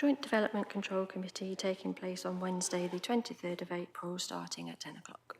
Joint Development Control Committee taking place on Wednesday, the 23rd of April, starting at 10 o'clock.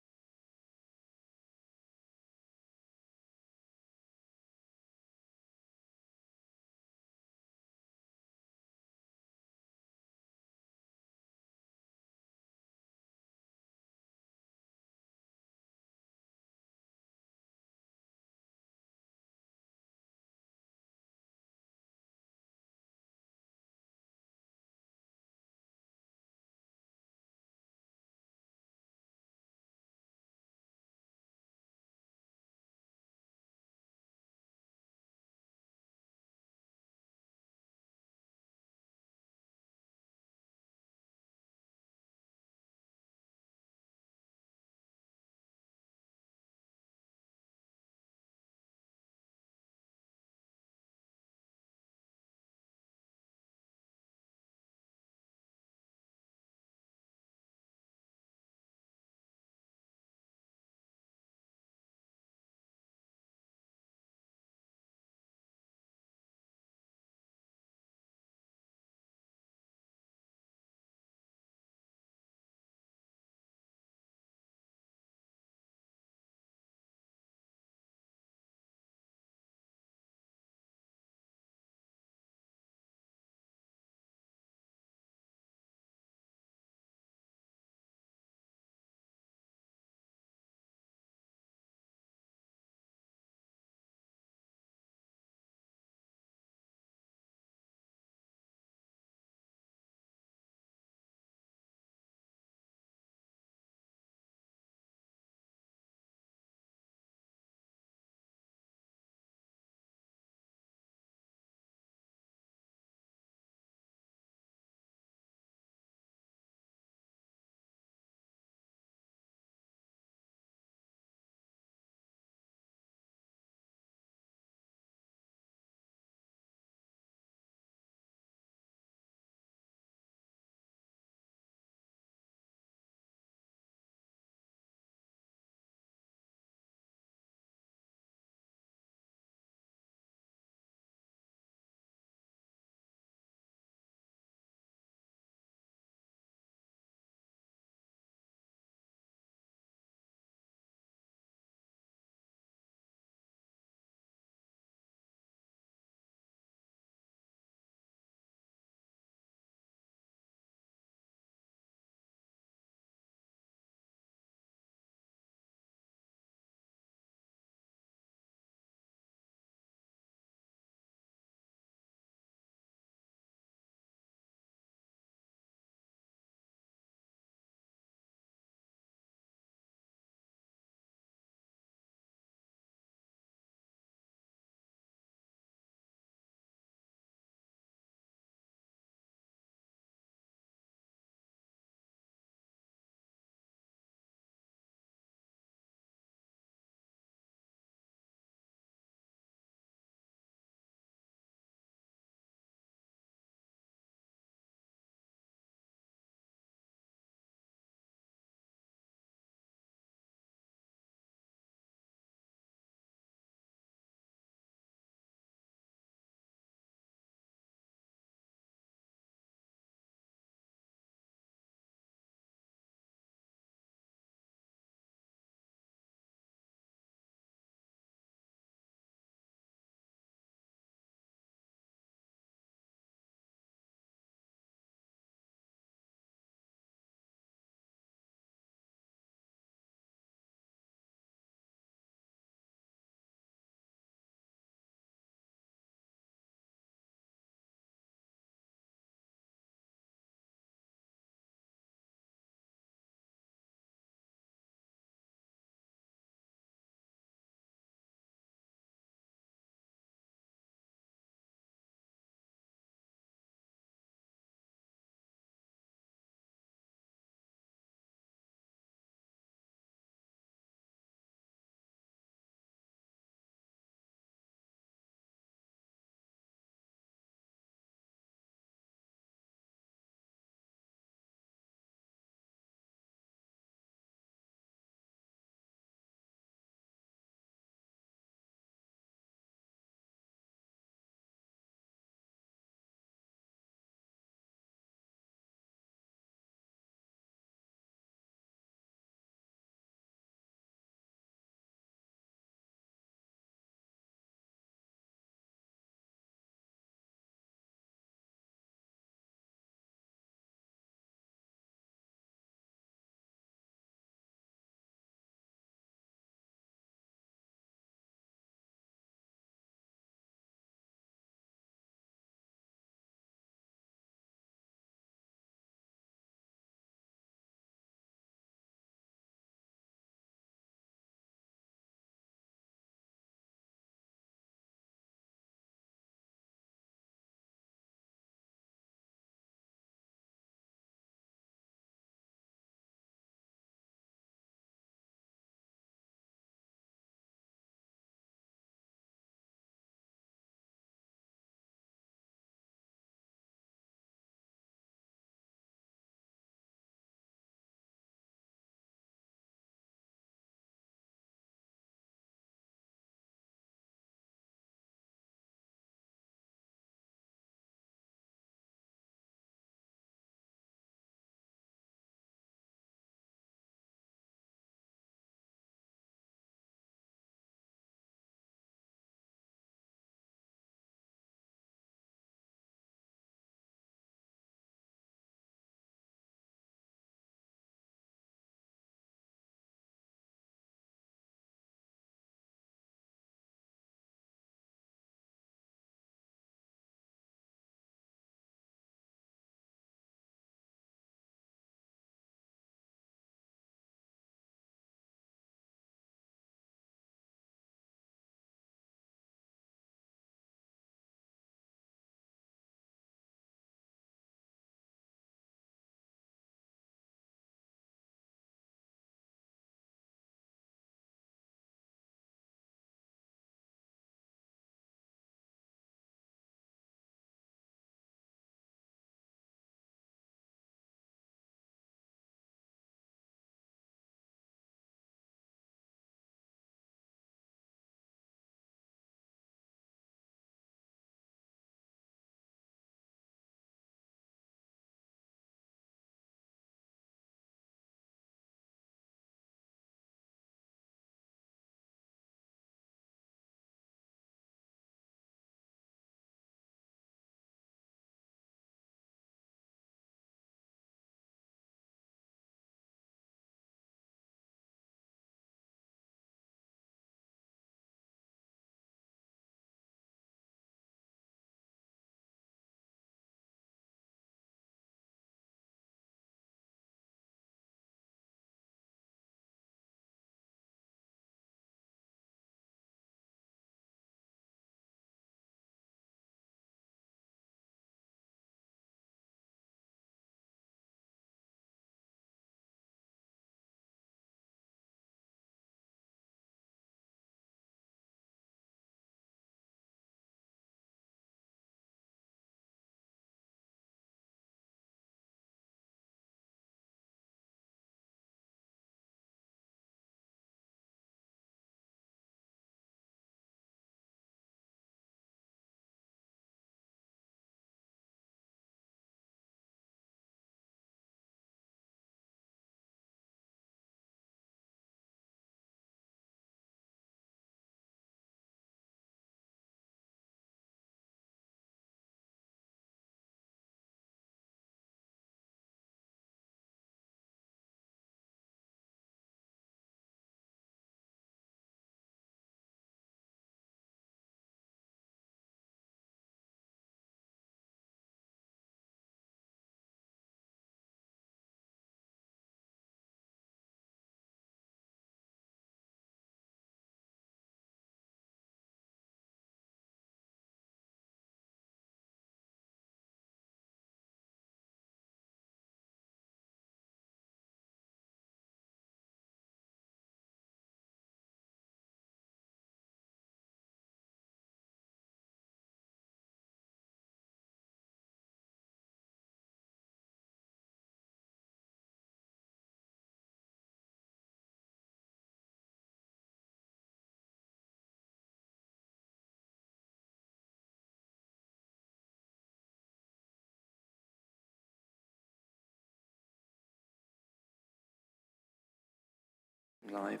Live.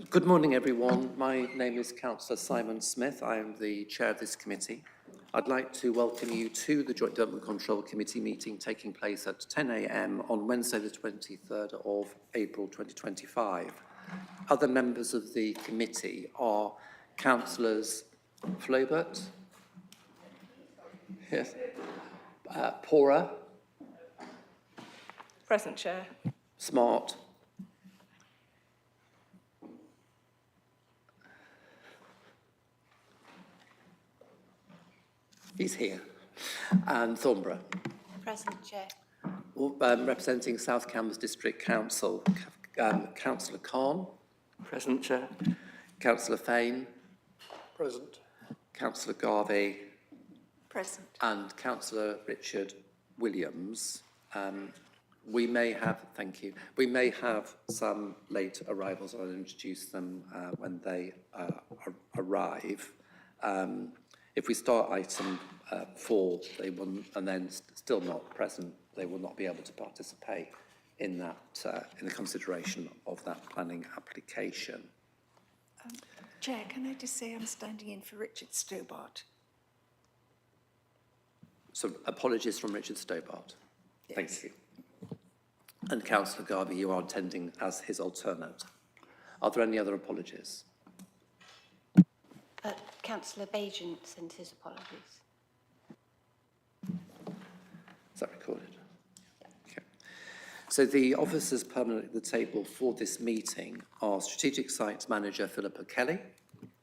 Good morning, everyone. My name is Councillor Simon Smith. I am the chair of this committee. I'd like to welcome you to the Joint Development Control Committee meeting taking place at 10 a.m. on Wednesday, the 23rd of April 2025. Other members of the committee are Councillors Flobert, yes, Pora, Present, Chair. Smart, he's here, and Thornborough. Present, Chair. Representing South Cambs District Council, Councillor Khan. Present, Chair. Councillor Fain. Present. Councillor Garvey. Present. And Councillor Richard Williams. We may have, thank you, we may have some late arrivals. I'll introduce them when they arrive. If we start item 4, they will, and then still not present, they will not be able to participate in that, in the consideration of that planning application. Chair, can I just say I'm standing in for Richard Stobart? So apologies from Richard Stobart. Yes. Thank you. And Councillor Garvey, you are attending as his alternate. Are there any other apologies? Councillor Bajent sent his apologies. Is that recorded? Okay. So the officers permanently at the table for this meeting are Strategic Sites Manager Philippa Kelly.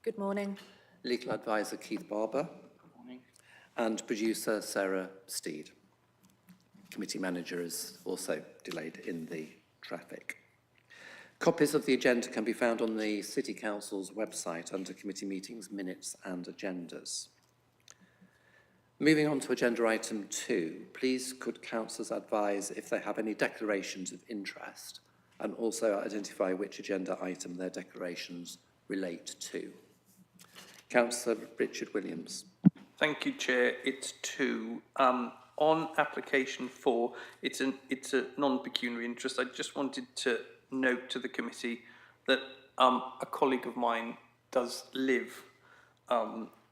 Good morning. Legal Advisor Keith Barber. Good morning. And Producer Sarah Steed. Committee Manager is also delayed in the traffic. Copies of the agenda can be found on the City Council's website under Committee Meetings, Minutes and Agendas. Moving on to agenda item 2, please could councillors advise if they have any declarations of interest and also identify which agenda item their declarations relate to. Councillor Richard Williams. Thank you, Chair. It's 2. On application 4, it's a non-pecuniary interest. I just wanted to note to the committee that a colleague of mine does live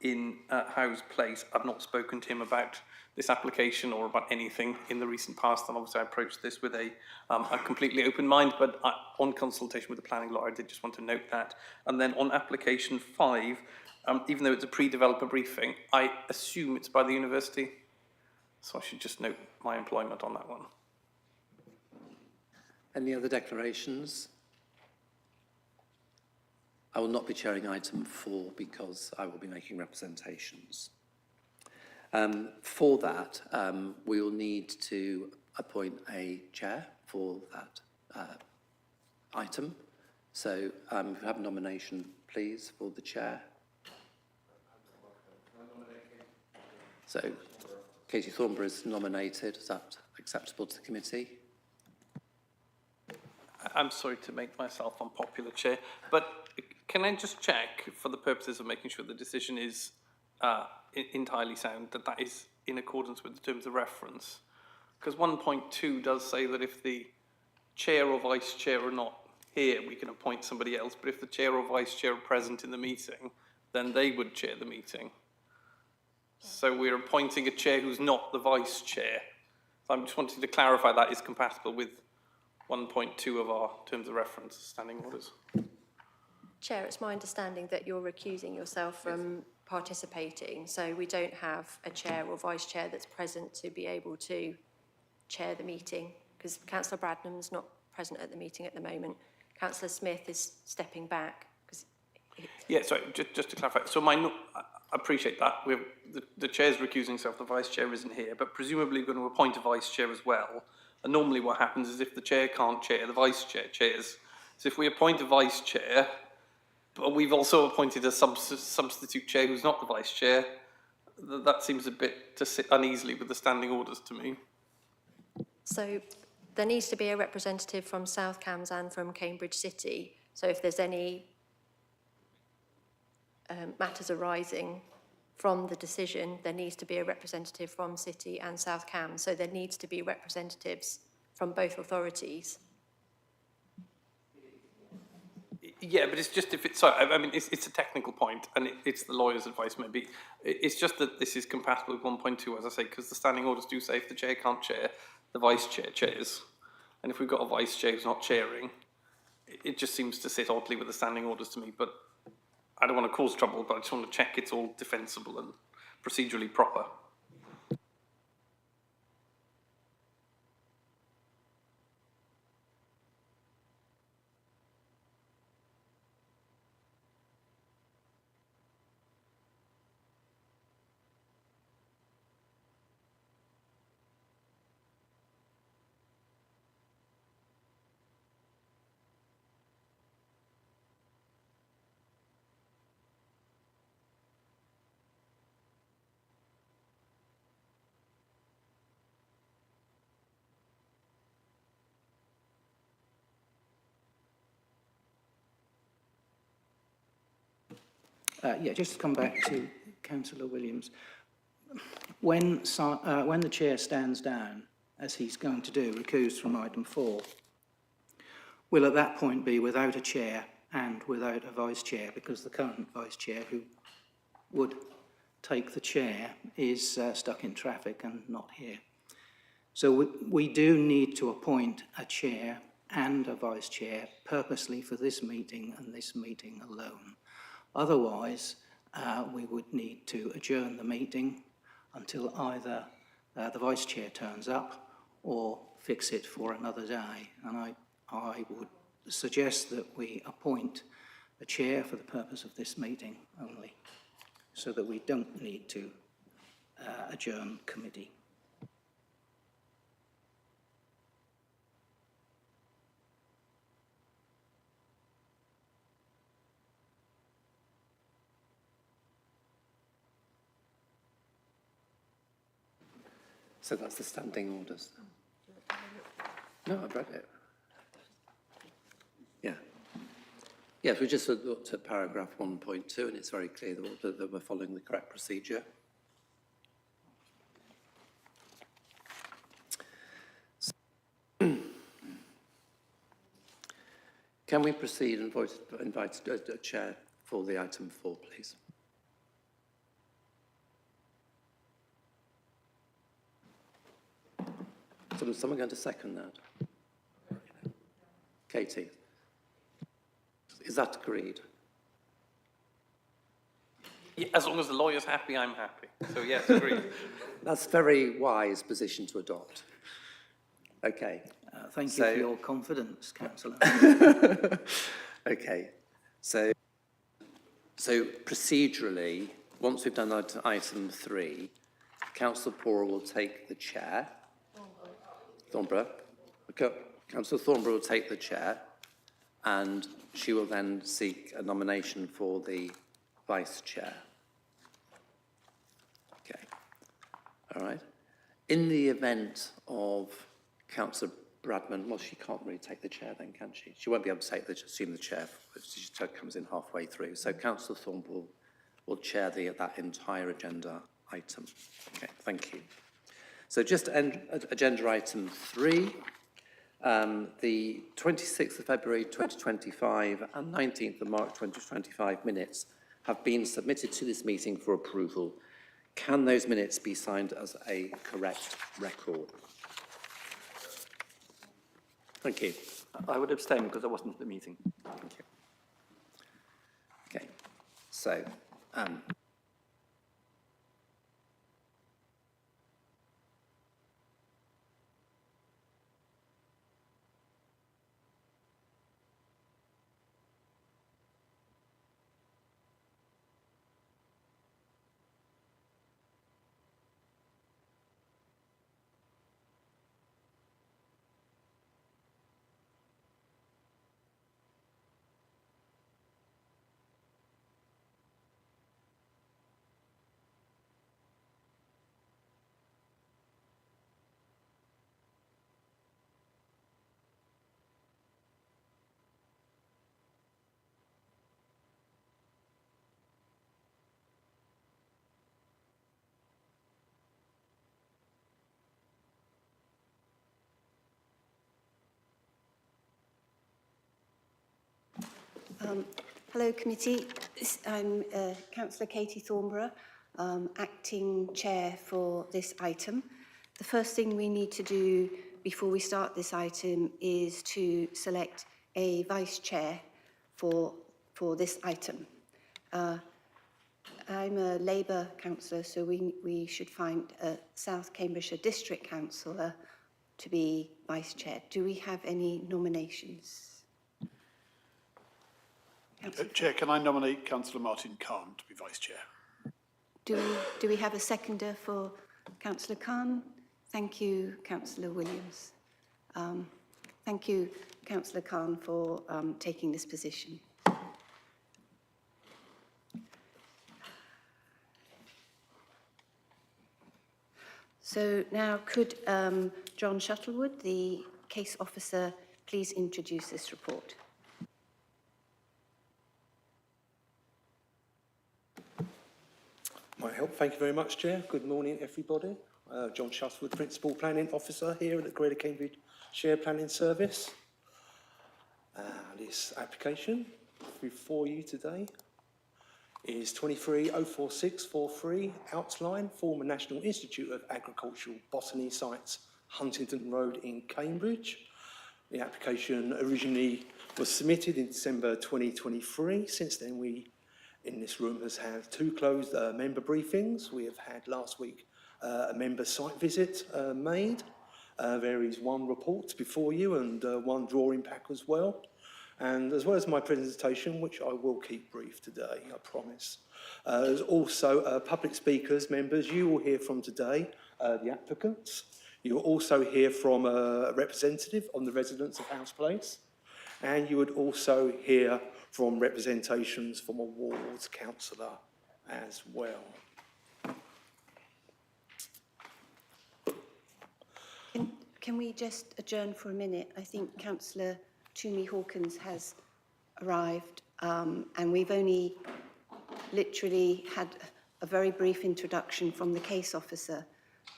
in Howes Place. I've not spoken to him about this application or about anything in the recent past, and obviously I approached this with a completely open mind, but on consultation with the planning lawyer, I did just want to note that. And then on application 5, even though it's a pre-developer briefing, I assume it's by the university, so I should just note my employment on that one. Any other declarations? I will not be chairing item 4 because I will be making representations. For that, we will need to appoint a chair for that item. So if you have a nomination, please, for the chair. So Katie Thornborough is nominated. Is that acceptable to the committee? I'm sorry to make myself unpopular, Chair, but can I just check, for the purposes of making sure the decision is entirely sound, that that is in accordance with the terms of reference? Because 1.2 does say that if the chair or vice chair are not here, we can appoint somebody else, but if the chair or vice chair are present in the meeting, then they would chair the meeting. So we're appointing a chair who's not the vice chair. So I'm just wanting to clarify that is compatible with 1.2 of our terms of reference, standing orders. Chair, it's my understanding that you're recusing yourself from participating, so we don't have a chair or vice chair that's present to be able to chair the meeting, because Councillor Bradnam's not present at the meeting at the moment. Councillor Smith is stepping back. Yeah, sorry, just to clarify. So I appreciate that. The chair's recusing himself, the vice chair isn't here, but presumably we're going to appoint a vice chair as well. And normally what happens is if the chair can't chair, the vice chair chairs. So if we appoint a vice chair, but we've also appointed a substitute chair who's not the vice chair, that seems a bit to sit uneasily with the standing orders to me. So there needs to be a representative from South Cambs and from Cambridge City. So if there's any matters arising from the decision, there needs to be a representative from City and South Cambs. So there needs to be representatives from both authorities. Yeah, but it's just if it's, sorry, I mean, it's a technical point and it's the lawyer's advice maybe. It's just that this is compatible with 1.2, as I say, because the standing orders do say if the chair can't chair, the vice chair chairs. And if we've got a vice chair who's not chairing, it just seems to sit oddly with the standing orders to me. But I don't want to cause trouble, but I just want to check it's all defensible and procedurally proper. Yeah, just to come back to Councillor Williams. When the chair stands down, as he's going to do, recused from item 4, will at that point be without a chair and without a vice chair, because the current vice chair who would take the chair is stuck in traffic and not here. So we do need to appoint a chair and a vice chair purposely for this meeting and this meeting alone. Otherwise, we would need to adjourn the meeting until either the vice chair turns up or fix it for another day. And I would suggest that we appoint a chair for the purpose of this meeting only, so that we don't need to adjourn committee. So that's the standing orders. No, I've read it. Yeah. Yes, we just looked at paragraph 1.2 and it's very clear that we're following the correct procedure. Can we proceed and invite a chair for the item 4, please? So is someone going to second that? Katie? Is that agreed? Yeah, as long as the lawyer's happy, I'm happy. So yes, agreed. That's a very wise position to adopt. Okay. Thank you for your confidence, Councillor. Okay. So procedurally, once we've done item 3, Councillor Pora will take the chair. Thornborough. Okay. Councillor Thornborough will take the chair and she will then seek a nomination for the vice chair. Okay. All right. In the event of Councillor Bradman, well, she can't really take the chair then, can she? She won't be able to assume the chair if she comes in halfway through. So Councillor Thornborough will chair that entire agenda item. Okay, thank you. So just agenda item 3, the 26th of February 2025 and 19th of March 2025 minutes have been submitted to this meeting for approval. Can those minutes be signed as a correct record? Thank you. I would abstain because I wasn't at the meeting. Thank you. Okay, so Hello, committee. I'm Councillor Katie Thornborough, acting chair for this item. The first thing we need to do before we start this item is to select a vice chair for this item. I'm a Labour councillor, so we should find a South Cambridgeshire District Councillor to be vice chair. Do we have any nominations? Chair, can I nominate Councillor Martin Khan to be Vice Chair? Do we have a seconder for Councillor Khan? Thank you, Councillor Williams. Thank you, Councillor Khan, for taking this position. So now could John Shuttlewood, the case officer, please introduce this report? Might help. Thank you very much, Chair. Good morning, everybody. John Shuttlewood, Principal Planning Officer here at the Greater Cambridge Share Planning Service. This application before you today is 2304643 Outline, former National Institute of Agricultural Botany sites, Huntington Road in Cambridge. The application originally was submitted in December 2023. Since then, we in this room has had two closed member briefings. We have had last week a member site visit made. There is one report before you and one drawing pack as well. And as well as my presentation, which I will keep brief today, I promise. There's also public speakers, members. You will hear from today the applicants. You will also hear from a representative on the residents of House Place. And you would also hear from representations from a wards councillor as well. Can we just adjourn for a minute? I think Councillor Toomey Hawkins has arrived, and we've only literally had a very brief introduction from the case officer,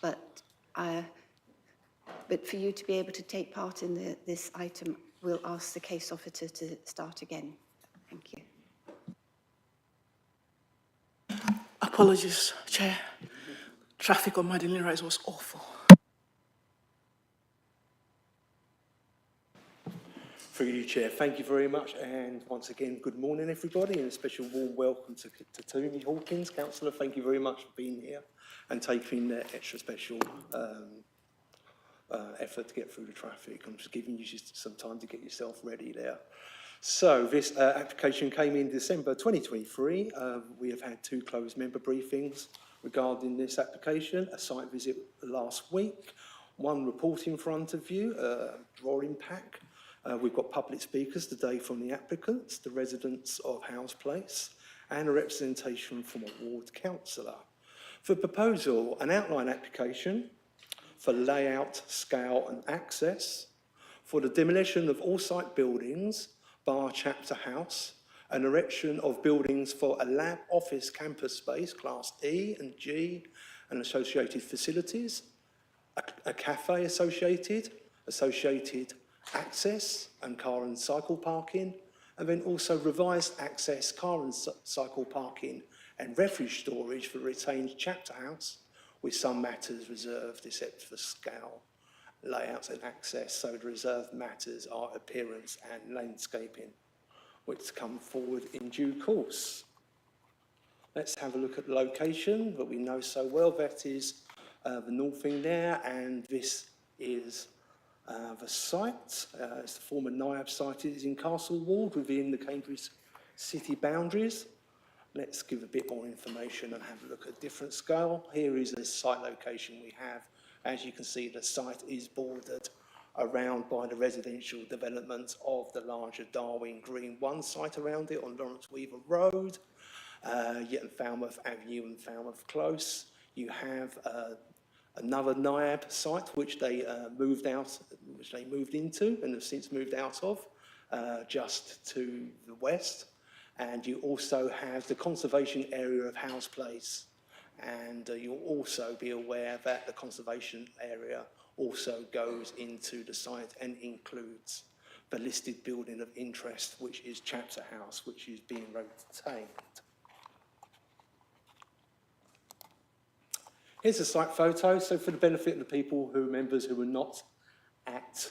but for you to be able to take part in this item, we'll ask the case officer to start again. Thank you. Apologies, Chair. Traffic on Madeleine Rise was awful. Through you, Chair. Thank you very much. And once again, good morning, everybody, and a special warm welcome to Toomey Hawkins. Councillor, thank you very much for being here and taking that extra special effort to get through the traffic. I'm just giving you just some time to get yourself ready there. So this application came in December 2023. We have had two closed member briefings regarding this application, a site visit last week, one report in front of you, drawing pack. We've got public speakers today from the applicants, the residents of House Place, and a representation from a ward councillor. For proposal, an outline application for layout, scale and access, for the demolition of all site buildings, bar chapter house, an erection of buildings for a lab office campus space, Class E and G, and associated facilities, a cafe associated access and car and cycle parking, and then also revised access, car and cycle parking and refuge storage for retained chapter house, with some matters reserved except for scale, layouts and access. So the reserved matters are appearance and landscaping, which come forward in due course. Let's have a look at the location that we know so well. That is the northing there, and this is the site. It's the former NIAB site. It is in Castle Ward within the Cambridge city boundaries. Let's give a bit more information and have a look at a different scale. Here is the site location we have. As you can see, the site is bordered around by the residential development of the larger Darwin Green 1 site around it on Lawrence Weaver Road, yet in Falmouth Avenue and Falmouth Close. You have another NIAB site which they moved into and have since moved out of, just to the west. And you also have the conservation area of House Place. And you'll also be aware that the conservation area also goes into the site and includes the listed building of interest, which is Chapter House, which is being retained. Here's a site photo. So for the benefit of the people members who were not at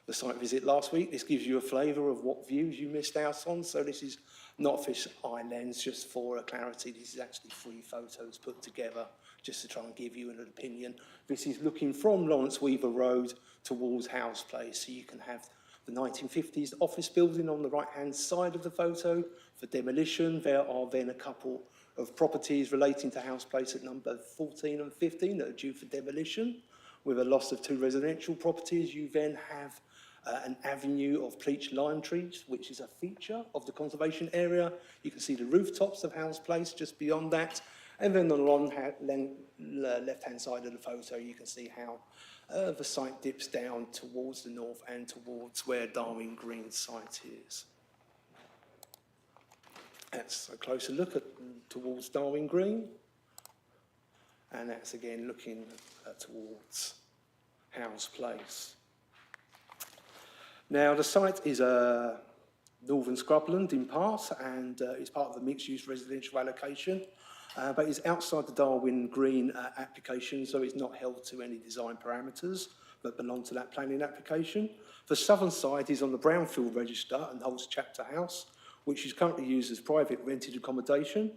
the site visit last week, this gives you a flavour of what views you missed out on. So this is not fish eye lens, just for clarity. This is actually 3 photos put together just to try and give you an opinion. This is looking from Lawrence Weaver Road towards Howes Place. So you can have the 1950s office building on the right-hand side of the photo for demolition. There are then a couple of properties relating to Howes Place at number 14 and 15 that are due for demolition. With a loss of 2 residential properties, you then have an avenue of bleached lime trees, which is a feature of the conservation area. You can see the rooftops of Howes Place just beyond that. And then on the left-hand side of the photo, you can see how the site dips down towards the north and towards where Darwin Green site is. That's a closer look towards Darwin Green. And that's again looking towards Howes Place. Now, the site is northern scrubland in part, and it's part of the mixed-use residential allocation, but it's outside the Darwin Green application, so it's not held to any design parameters that belong to that planning application. The southern side is on the Brownfield Register and holds Chapter House, which is currently used as private rented accommodation.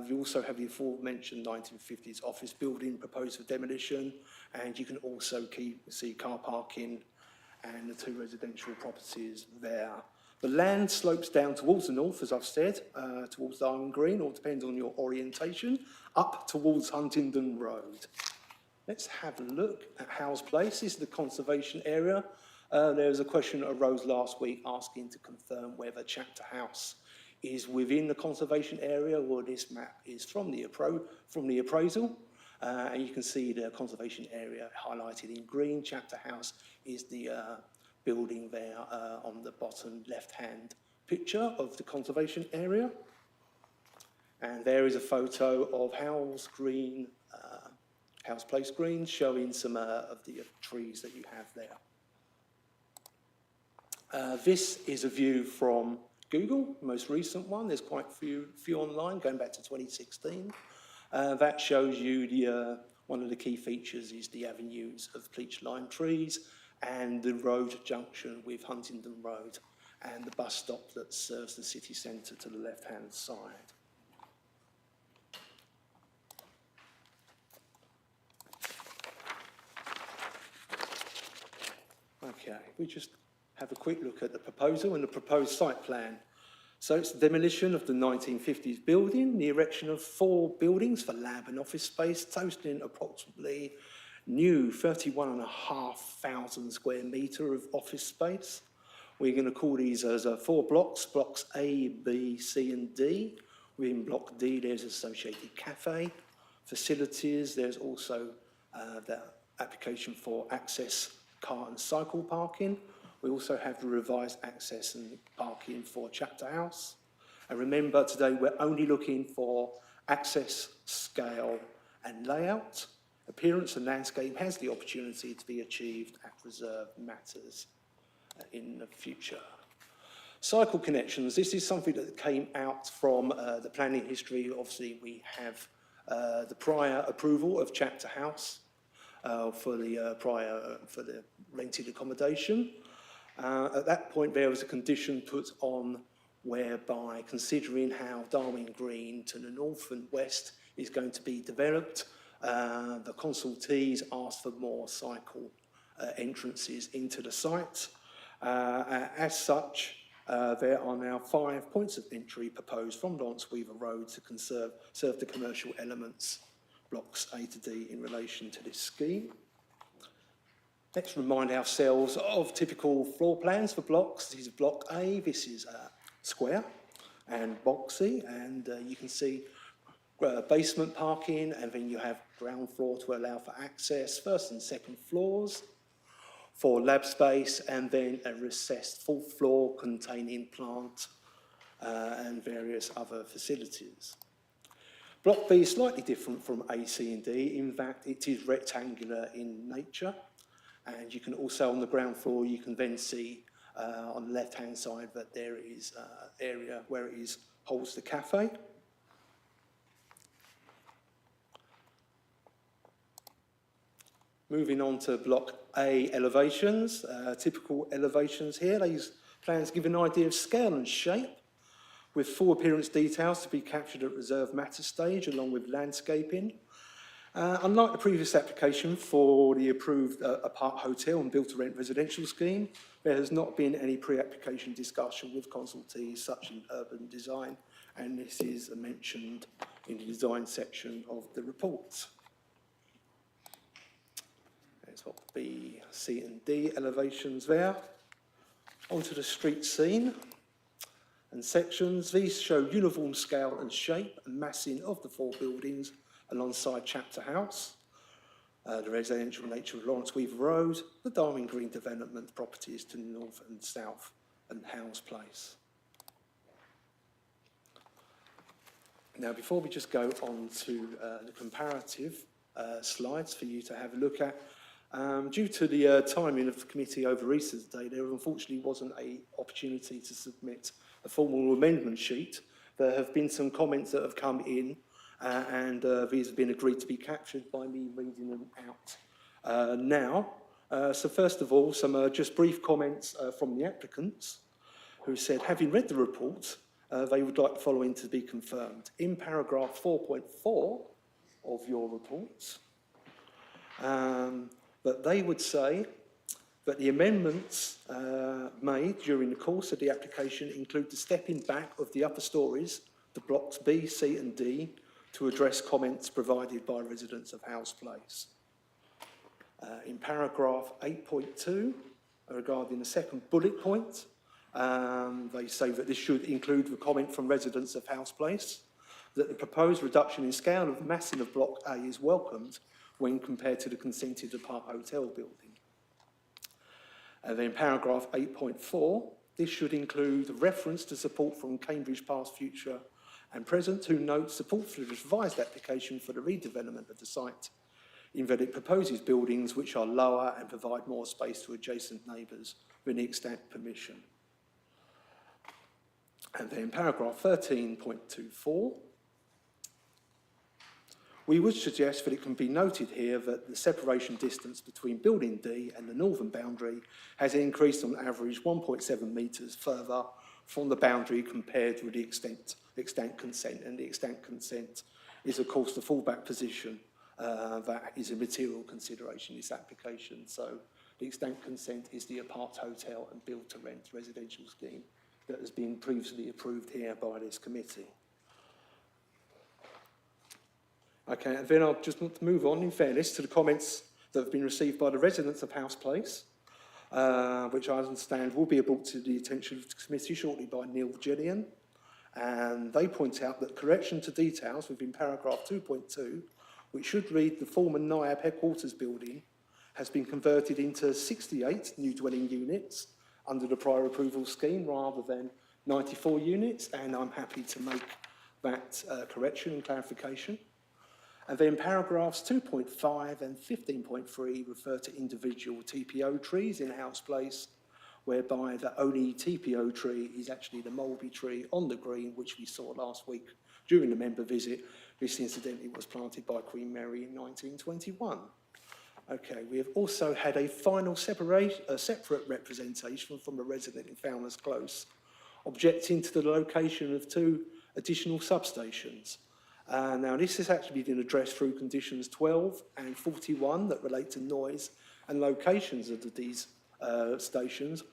You also have the aforementioned 1950s office building proposed for demolition, and you can also see car parking and the 2 residential properties there. The land slopes down towards the north, as I've said, towards Darwin Green, or depends on your orientation, up towards Huntingdon Road. Let's have a look at Howes Place. This is the conservation area. There was a question that arose last week asking to confirm whether Chapter House is within the conservation area, or this map is from the appraisal. And you can see the conservation area highlighted in green. Chapter House is the building there on the bottom left-hand picture of the conservation area. And there is a photo of Howes Place Green, showing some of the trees that you have there. This is a view from Google, most recent one. There's quite a few online, going back to 2016. That shows you one of the key features is the avenues of bleached lime trees and the road junction with Huntingdon Road and the bus stop that serves the city centre to the left-hand side. Okay, we just have a quick look at the proposal and the proposed site plan. So it's the demolition of the 1950s building, the erection of 4 buildings for lab and office space, totaling approximately new 31,500 square metre of office space. We're going to call these as 4 blocks, blocks A, B, C and D. Within block D there's associated cafe, facilities, there's also the application for access car and cycle parking. We also have the revised access and parking for Chapter House. And remember, today we're only looking for access, scale and layout. Appearance and landscape has the opportunity to be achieved at reserved matters in the future. Cycle connections, this is something that came out from the planning history. Obviously, we have the prior approval of Chapter House for the rented accommodation. At that point, there was a condition put on whereby, considering how Darwin Green to the north and west is going to be developed, the consultees asked for more cycle entrances into the site. As such, there are now 5 points of entry proposed from Lawrence Weaver Road to serve the commercial elements, blocks A to D, in relation to this scheme. Let's remind ourselves of typical floor plans for blocks. This is block A, this is square and boxy, and you can see basement parking, and then you have ground floor to allow for access, first and second floors for lab space, and then a recessed full floor containing plant and various other facilities. Block B is slightly different from A, C and D in that it is rectangular in nature. And you can also, on the ground floor, you can then see On the left-hand side, that there is an area where it holds the cafe. Moving on to Block A elevations, typical elevations here. These plans give an idea of scale and shape, with full appearance details to be captured at reserved matter stage, along with landscaping. Unlike the previous application for the approved apart hotel and built-to-rent residential scheme, there has not been any pre-application discussion with consultees such as urban design, and this is mentioned in the design section of the report. There's what B, C and D elevations there. Onto the street scene and sections. These show uniform scale and shape and massing of the four buildings alongside Chapter House, the residential nature of Lawrence Weaver Road, the Darwin Green development properties to the north and south, and Howes Place. Now, before we just go on to the comparative slides for you to have a look at, due to the timing of the committee over Easter today, there unfortunately wasn't an opportunity to submit a formal amendment sheet. There have been some comments that have come in, and these have been agreed to be captured by me reading them out now. So first of all, some just brief comments from the applicants, who said, having read the report, they would like the following to be confirmed. In paragraph 4.4 of your report, that they would say that the amendments made during the course of the application include the stepping back of the upper stories, the blocks B, C and D, to address comments provided by residents of Howes Place. In paragraph 8.2, regarding the second bullet point, they say that this should include the comment from residents of Howes Place, that the proposed reduction in scale of massing of Block A is welcomed when compared to the consented apart hotel building. And then paragraph 8.4, this should include a reference to support from Cambridge Past, Future and Present, who notes support for the revised application for the redevelopment of the site, in that it proposes buildings which are lower and provide more space to adjacent neighbours with the extant permission. And then paragraph 13.24, we would suggest that it can be noted here that the separation distance between building D and the northern boundary has increased on average 1.7 metres further from the boundary compared with the extant consent. And the extant consent is, of course, the fallback position that is a material consideration in this application. So the extant consent is the apart hotel and build-to-rent residential scheme that has been previously approved here by this committee. Okay, and then I'll just want to move on, in fairness, to the comments that have been received by the residents of Howes Place, which I understand will be brought to the attention of the committee shortly by Neil Gillian. And they point out that correction to details within paragraph 2.2, which should read the former NIAB headquarters building, has been converted into 68 new dwelling units under the prior approval scheme rather than 94 units, and I'm happy to make that correction and clarification. And then paragraphs 2.5 and 15.3 refer to individual TPO trees in Howes Place, whereby the only TPO tree is actually the mulberry tree on the green, which we saw last week during the member visit. This incidentally was planted by Queen Mary in 1921. Okay, we have also had a final separate representation from a resident in Fowler's Close, objecting to the location of two additional substations. Now, this has actually been addressed through conditions 12 and 41 that relate to noise and locations of these stations.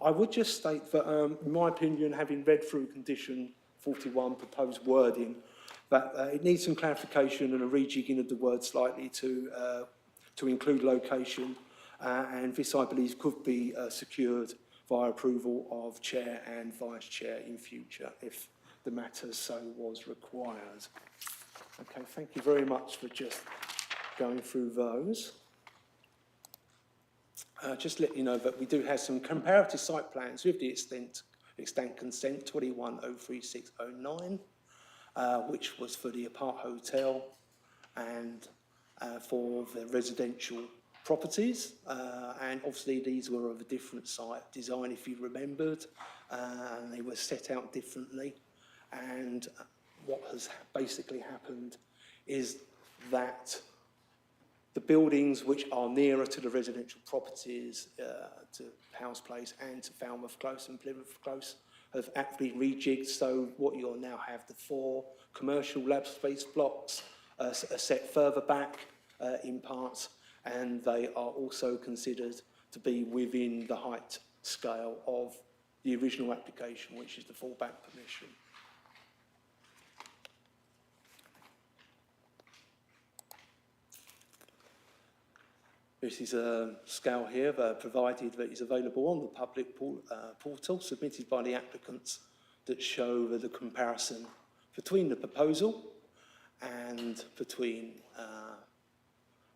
I would just state that, in my opinion, having read through condition 41 proposed wording, that it needs some clarification and a rejigging of the word slightly to include location, and this, I believe, could be secured via approval of chair and vice chair in future if the matter so was required. Okay, thank you very much for just going through those. Just let you know that we do have some comparative site plans with the extant consent 2103-609, which was for the apart hotel and for the residential properties, and obviously these were of a different site design, if you remembered, and they were set out differently. And what has basically happened is that the buildings which are nearer to the residential properties, to House Place and to Falmouth Close and Plymouth Close, have actually rejigged, so what you'll now have, the 4 commercial lab space blocks are set further back in parts, and they are also considered to be within the height scale of the original application, which is the fallback permission. This is a scale here provided that is available on the public portal submitted by the applicants that show the comparison between the proposal and between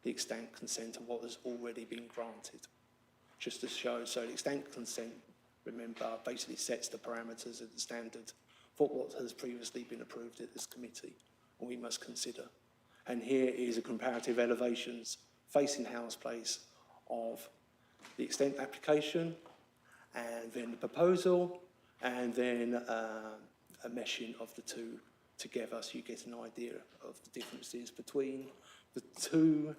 the extant consent and what has already been granted. Just to show, so the extant consent, remember, basically sets the parameters of the standard for what has previously been approved at this committee, and we must consider. And here is a comparative elevations facing House Place of the extent application, and then the proposal, and then a meshing of the two together, so you get an idea of the differences between the two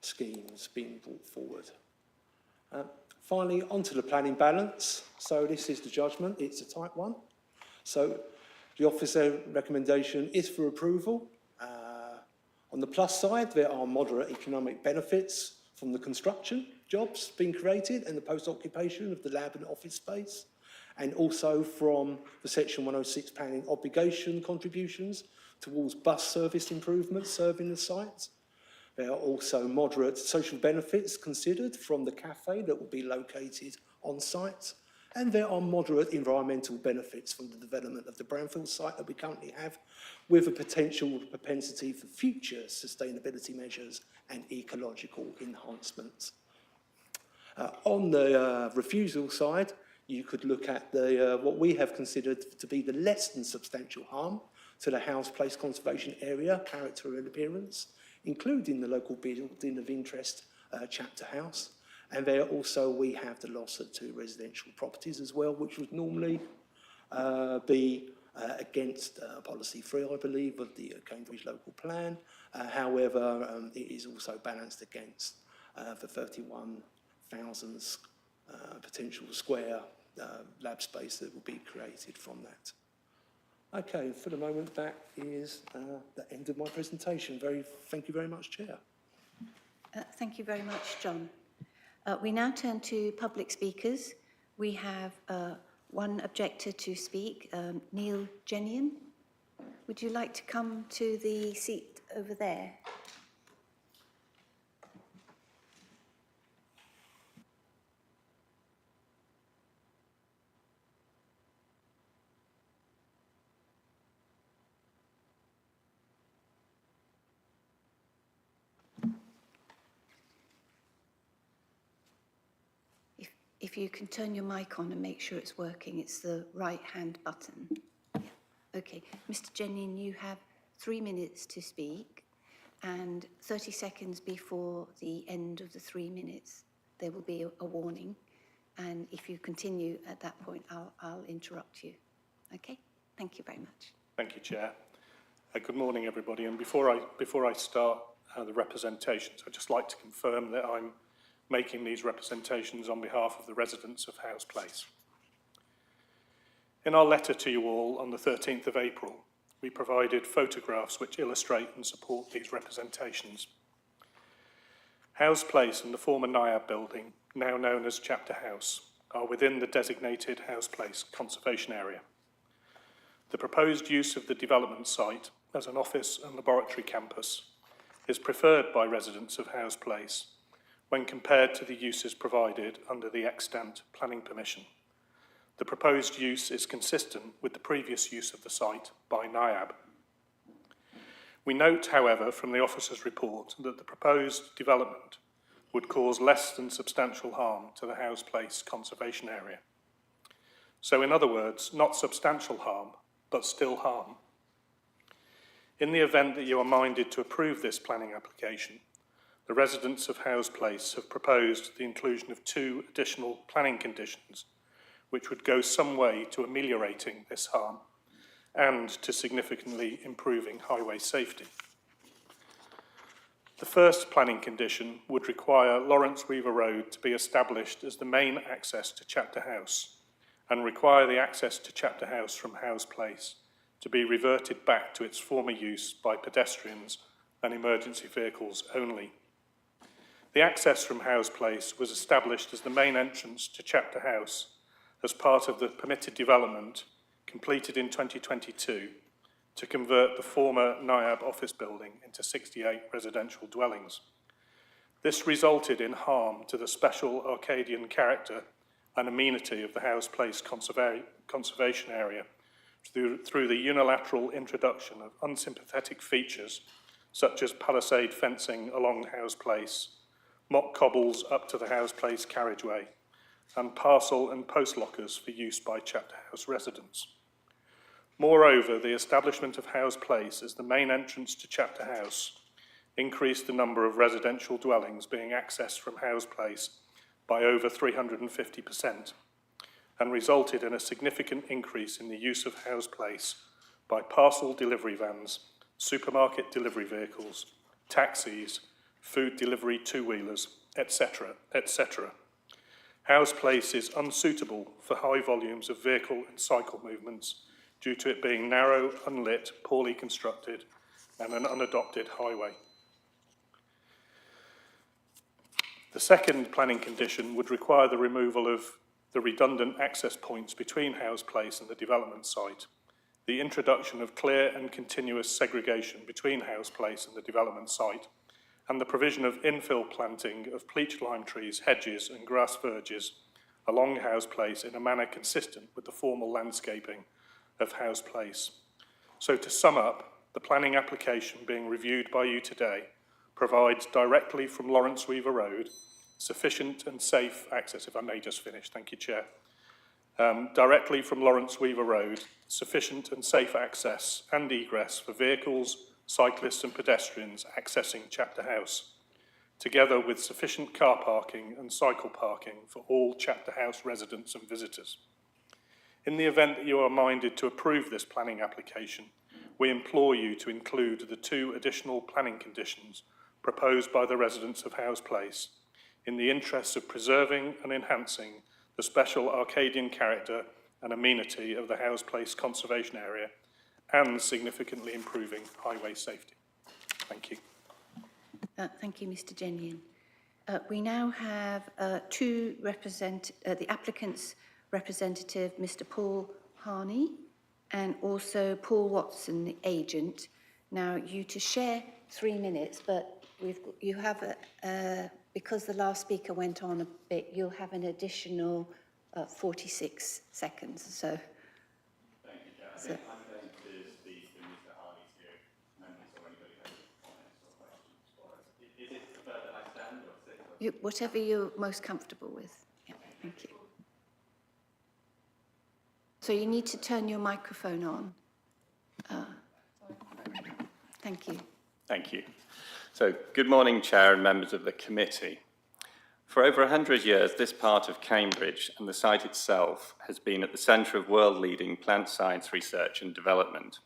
schemes being brought forward. Finally, onto the planning balance. So this is the judgment, it's a type 1. So the officer recommendation is for approval. On the plus side, there are moderate economic benefits from the construction jobs being created and the post-occupation of the lab and office space, and also from the Section 106 planning obligation contributions towards bus service improvements serving the site. There are also moderate social benefits considered from the cafe that will be located on site, and there are moderate environmental benefits from the development of the brownfield site that we currently have, with a potential propensity for future sustainability measures and ecological enhancements. On the refusal side, you could look at the what we have considered to be the less than substantial harm to the House Place conservation area, character and appearance, including the local building of interest, Chapter House. And there also we have the loss of 2 residential properties as well, which would normally be against policy 3, I believe, of the Cambridge local plan. However, it is also balanced against the 31,000 potential square lab space that will be created from that. Okay, for the moment, that is the end of my presentation. Thank you very much, Chair. Thank you very much, John. We now turn to public speakers. We have one objector to speak, Neil Jenian. Would you like to come to the seat over there? If you can turn your mic on and make sure it's working, it's the right-hand button. Yeah. Okay. Mr. Jenian, you have 3 minutes to speak, and 30 seconds before the end of the 3 minutes, there will be a warning. And if you continue at that point, I'll interrupt you. Okay? Thank you very much. Thank you, Chair. Good morning, everybody. And before I start the representations, I'd just like to confirm that I'm making these representations on behalf of the residents of House Place. In our letter to you all on the 13th of April, we provided photographs which illustrate and support these representations. House Place and the former NIAB building, now known as Chapter House, are within the designated House Place conservation area. The proposed use of the development site as an office and laboratory campus is preferred by residents of House Place when compared to the uses provided under the extant planning permission. The proposed use is consistent with the previous use of the site by NIAB. We note, however, from the officer's report that the proposed development would cause less than substantial harm to the House Place conservation area. So in other words, not substantial harm, but still harm. In the event that you are minded to approve this planning application, the residents of Howes Place have proposed the inclusion of 2 additional planning conditions, which would go some way to ameliorating this harm and to significantly improving highway safety. The first planning condition would require Lawrence Weaver Road to be established as the main access to Chapter House and require the access to Chapter House from Howes Place to be reverted back to its former use by pedestrians and emergency vehicles only. The access from Howes Place was established as the main entrance to Chapter House as part of the permitted development completed in 2022 to convert the former NIAB office building into 68 residential dwellings. This resulted in harm to the special Arcadian character and amenity of the Howes Place conservation area through the unilateral introduction of unsympathetic features such as palisade fencing along Howes Place, mock cobbles up to the Howes Place carriageway, and parcel and post lockers for use by Chapter House residents. Moreover, the establishment of Howes Place as the main entrance to Chapter House increased the number of residential dwellings being accessed from Howes Place by over 350% and resulted in a significant increase in the use of Howes Place by parcel delivery vans, supermarket delivery vehicles, taxis, food delivery two-wheelers, etc., etc. Howes Place is unsuitable for high volumes of vehicle and cycle movements due to it being narrow, unlit, poorly constructed, and an unadopted highway. The second planning condition would require the removal of the redundant access points between Howes Place and the development site, the introduction of clear and continuous segregation between Howes Place and the development site, and the provision of infill planting of pleached lime trees, hedges and grass verges along Howes Place in a manner consistent with the formal landscaping of Howes Place. So to sum up, the planning application being reviewed by you today provides directly from Lawrence Weaver Road sufficient and safe access, if I may just finish, thank you, Chair. Directly from Lawrence Weaver Road, sufficient and safe access and egress for vehicles, cyclists and pedestrians accessing Chapter House, together with sufficient car parking and cycle parking for all Chapter House residents and visitors. In the event that you are minded to approve this planning application, we implore you to include the 2 additional planning conditions proposed by the residents of Howes Place in the interests of preserving and enhancing the special Arcadian character and amenity of the Howes Place conservation area and significantly improving highway safety. Thank you. Thank you, Mr. Jennian. We now have the applicant's representative, Mr. Paul Harney, and also Paul Watson, the agent. Now, you to share 3 minutes, but you have, because the last speaker went on a bit, you'll have an additional 46 seconds. So. Thank you, Chair. I'm going to speak to Mr. Harney's view, members or anybody has comments or questions for us. Is it preferred that I stand or sit? Whatever you're most comfortable with. Yeah, thank you. So you need to turn your microphone on. Thank you. Thank you. So, good morning, Chair and members of the committee. For over 100 years, this part of Cambridge and the site itself has been at the centre of world-leading plant science research and development.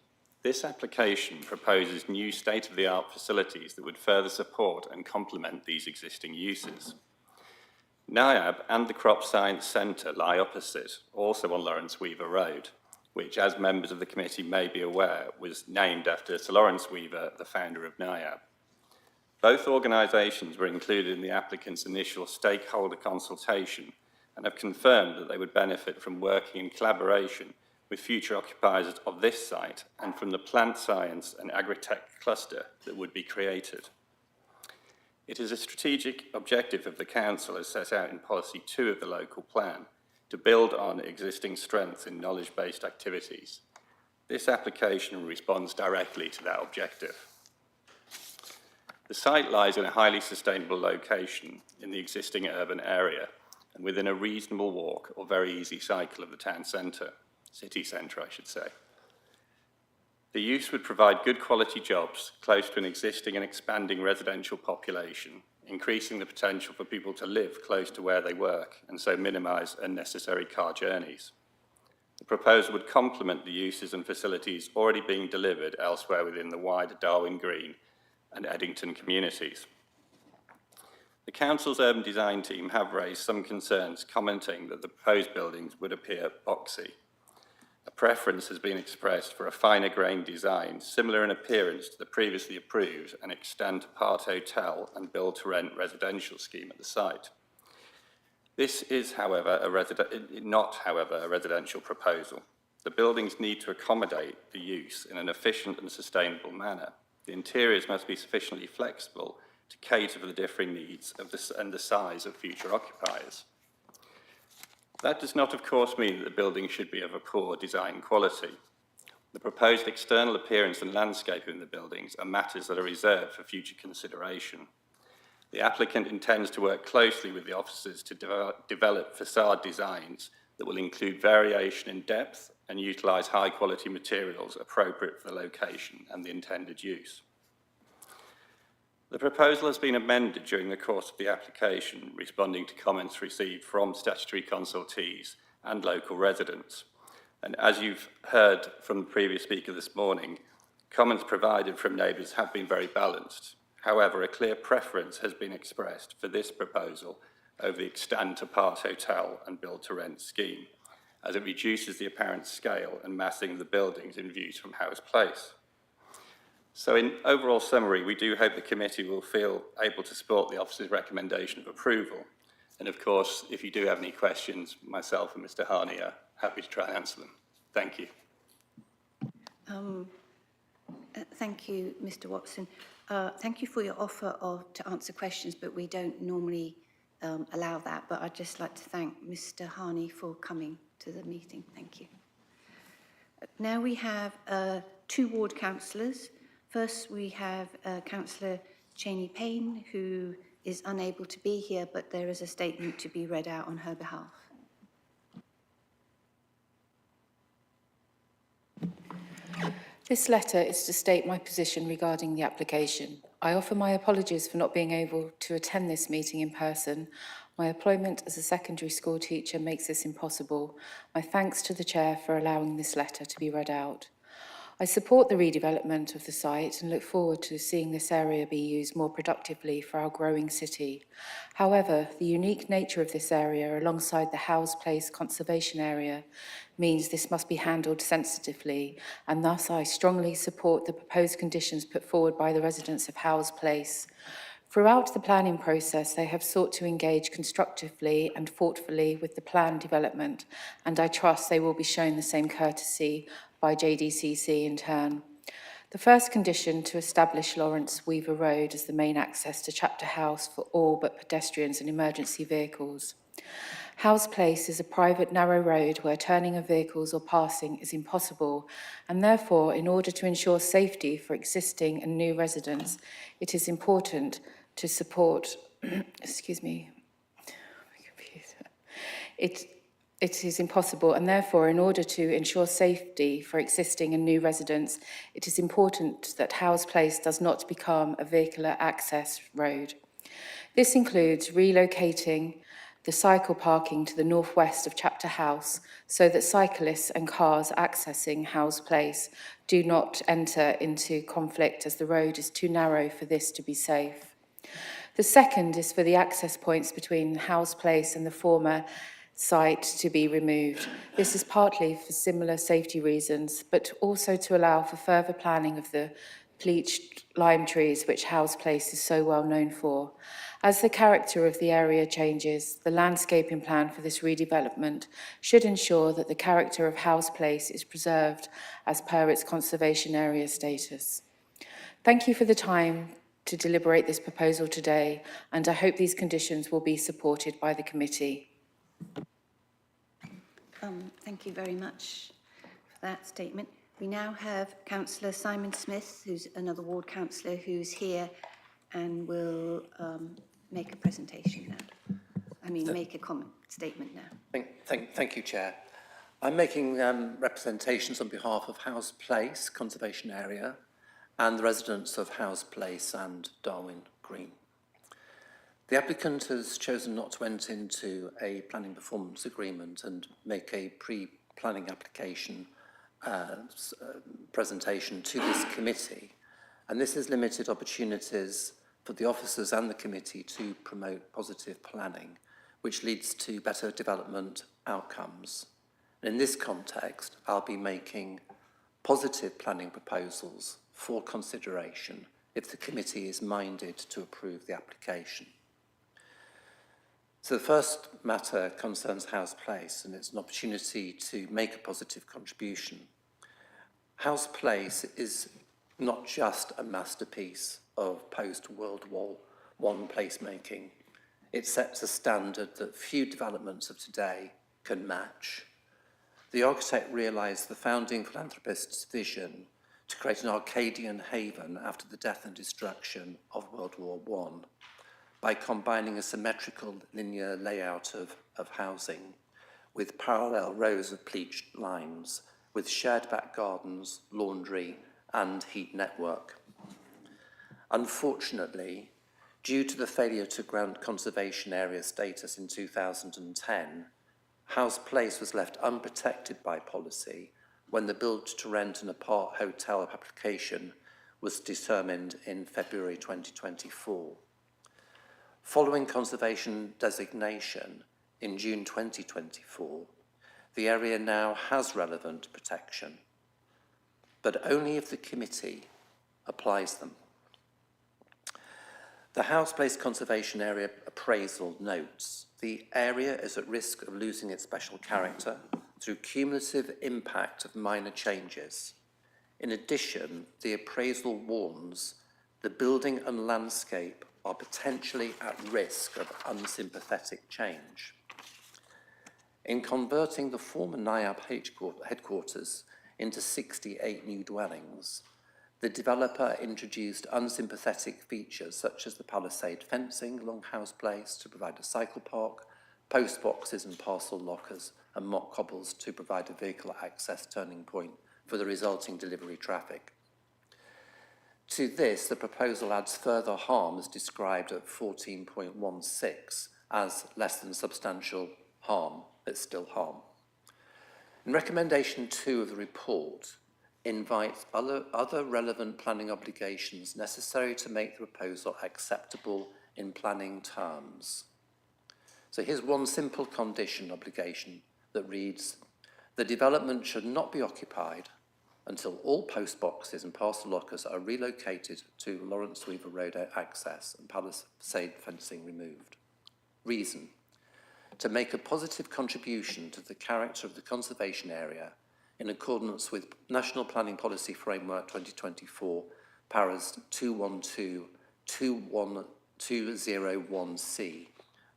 This application proposes new state-of-the-art facilities that would further support and complement these existing uses. NIAB and the Crop Science Centre lie opposite, also on Lawrence Weaver Road, which, as members of the committee may be aware, was named after Sir Lawrence Weaver, the founder of NIAB. Both organisations were included in the applicant's initial stakeholder consultation and have confirmed that they would benefit from working in collaboration with future occupiers of this site and from the plant science and agri-tech cluster that would be created. It is a strategic objective of the Council, as set out in Policy 2 of the local plan, to build on existing strengths in knowledge-based activities. This application responds directly to that objective. The site lies in a highly sustainable location in the existing urban area and within a reasonable walk or very easy cycle of the town centre, city centre, I should say. The use would provide good quality jobs close to an existing and expanding residential population, increasing the potential for people to live close to where they work and so minimise unnecessary car journeys. The proposal would complement the uses and facilities already being delivered elsewhere within the wider Darwin Green and Eddington communities. The Council's urban design team have raised some concerns, commenting that the proposed buildings would appear boxy. A preference has been expressed for a finer grained design, similar in appearance to the previously approved and extant apart hotel and build-to-rent residential scheme at the site. This is, however, not a residential proposal. The buildings need to accommodate the use in an efficient and sustainable manner. The interiors must be sufficiently flexible to cater for the differing needs of and the size of future occupiers. That does not, of course, mean that the building should be of a poor design quality. The proposed external appearance and landscaping of the buildings are matters that are reserved for future consideration. The applicant intends to work closely with the officers to develop facade designs that will include variation in depth and utilise high-quality materials appropriate for the location and the intended use. The proposal has been amended during the course of the application, responding to comments received from statutory consultees and local residents. And as you've heard from the previous speaker this morning, comments provided from neighbours have been very balanced. However, a clear preference has been expressed for this proposal over the extant apart hotel and build-to-rent scheme, as it reduces the apparent scale and massing of the buildings in views from Howes Place. So in overall summary, we do hope the committee will feel able to support the officer's recommendation of approval. And of course, if you do have any questions, myself and Mr. Harney are happy to try and answer them. Thank you. Thank you, Mr. Watson. Thank you for your offer to answer questions, but we don't normally allow that. But I'd just like to thank Mr. Harney for coming to the meeting. Thank you. Now we have 2 ward councillors. First, we have Councillor Cheney Payne, who is unable to be here, but there is a statement to be read out on her behalf. This letter is to state my position regarding the application. I offer my apologies for not being able to attend this meeting in person. My employment as a secondary school teacher makes this impossible. My thanks to the Chair for allowing this letter to be read out. I support the redevelopment of the site and look forward to seeing this area be used more productively for our growing city. However, the unique nature of this area alongside the Howes Place conservation area means this must be handled sensitively, and thus I strongly support the proposed conditions put forward by the residents of Howes Place. Throughout the planning process, they have sought to engage constructively and thoughtfully with the plan development, and I trust they will be shown the same courtesy by JDCC in turn. The first condition to establish Lawrence Weaver Road as the main access to Chapter House for all but pedestrians and emergency vehicles. Howes Place is a private narrow road where turning of vehicles or passing is impossible, and therefore, in order to ensure safety for existing and new residents, it is important to support, excuse me, It is impossible, and therefore, in order to ensure safety for existing and new residents, it is important that Howes Place does not become a vehicular access road. This includes relocating the cycle parking to the northwest of Chapter House so that cyclists and cars accessing Howes Place do not enter into conflict, as the road is too narrow for this to be safe. The second is for the access points between Howes Place and the former site to be removed. This is partly for similar safety reasons, but also to allow for further planning of the bleached lime trees which Howes Place is so well known for. As the character of the area changes, the landscaping plan for this redevelopment should ensure that the character of Howes Place is preserved as per its conservation area status. Thank you for the time to deliberate this proposal today, and I hope these conditions will be supported by the committee. Thank you very much for that statement. We now have Councillor Simon Smith, who's another ward councillor, who's here and will make a presentation now. Make a comment statement now. Thank you, Chair. I'm making representations on behalf of Howes Place Conservation Area and the residents of Howes Place and Darwin Green. The applicant has chosen not to enter into a planning performance agreement and make a pre-planning application presentation to this committee, and this has limited opportunities for the officers and the committee to promote positive planning, which leads to better development outcomes. And in this context, I'll be making positive planning proposals for consideration if the committee is minded to approve the application. So the first matter concerns Howes Place, and it's an opportunity to make a positive contribution. Howes Place is not just a masterpiece of post-World War I placemaking. It sets a standard that few developments of today can match. The architect realised the founding philanthropist's vision to create an Arcadian haven after the death and destruction of World War I, by combining a symmetrical linear layout of housing with parallel rows of pleached lines, with shared back gardens, laundry, and heat network. Unfortunately, due to the failure to grant conservation area status in 2010, Howes Place was left unprotected by policy when the build-to-rent and apart hotel application was determined in February 2024. Following conservation designation in June 2024, the area now has relevant protection, but only if the committee applies them. The Howes Place Conservation Area appraisal notes the area is at risk of losing its special character through cumulative impact of minor changes. In addition, the appraisal warns the building and landscape are potentially at risk of unsympathetic change. In converting the former NIAB headquarters into 68 new dwellings, the developer introduced unsympathetic features such as the palisade fencing along Howes Place to provide a cycle park, post boxes and parcel lockers, and mock cobbles to provide a vehicle access turning point for the resulting delivery traffic. To this, the proposal adds further harm as described at 14.16 as less than substantial harm, but still harm. In recommendation 2 of the report, invites other relevant planning obligations necessary to make the proposal acceptable in planning terms. So here's one simple condition obligation that reads, the development should not be occupied until all post boxes and parcel lockers are relocated to Lawrence Weaver Road access and palisade fencing removed. Reason, to make a positive contribution to the character of the conservation area in accordance with National Planning Policy Framework 2024, paras 212.201C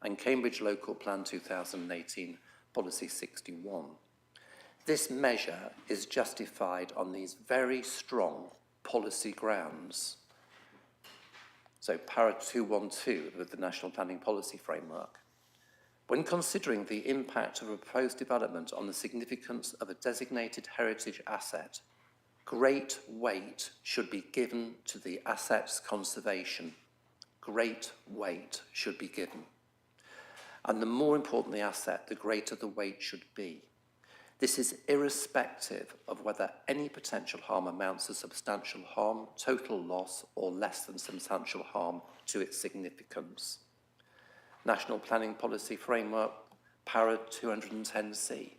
and Cambridge Local Plan 2018 Policy 61. This measure is justified on these very strong policy grounds. So para 212 of the National Planning Policy Framework. When considering the impact of a proposed development on the significance of a designated heritage asset, great weight should be given to the asset's conservation. Great weight should be given. And the more important the asset, the greater the weight should be. This is irrespective of whether any potential harm amounts to substantial harm, total loss, or less than substantial harm to its significance. National Planning Policy Framework, para 210C.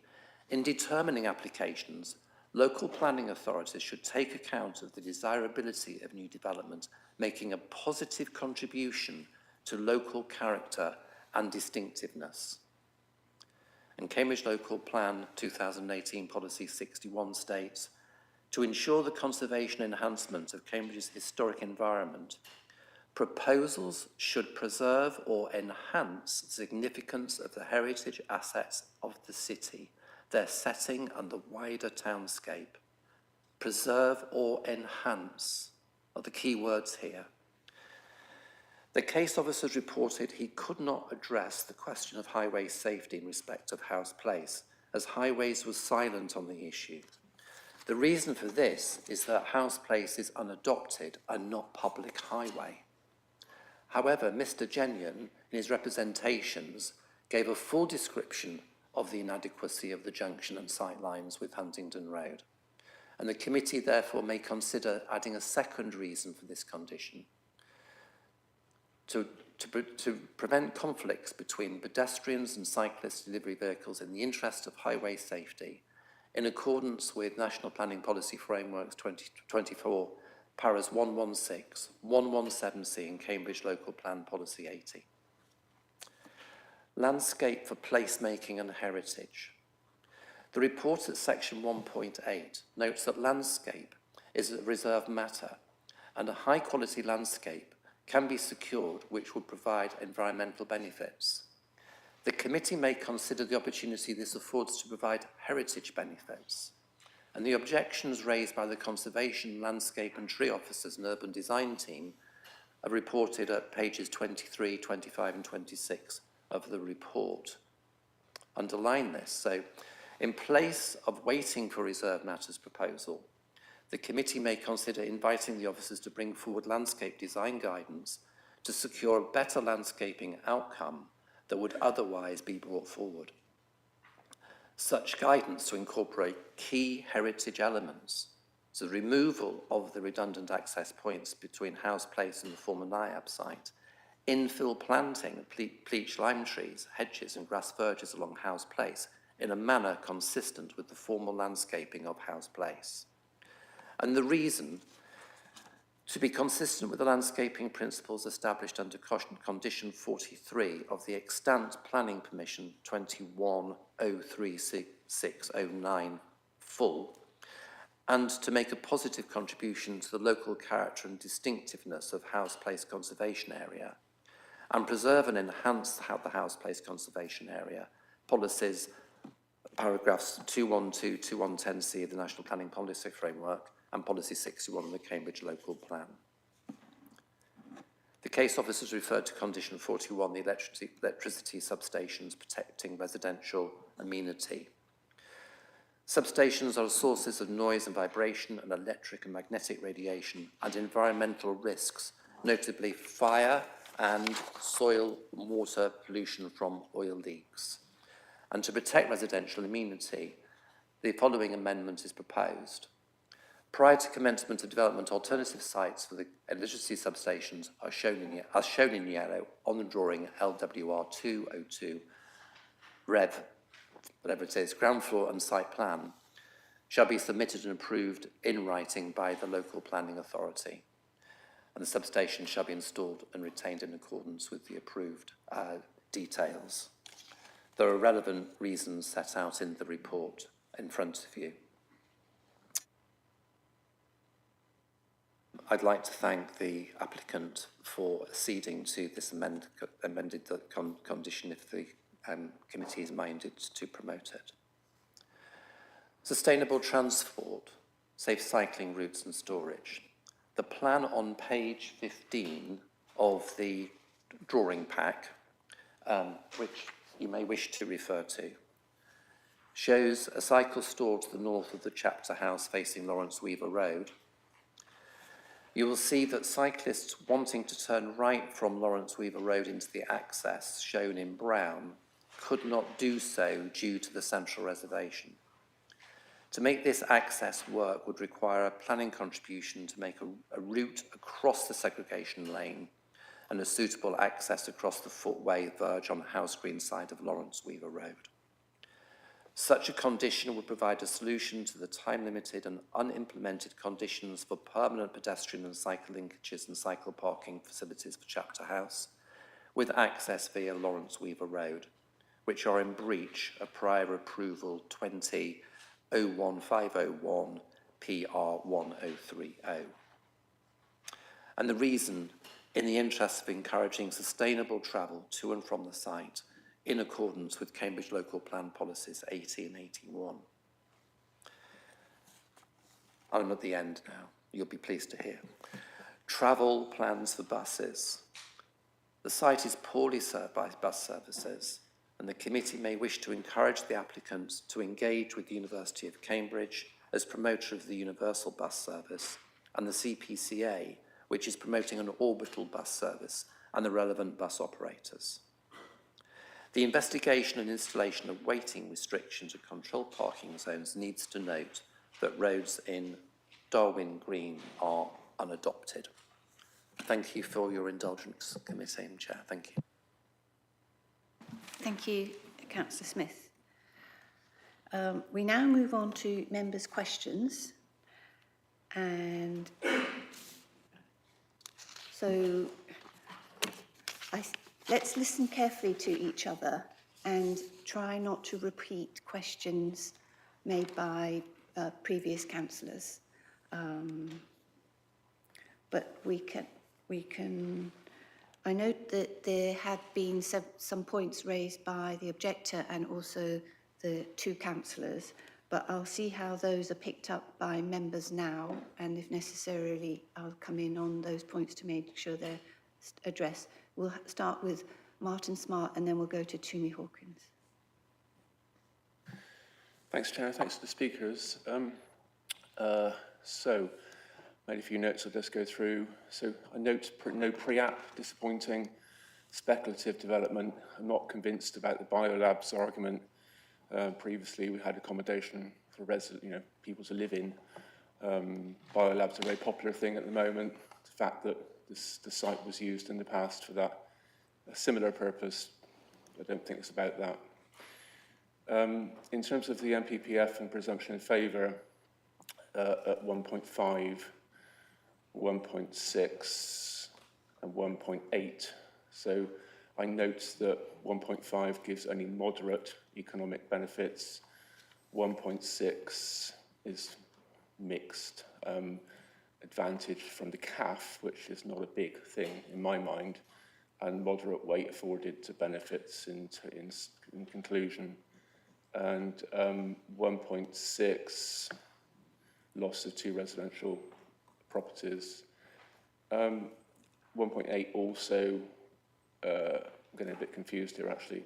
In determining applications, local planning authorities should take account of the desirability of new development, making a positive contribution to local character and distinctiveness. And Cambridge Local Plan 2018 Policy 61 states, to ensure the conservation enhancement of Cambridge's historic environment, proposals should preserve or enhance the significance of the heritage assets of the city, their setting and the wider townscape. Preserve or enhance are the key words here. The case officers reported he could not address the question of highway safety in respect of Howes Place, as Highways was silent on the issue. The reason for this is that House Place is unadopted and not public highway. However, Mr. Genyon, in his representations, gave a full description of the inadequacy of the junction and sight lines with Huntingdon Road, and the committee therefore may consider adding a second reason for this condition to prevent conflicts between pedestrians and cyclist delivery vehicles in the interest of highway safety, in accordance with National Planning Policy Frameworks 2024, Paras 116, 117C and Cambridge Local Plan Policy 80. Landscape for placemaking and heritage. The report at section 1.8 notes that landscape is a reserved matter and a high quality landscape can be secured which would provide environmental benefits. The committee may consider the opportunity this affords to provide heritage benefits, and the objections raised by the Conservation, Landscape and Tree Officers and Urban Design team are reported at pages 23, 25 and 26 of the report. Underline this. So, in place of waiting for reserved matters proposal, the committee may consider inviting the officers to bring forward landscape design guidance to secure a better landscaping outcome that would otherwise be brought forward. Such guidance to incorporate key heritage elements, so the removal of the redundant access points between House Place and the former NIAB site, infill planting of pleach lime trees, hedges and grass verges along House Place in a manner consistent with the formal landscaping of House Place. And the reason, to be consistent with the landscaping principles established under condition 43 of the Extant Planning Permission 21036609 full, and to make a positive contribution to the local character and distinctiveness of House Place Conservation Area, and preserve and enhance the House Place Conservation Area policies, paragraphs 212 to 110C of the National Planning Policy Framework and Policy 61 of the Cambridge Local Plan. The case officers referred to condition 41, the electricity substations protecting residential amenity. Substations are sources of noise and vibration and electric and magnetic radiation and environmental risks, notably fire and soil and water pollution from oil leaks. And to protect residential amenity, the following amendment is proposed. Prior to commencement of development, alternative sites for the electricity substations are shown in yellow on the drawing LWR 202, Rev, whatever it is, ground floor and site plan, shall be submitted and approved in writing by the local planning authority. And the substation shall be installed and retained in accordance with the approved details. There are relevant reasons set out in the report in front of you. I'd like to thank the applicant for acceding to this amended condition if the committee is minded to promote it. Sustainable transport, safe cycling routes and storage. The plan on page 15 of the drawing pack, which you may wish to refer to, shows a cycle store to the north of the chapter house facing Lawrence Weaver Road. You will see that cyclists wanting to turn right from Lawrence Weaver Road into the access, shown in brown, could not do so due to the central reservation. To make this access work would require a planning contribution to make a route across the segregation lane and a suitable access across the footway verge on the House Green side of Lawrence Weaver Road. Such a condition would provide a solution to the time-limited and unimplemented conditions for permanent pedestrian and cycle linkages and cycle parking facilities for Chapter House, with access via Lawrence Weaver Road, which are in breach of prior approval 20-01501 PR1030. And the reason, in the interest of encouraging sustainable travel to and from the site, in accordance with Cambridge Local Plan Policies 80 and 81. I'm at the end now, you'll be pleased to hear. Travel plans for buses. The site is poorly served by bus services, and the committee may wish to encourage the applicant to engage with the University of Cambridge as promoter of the Universal Bus Service and the CPCA, which is promoting an orbital bus service, and the relevant bus operators. The investigation and installation of waiting restrictions and control parking zones needs to note that roads in Darwin Green are unadopted. Thank you for your indulgence, Committee Chair. Thank you. Thank you, Councillor Smith. We now move on to members' questions. And so let's listen carefully to each other and try not to repeat questions made by previous councillors. But we can, I note that there had been some points raised by the objector and also the two councillors, but I'll see how those are picked up by members now, and if necessarily, I'll come in on those points to make sure they're addressed. We'll start with Martin Smart, and then we'll go to Toomey Hawkins. Thanks, Chair. Thanks to the speakers. So, made a few notes I'll just go through. So, I note no pre-app, disappointing, speculative development. I'm not convinced about the biolabs argument. Previously, we had accommodation for people to live in. Biolabs are a very popular thing at the moment. The fact that the site was used in the past for that a similar purpose, I don't think it's about that. In terms of the MPPF and presumption in favour, at 1.5, 1.6 and 1.8. So I note that 1.5 gives only moderate economic benefits. 1.6 is mixed advantage from the CAF, which is not a big thing in my mind, and moderate weight afforded to benefits in conclusion. And 1.6, loss of 2 residential properties. 1.8 also, I'm getting a bit confused here actually.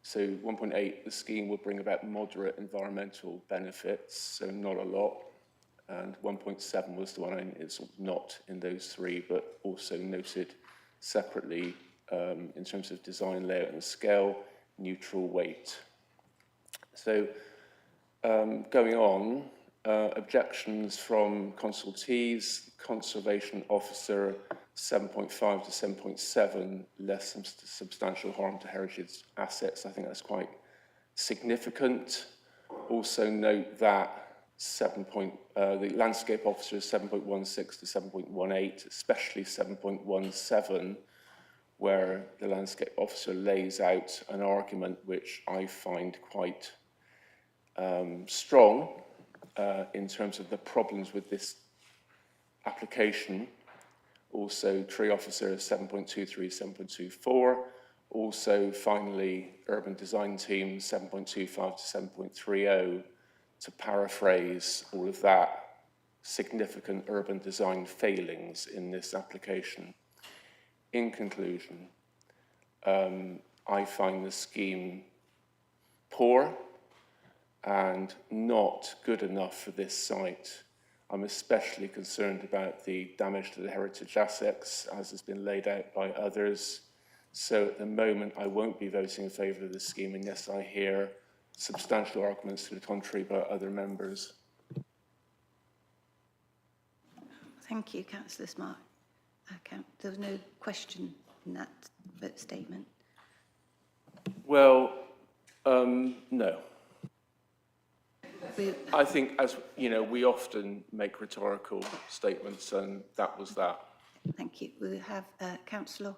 So 1.8, the scheme will bring about moderate environmental benefits, so not a lot. And 1.7 was the one it's not in those three, but also noted separately in terms of design, layout and scale, neutral weight. So going on, objections from consultees, conservation officer, 7.5 to 7.7, less substantial harm to heritage assets. I think that's quite significant. Also note that the landscape officer is 7.16 to 7.18, especially 7.17, where the landscape officer lays out an argument which I find quite strong in terms of the problems with this application. Also, tree officer 7.23, 7.24. Also, finally, urban design team 7.25 to 7.30. To paraphrase all of that, significant urban design failings in this application. In conclusion, I find the scheme poor and not good enough for this site. I'm especially concerned about the damage to the heritage assets, as has been laid out by others. So at the moment, I won't be voting in favour of the scheme unless I hear substantial arguments to the contrary by other members. Thank you, Councillor Smart. There was no question in that statement. Well, no. I think, as you know, we often make rhetorical statements, and that was that. Thank you. We'll have Councillor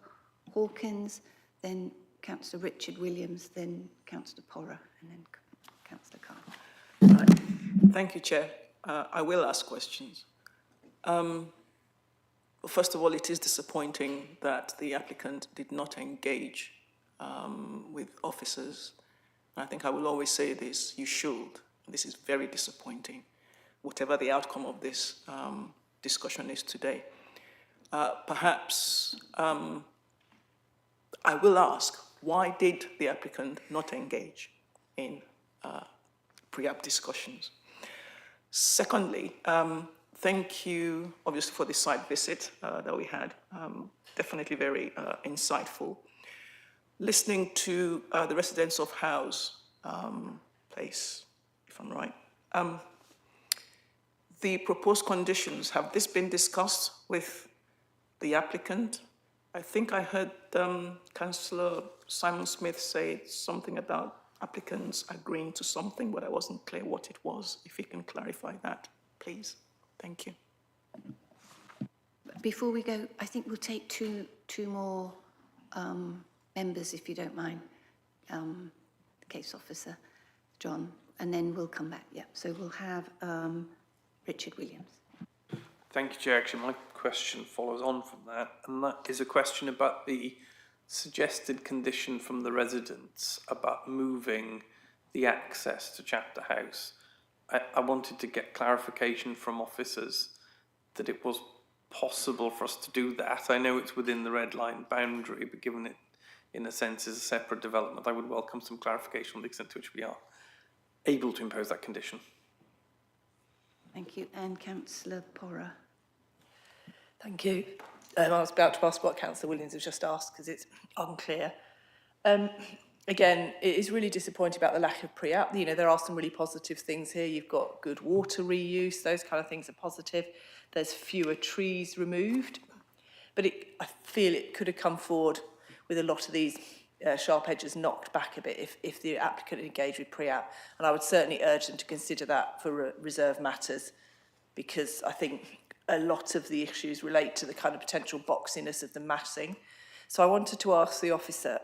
Hawkins, then Councillor Richard Williams, then Councillor Porrer, and then Councillor Khan. Right. Thank you, Chair. I will ask questions. First of all, it is disappointing that the applicant did not engage with officers. I think I will always say this, you should. This is very disappointing, whatever the outcome of this discussion is today. Perhaps I will ask, why did the applicant not engage in pre-app discussions? Secondly, thank you, obviously, for the site visit that we had. Definitely very insightful. Listening to the residents of House Place, if I'm right, the proposed conditions, have this been discussed with the applicant? I think I heard Councillor Simon Smith say something about applicants agreeing to something, but I wasn't clear what it was. If you can clarify that, please. Thank you. Before we go, I think we'll take two more members, if you don't mind. Case officer, John, and then we'll come back. Yeah, so we'll have Richard Williams. Thank you, Chair. Actually, my question follows on from that, and that is a question about the suggested condition from the residents about moving the access to Chapter House. I wanted to get clarification from officers that it was possible for us to do that. I know it's within the red line boundary, but given it, in a sense, is a separate development, I would welcome some clarification on the extent to which we are able to impose that condition. Thank you. And Councillor Porra. Thank you. I was about to ask what Councillor Williams has just asked because it's unclear. Again, it is really disappointing about the lack of pre-app. You know, there are some really positive things here. You've got good water reuse. Those kind of things are positive. There's fewer trees removed. But I feel it could have come forward with a lot of these sharp edges knocked back a bit if the applicant engaged with pre-app. And I would certainly urge them to consider that for reserve matters, because I think a lot of the issues relate to the kind of potential boxiness of the massing. So I wanted to ask the officer,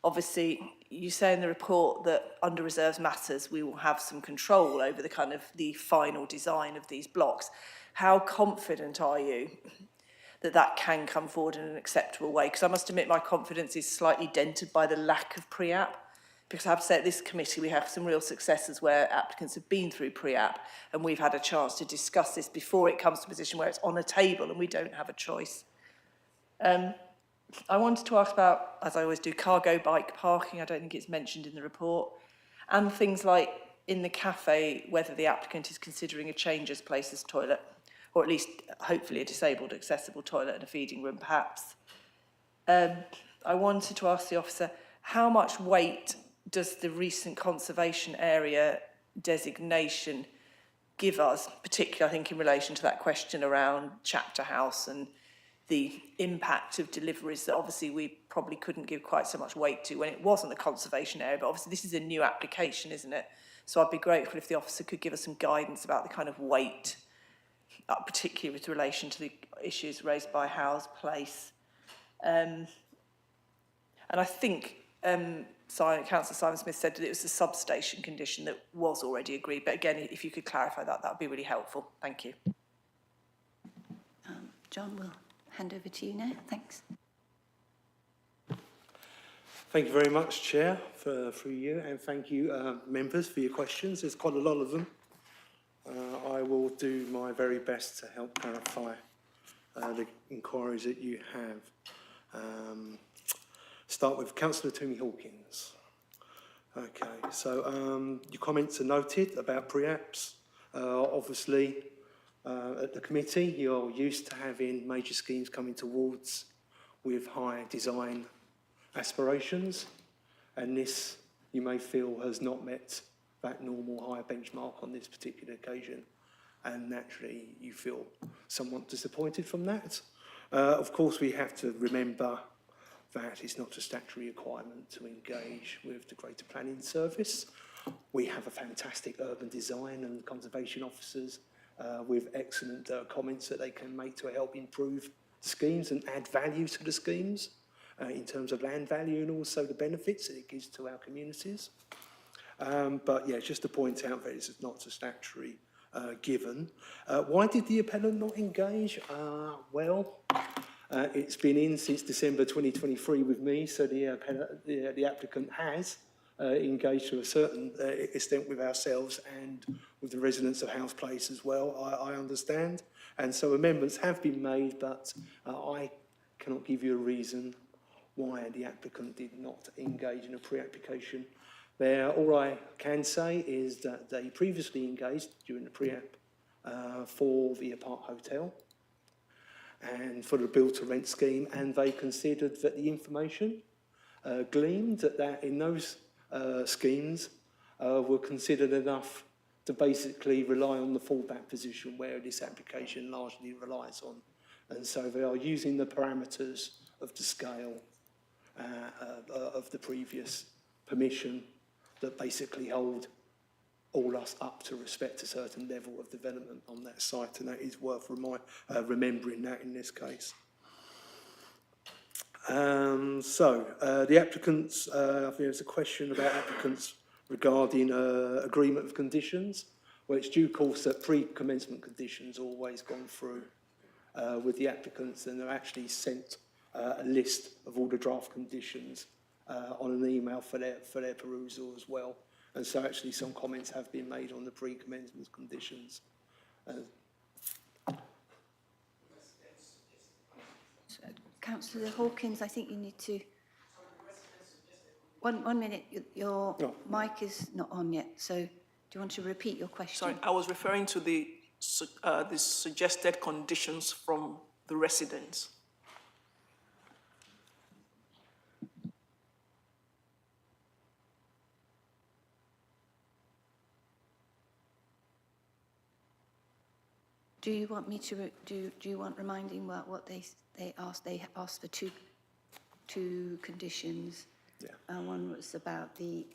obviously you say in the report that under reserves matters we will have some control over the kind of the final design of these blocks. How confident are you that that can come forward in an acceptable way? Because I must admit my confidence is slightly dented by the lack of pre-app. Because I have to say at this committee we have some real successes where applicants have been through pre-app and we've had a chance to discuss this before it comes to a position where it's on a table and we don't have a choice. I wanted to ask about, as I always do, cargo bike parking. I don't think it's mentioned in the report. And things like in the cafe, whether the applicant is considering a changes places toilet, or at least hopefully a disabled accessible toilet and a feeding room perhaps. I wanted to ask the officer, how much weight does the recent conservation area designation give us, particularly I think in relation to that question around Chapter House and the impact of deliveries that obviously we probably couldn't give quite so much weight to when it wasn't a conservation area, but obviously this is a new application, isn't it? So I'd be grateful if the officer could give us some guidance about the kind of weight, particularly with relation to the issues raised by Howes Place. And I think Councillor Simon Smith said that it was a substation condition that was already agreed, but again, if you could clarify that, that would be really helpful. Thank you. John, we'll hand over to you now. Thanks. Thank you very much, Chair, for you, and thank you, members, for your questions. There's quite a lot of them. I will do my very best to help clarify the inquiries that you have. Start with Councillor Toomey Hawkins. Okay, so your comments are noted about pre-apps. Obviously, at the committee, you're used to having major schemes coming towards with high design aspirations, and this, you may feel, has not met that normal high benchmark on this particular occasion, and naturally you feel somewhat disappointed from that. Of course, we have to remember that it's not a statutory requirement to engage with the Greater Planning Service. We have a fantastic urban design and conservation officers with excellent comments that they can make to help improve schemes and add value to the schemes in terms of land value and also the benefits that it gives to our communities. But yeah, just to point out that it's not a statutory given. Why did the appellant not engage? Well, it's been in since December 2023 with me, so the applicant has engaged to a certain extent with ourselves and with the residents of Howes Place as well, I understand. And so amendments have been made, but I cannot give you a reason why the applicant did not engage in a pre-application. All I can say is that they previously engaged during the pre-app for the Apart Hotel and for the build-to-rent scheme, and they considered that the information gleaned that in those schemes were considered enough to basically rely on the fallback position where this application largely relies on. And so they are using the parameters of the scale of the previous permission that basically hold all us up to respect a certain level of development on that site, and that is worth remembering that in this case. The applicants, I think there's a question about applicants regarding agreement of conditions. Well, it's due course that pre-commencement conditions are always gone through with the applicants, and they're actually sent a list of all the draft conditions on an email for their perusal as well. And so actually some comments have been made on the pre-commencement conditions. Councillor Hawkins, I think you need to... One minute, your mic is not on yet, so do you want to repeat your question? Sorry, I was referring to the suggested conditions from the residents. Do you want me to do you want reminding what they asked? They asked for two conditions. Yeah. One was about the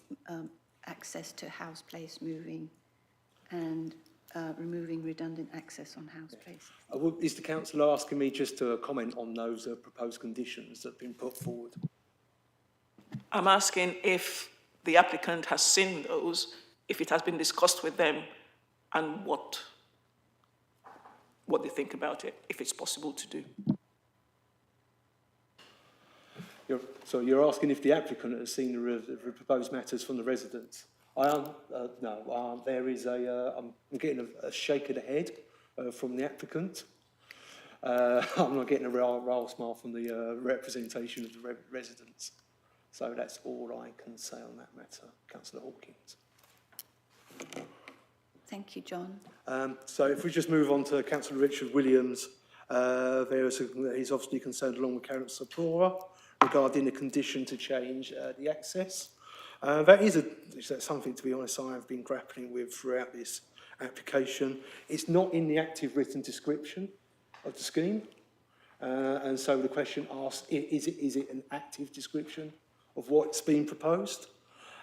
access to House Place moving, and removing redundant access on House Place. Is the councillor asking me just to comment on those proposed conditions that have been put forward? I'm asking if the applicant has seen those, if it has been discussed with them, and what they think about it, if it's possible to do. So you're asking if the applicant has seen the proposed matters from the residents? No, there is I'm getting a shake of the head from the applicant. I'm not getting a royal smile from the representation of the residents. So that's all I can say on that matter, Councillor Hawkins. Thank you, John. So if we just move on to Councillor Richard Williams, he's obviously concerned along with Councillor Plora regarding the condition to change the access. That's something, to be honest, I have been grappling with throughout this application. It's not in the active written description of the scheme. And so the question asks, is it an active description of what's been proposed?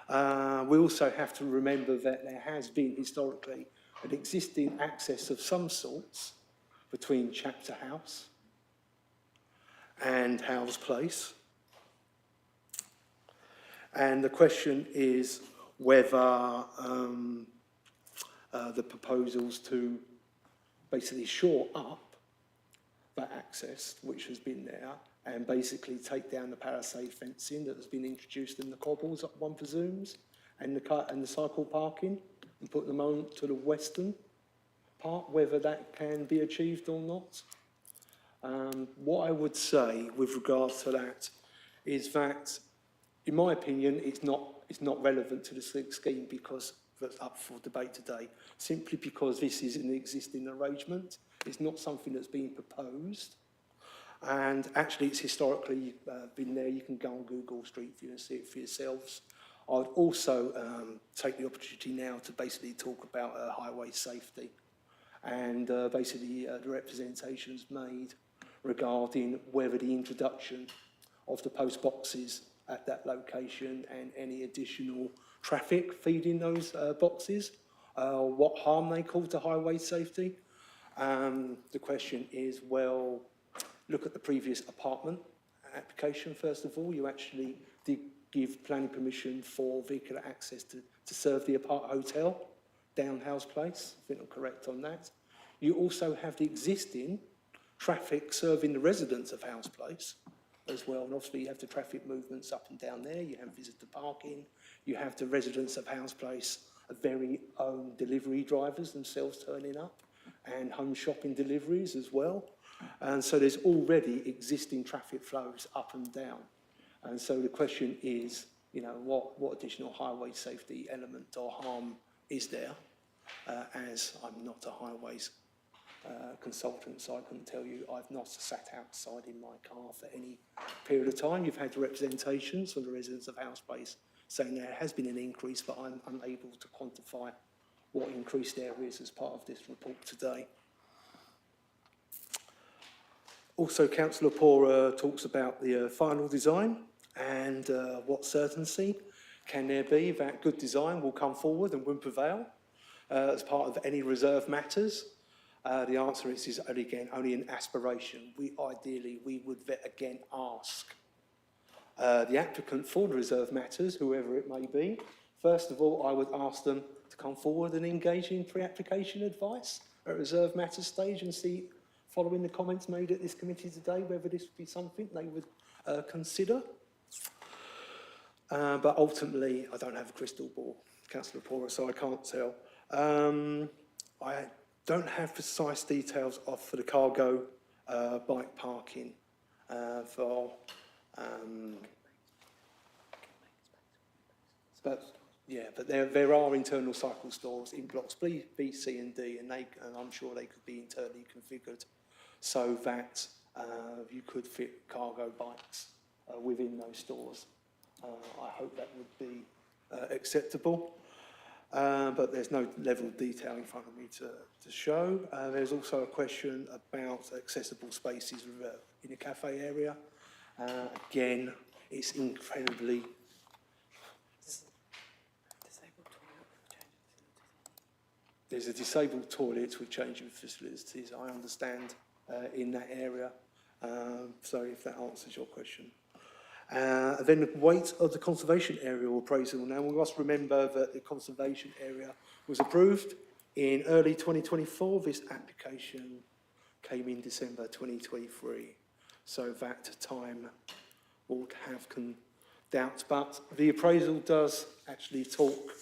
We also have to remember that there has been historically an existing access of some sorts between Chapter House and House Place. And the question is whether the proposals to basically shore up that access, which has been there, and basically take down the palisade fencing that has been introduced in the cobbles, one presumes, and the cycle parking, and put them on to the western part, whether that can be achieved or not. What I would say with regards to that is that, in my opinion, it's not relevant to the scheme because that's up for debate today, simply because this is an existing arrangement. It's not something that's been proposed. And actually, it's historically been there. You can go on Google Street View and see it for yourselves. I would also take the opportunity now to basically talk about highway safety and basically the representations made regarding whether the introduction of the post boxes at that location and any additional traffic feeding those boxes, what harm they cause to highway safety. The question is, well, look at the previous apartment application, first of all. You actually did give planning permission for vehicular access to serve the Apart Hotel down House Place. I think I'm correct on that. You also have the existing traffic serving the residents of House Place as well. And obviously you have the traffic movements up and down there. You have visitor parking. You have the residents of House Place, very own delivery drivers themselves turning up, and home shopping deliveries as well. And so there's already existing traffic flows up and down. And so the question is, you know, what additional highway safety element or harm is there? As I'm not a highways consultant, so I couldn't tell you. I've not sat outside in my car for any period of time. You've had representations from the residents of House Place saying there has been an increase, but I'm unable to quantify what increase there is as part of this report today. Also, Councillor Pora talks about the final design and what certainty can there be that good design will come forward and will prevail as part of any reserve matters. The answer is only an aspiration. We would again ask the applicant for the reserve matters, whoever it may be. First of all, I would ask them to come forward and engage in pre-application advice at reserve matters stage and see, following the comments made at this committee today, whether this would be something they would consider. But ultimately, I don't have a crystal ball, Councillor Pora, so I can't tell. I don't have precise details for the cargo bike parking but there are internal cycle stores in blocks B, C and D, and I'm sure they could be internally configured so that you could fit cargo bikes within those stores. I hope that would be acceptable. But there's no level of detail in front of me to show. There's also a question about accessible spaces in the cafe area. Again, it's incredibly... There's a disabled toilet with changing facilities, I understand, in that area. So if that answers your question. Then the weight of the conservation area appraisal. Now, we must remember that the conservation area was approved in early 2024. This application came in December 2023. So that time will have doubts. But the appraisal does actually talk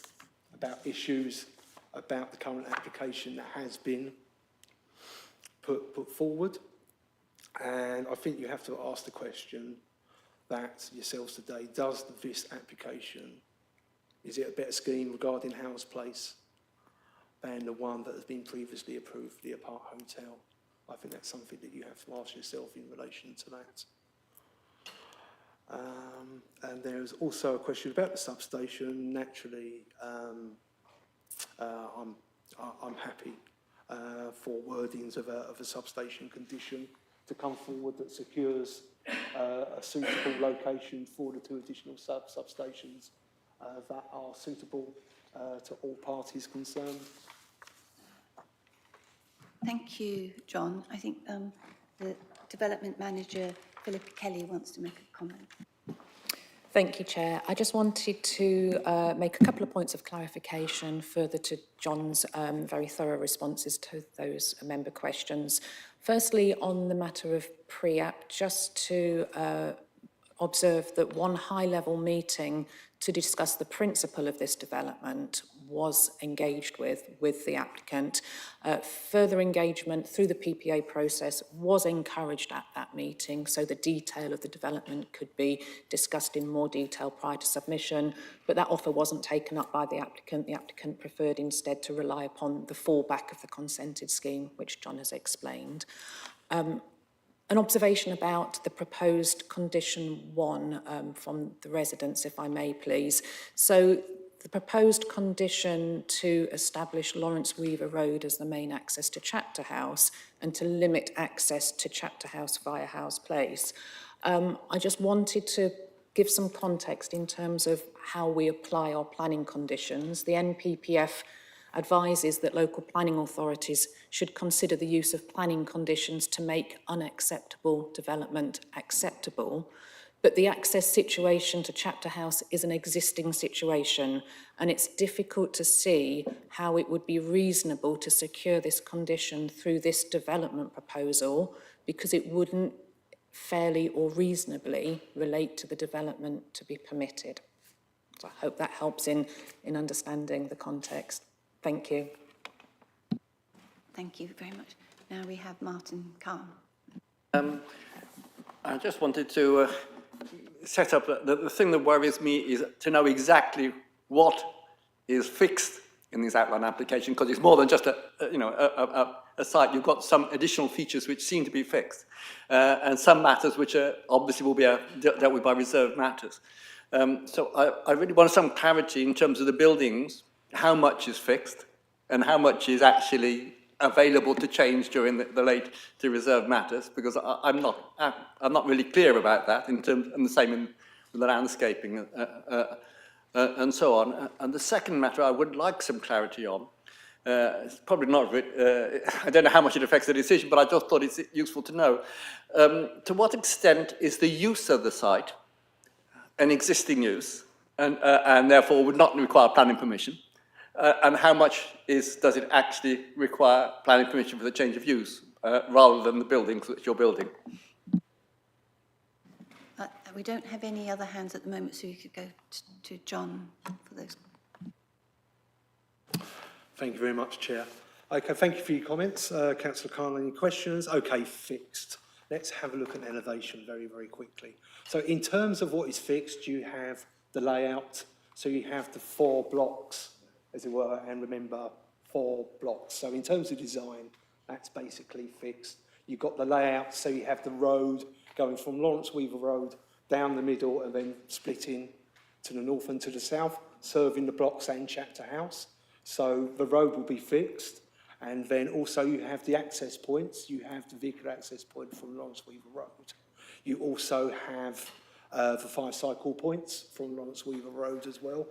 about issues about the current application that has been put forward. And I think you have to ask the question that yourselves today, does this application, is it a better scheme regarding House Place than the one that has been previously approved for the Apart Hotel? I think that's something that you have to ask yourself in relation to that. And there's also a question about the substation. Naturally, I'm happy for wordings of a substation condition to come forward that secures a suitable location for the two additional substations that are suitable to all parties concerned. Thank you, John. I think the Development Manager, Philippa Kelly, wants to make a comment. Thank you, Chair. I just wanted to make a couple of points of clarification further to John's very thorough responses to those member questions. Firstly, on the matter of pre-app, just to observe that one high-level meeting to discuss the principle of this development was engaged with the applicant. Further engagement through the PPA process was encouraged at that meeting, so the detail of the development could be discussed in more detail prior to submission, but that offer wasn't taken up by the applicant. The applicant preferred instead to rely upon the fallback of the consented scheme, which John has explained. An observation about the proposed condition 1 from the residents, if I may please. So the proposed condition to establish Lawrence Weaver Road as the main access to Chapter House and to limit access to Chapter House via House Place. I just wanted to give some context in terms of how we apply our planning conditions. The NPPF advises that local planning authorities should consider the use of planning conditions to make unacceptable development acceptable. But the access situation to Chapter House is an existing situation, and it's difficult to see how it would be reasonable to secure this condition through this development proposal, because it wouldn't fairly or reasonably relate to the development to be permitted. So I hope that helps in understanding the context. Thank you. Thank you very much. Now we have Martin Kahn. I just wanted to set up, the thing that worries me is to know exactly what is fixed in this outline application, because it's more than just a site. You've got some additional features which seem to be fixed, and some matters which are obviously will be dealt with by reserved matters. So I really want some clarity in terms of the buildings, how much is fixed and how much is actually available to change during the late to reserved matters, because I'm not really clear about that in terms, and the same in the landscaping and so on. And the second matter I would like some clarity on, it's probably not, I don't know how much it affects the decision, but I just thought it's useful to know. To what extent is the use of the site an existing use and therefore would not require planning permission? And how much does it actually require planning permission for the change of use rather than the buildings that you're building? We don't have any other hands at the moment, so you could go to John for those. Thank you very much, Chair. Okay, thank you for your comments. Councillor Carl, any questions? Okay, fixed. Let's have a look at elevation very, very quickly. So in terms of what is fixed, you have the layout. So you have the 4 blocks, as it were, and remember, 4 blocks. So in terms of design, that's basically fixed. You've got the layout, so you have the road going from Lawrence Weaver Road down the middle and then splitting to the north and to the south, serving the blocks and Chapter House. So the road will be fixed. And then also you have the access points. You have the vehicle access point from Lawrence Weaver Road. You also have the 5 cycle points from Lawrence Weaver Road as well.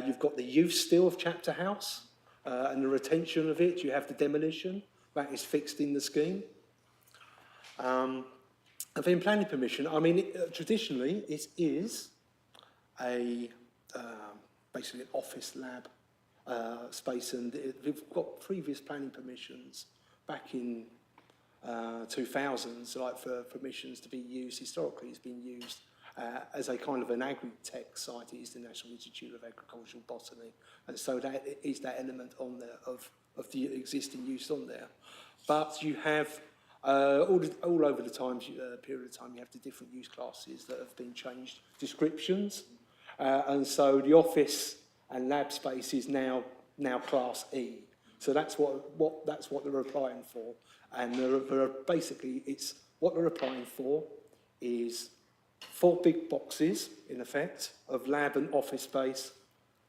You've got the use still of Chapter House and the retention of it. You have the demolition. That is fixed in the scheme. And then planning permission, I mean, traditionally it is basically an office lab space, and we've got previous planning permissions back in 2000s, like for permissions to be used. Historically, it's been used as a kind of an agri-tech site. It is the National Institute of Agricultural Botany, and so that is that element on there of the existing use on there. But you have all over the period of time, you have the different use classes that have been changed descriptions, and so the office and lab space is now Class E. So that's what they're applying for, and they're basically what they're applying for is 4 big boxes in effect of lab and office space.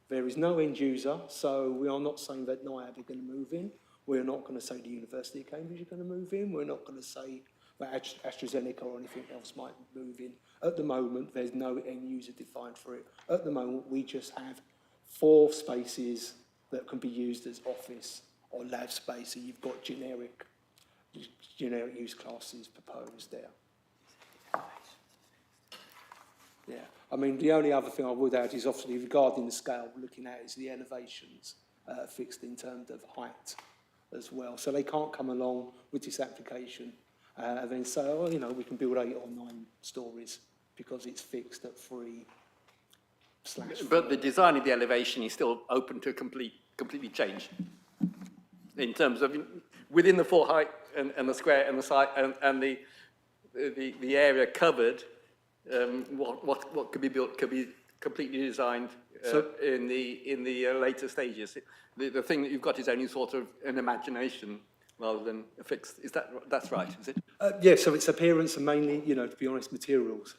There is no end user, so we are not saying that NIAB are going to move in. We're not going to say the University of Cambridge are going to move in. We're not going to say that AstraZeneca or anything else might move in. At the moment, there's no end user defined for it. At the moment, we just have 4 spaces that can be used as office or lab space. So you've got generic use classes proposed there. Yeah, I mean, the only other thing I would add is obviously regarding the scale we're looking at is the elevations fixed in terms of height as well. So they can't come along with this application and then say, oh, we can build 8 or 9 stories because it's fixed at 3/4. But the design of the elevation is still open to completely change in terms of within the 4 height and the square and the site and the area covered. What could be built could be completely designed in the later stages. The thing that you've got is only sort of an imagination rather than a fixed. That's right? Is it? Yeah. So it's appearance and mainly, to be honest, materials.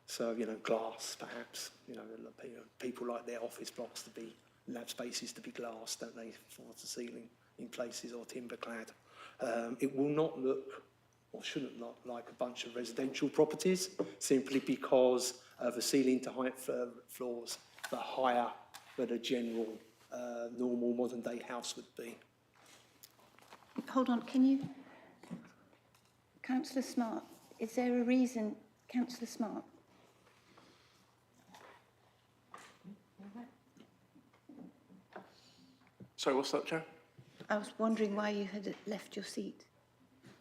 So glass perhaps. People like their office blocks to be lab spaces to be glass, don't they, floor to ceiling in places, or timber clad. It will not look, or shouldn't look, like a bunch of residential properties, simply because the ceiling to height floors are higher than a general normal modern day house would be. Hold on, Councillor Smart, is there a reason, Councillor Smart? Sorry, what's that, Chair? I was wondering why you had left your seat.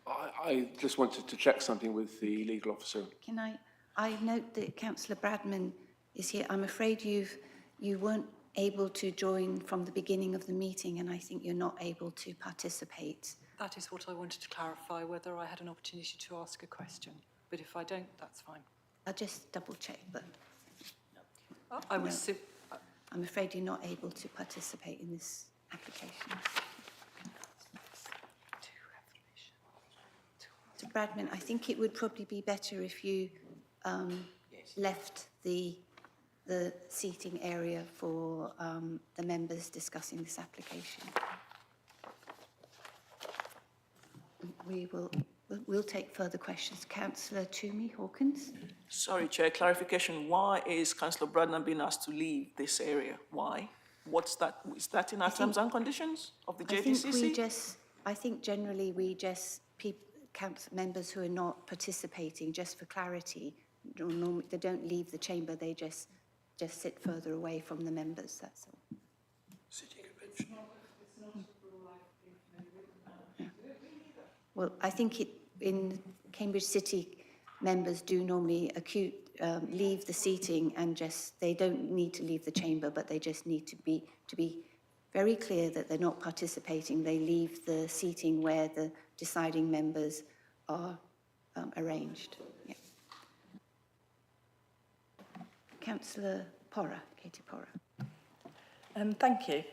I just wanted to check something with the legal officer. Can I note that Councillor Bradman is here. I'm afraid you weren't able to join from the beginning of the meeting, and I think you're not able to participate. That is what I wanted to clarify, whether I had an opportunity to ask a question. But if I don't, that's fine. I'll just double check, but I would No. I'm afraid you're not able to participate in this application. So Bradman, I think it would probably be better if you left the seating area for the members discussing this application. We'll take further questions. Councillor Toomey Hawkins. Sorry, Chair, clarification. Why is Councillor Bradman being asked to leave this area? Why? What's that? Is that in our terms and conditions of the JPCC? I think generally we just, council members who are not participating, just for clarity, they don't leave the chamber, they just sit further away from the members, that's all. Well, I think in Cambridge City, members do normally leave the seating and they don't need to leave the chamber, but they just need to be very clear that they're not participating. They leave the seating where the deciding members are arranged. Yeah. Councillor Porra, Katie Porra. Thank you.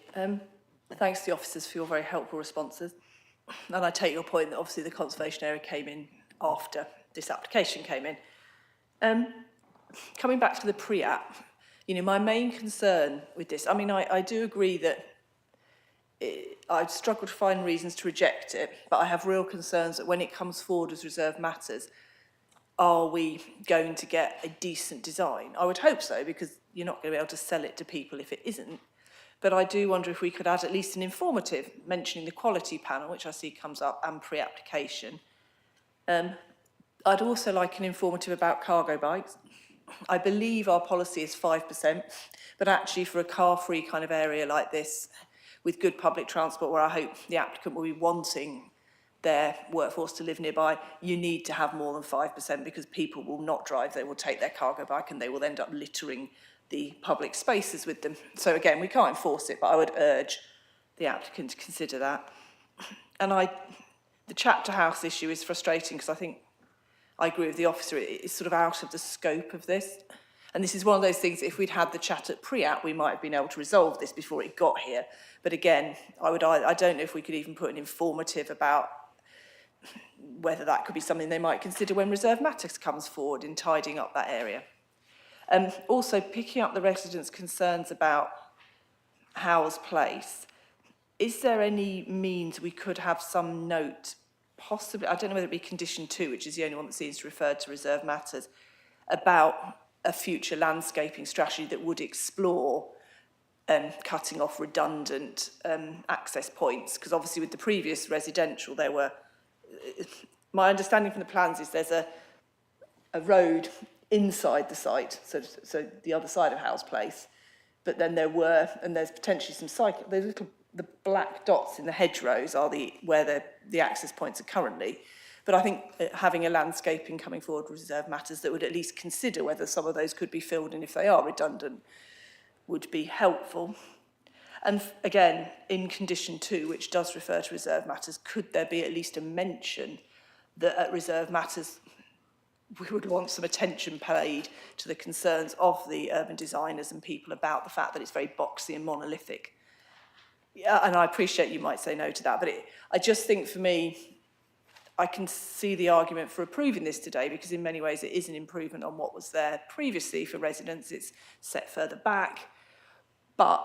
Thanks to the officers for your very helpful responses. And I take your point that obviously the conservation area came in after this application came in. Coming back to the pre-app, my main concern with this, I do agree that I'd struggle to find reasons to reject it, but I have real concerns that when it comes forward as reserved matters, are we going to get a decent design? I would hope so, because you're not going to be able to sell it to people if it isn't. But I do wonder if we could add at least an informative, mentioning the quality panel, which I see comes up, and pre-application. I'd also like an informative about cargo bikes. I believe our policy is 5%, but actually for a car-free kind of area like this, with good public transport, where I hope the applicant will be wanting their workforce to live nearby, you need to have more than 5%, because people will not drive, they will take their cargo bike and they will end up littering the public spaces with them. So again, we can't enforce it, but I would urge the applicant to consider that. And the chapter house issue is frustrating, because I think I agree with the officer, it's sort of out of the scope of this. And this is one of those things, if we'd had the chat at pre-app, we might have been able to resolve this before it got here. But again, I don't know if we could even put an informative about whether that could be something they might consider when reserved matters comes forward in tidying up that area. Also, picking up the residents' concerns about Howells Place, is there any means we could have some note, possibly, I don't know whether it be condition 2, which is the only one that seems to refer to reserved matters, about a future landscaping strategy that would explore cutting off redundant access points? Because obviously with the previous residential, there were, my understanding from the plans is there's a road inside the site, so the other side of Howells Place, but then there's potentially some the black dots in the hedgerows are where the access points are currently. But I think having a landscaping coming forward with reserved matters that would at least consider whether some of those could be filled in if they are redundant would be helpful. And again, in condition 2, which does refer to reserved matters, could there be at least a mention that at reserved matters we would want some attention paid to the concerns of the urban designers and people about the fact that it's very boxy and monolithic. Yeah, and I appreciate you might say no to that, but I just think for me, I can see the argument for approving this today, because in many ways it is an improvement on what was there previously for residents. It's set further back, but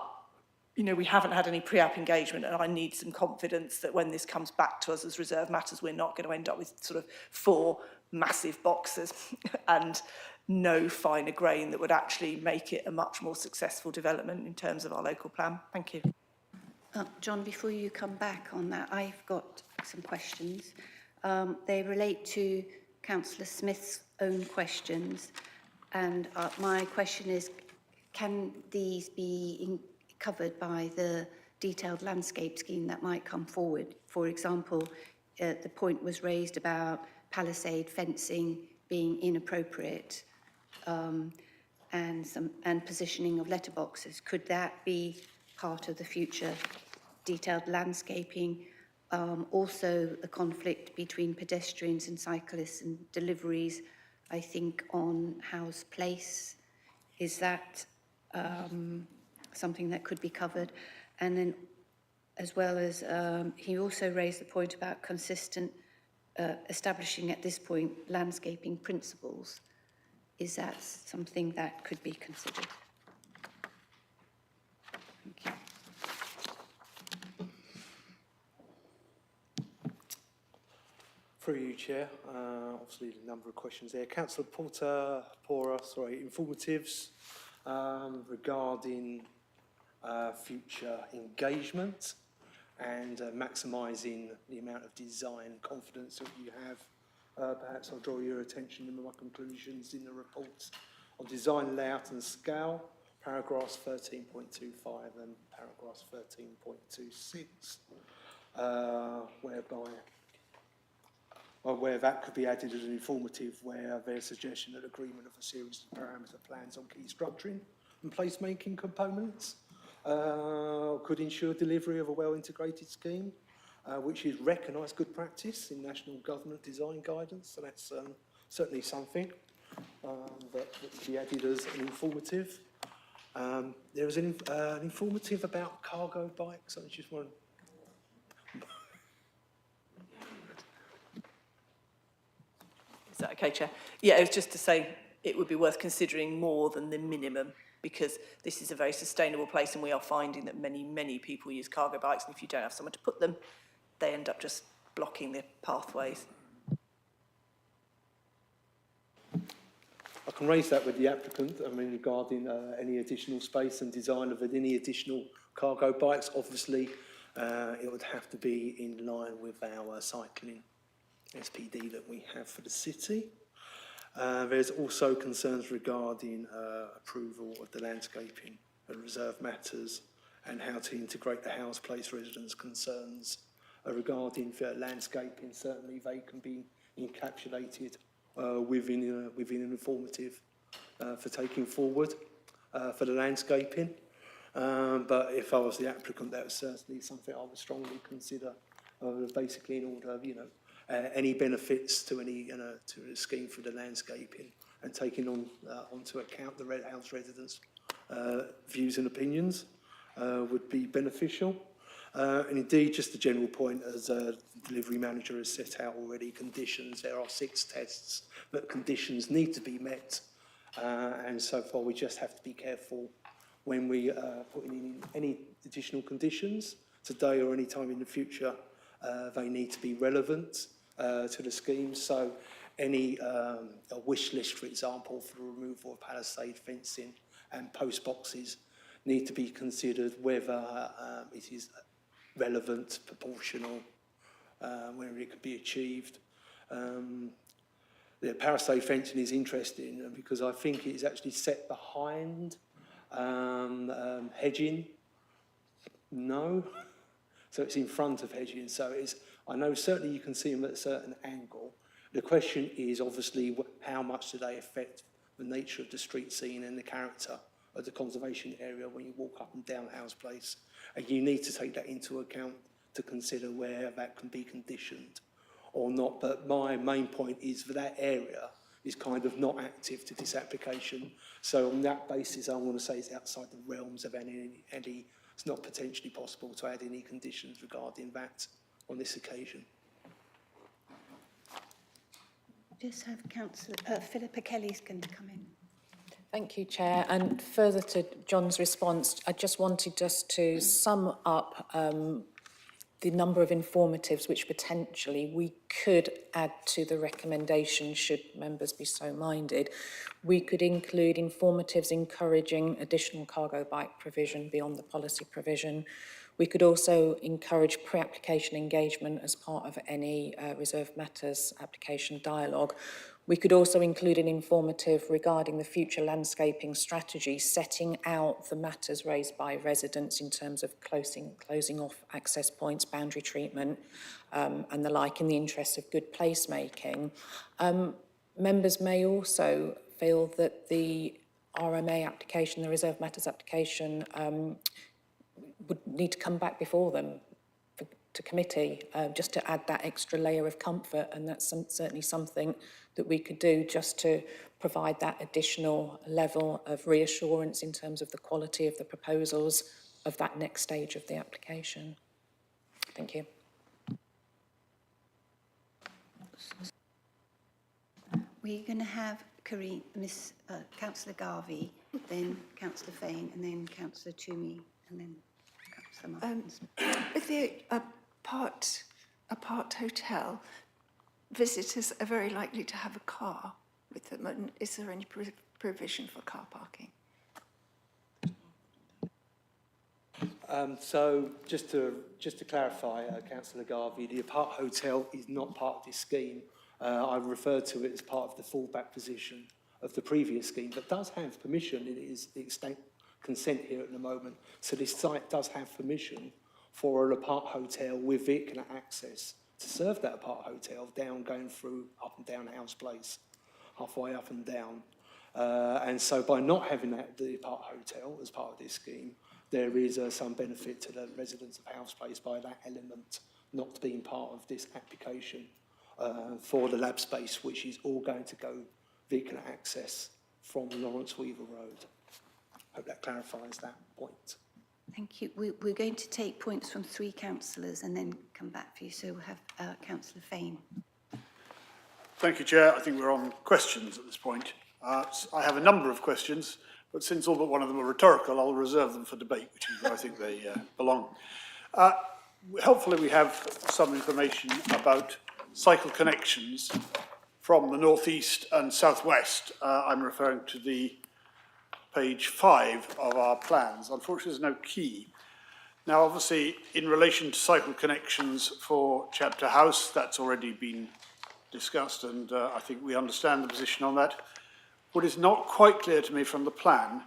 we haven't had any pre-app engagement, and I need some confidence that when this comes back to us as reserved matters, we're not going to end up with sort of 4 massive boxes and no finer grain that would actually make it a much more successful development in terms of our local plan. Thank you. John, before you come back on that, I've got some questions. They relate to Councillor Smith's own questions, and my question is, can these be covered by the detailed landscape scheme that might come forward? For example, the point was raised about palisade fencing being inappropriate, and positioning of letterboxes. Could that be part of the future detailed landscaping? Also, the conflict between pedestrians and cyclists and deliveries I think, on House Place. Is that something that could be covered? And then, as well as, he also raised the point about consistent establishing at this point landscaping principles. Is that something that could be considered? Thank you. Through you, Chair. Obviously, a number of questions there. Councillor informatives regarding future engagement and maximising the amount of design confidence that you have. Perhaps I'll draw your attention to my conclusions in the reports on design, layout and scale, paragraphs 13.25 and paragraphs 13.26, where that could be added as an informative, where there's a suggestion that agreement of a series of parameter plans on key structuring and placemaking components could ensure delivery of a well-integrated scheme, which is recognised good practice in national government design guidance. So that's certainly something that could be added as an informative. There was an informative about cargo bikes. I just want. Is that okay, Chair? Yeah, it was just to say it would be worth considering more than the minimum, because this is a very sustainable place and we are finding that many people use cargo bikes, and if you don't have somewhere to put them, they end up just blocking the pathways. I can raise that with the applicant, regarding any additional space and design of any additional cargo bikes. Obviously, it would have to be in line with our cycling SPD that we have for the city. There's also concerns regarding approval of the landscaping and reserve matters and how to integrate the house place residents' concerns regarding landscaping. Certainly they can be encapsulated within an informative for taking forward for the landscaping. But if I was the applicant, that was certainly something I would strongly consider, basically in order of, any benefits to any, to the scheme for the landscaping and taking onto account the Red House residents' views and opinions would be beneficial. And indeed, just a general point, as the delivery manager has set out already, conditions, there are 6 tests that conditions need to be met. And so far, we just have to be careful when we put in any additional conditions today or any time in the future. They need to be relevant to the scheme. So any a wish list, for example, for the removal of palisade fencing and post boxes need to be considered whether it is relevant, proportional, whether it could be achieved. The palisade fencing is interesting because I think it is actually set behind hedging. No. So it's in front of hedging. So it's, I know certainly you can see them at a certain angle. The question is obviously how much do they affect the nature of the street scene and the character of the conservation area when you walk up and down House Place. And you need to take that into account to consider where that can be conditioned or not. But my main point is that that area is kind of not active to this application. So on that basis, I want to say it's outside the realms of any it's not potentially possible to add any conditions regarding that on this occasion. Just have Councillor Philippa Kelly's going to come in. Thank you, Chair. And further to John's response, I just wanted to sum up the number of informatives which potentially we could add to the recommendation should members be so minded. We could include informatives encouraging additional cargo bike provision beyond the policy provision. We could also encourage pre-application engagement as part of any reserved matters application dialogue. We could also include an informative regarding the future landscaping strategy, setting out the matters raised by residents in terms of closing off access points, boundary treatment, and the like, in the interest of good placemaking. Members may also feel that the RMA application, the reserved matters application, would need to come back before them to committee, just to add that extra layer of comfort, and that's certainly something that we could do just to provide that additional level of reassurance in terms of the quality of the proposals of that next stage of the application. Thank you. We're going to have Councillor Garvey, then Councillor Fain, and then Councillor Toomey, and then Councillor Martins. With the apart hotel, visitors are very likely to have a car with them. And is there any provision for car parking? So just to clarify, Councillor Garvey, the apart hotel is not part of this scheme. I referred to it as part of the fallback position of the previous scheme, but does have permission. It is extant consent here at the moment. So this site does have permission for an apart hotel with vehicular access to serve that apart hotel going through up and down House Place, halfway up and down. And so by not having the apart hotel as part of this scheme, there is some benefit to the residents of House Place by that element not being part of this application for the lab space, which is all going to go vehicular access from Lawrence Weaver Road. Hope that clarifies that point. Thank you. We're going to take points from 3 councillors and then come back for you. So we'll have Councillor Fain. Thank you, Chair. I think we're on questions at this point. I have a number of questions, but since all but one of them are rhetorical, I'll reserve them for debate, which is where I think they belong. Hopefully we have some information about cycle connections from the northeast and southwest. I'm referring to the page 5 of our plans. Unfortunately, there's no key. Now, obviously, in relation to cycle connections for Chapter House, that's already been discussed, and I think we understand the position on that. What is not quite clear to me from the plan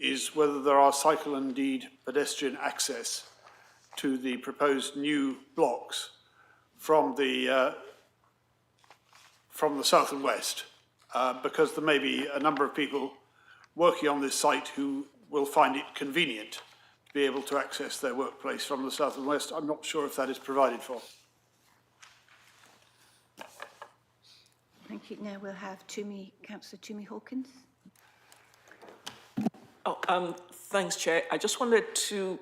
is whether there are cycle and indeed pedestrian access to the proposed new blocks from the south and west, because there may be a number of people working on this site who will find it convenient to be able to access their workplace from the south and west. I'm not sure if that is provided for. Thank you. Now we'll have Councillor Toomey Hawkins. Thanks, Chair. I just wanted to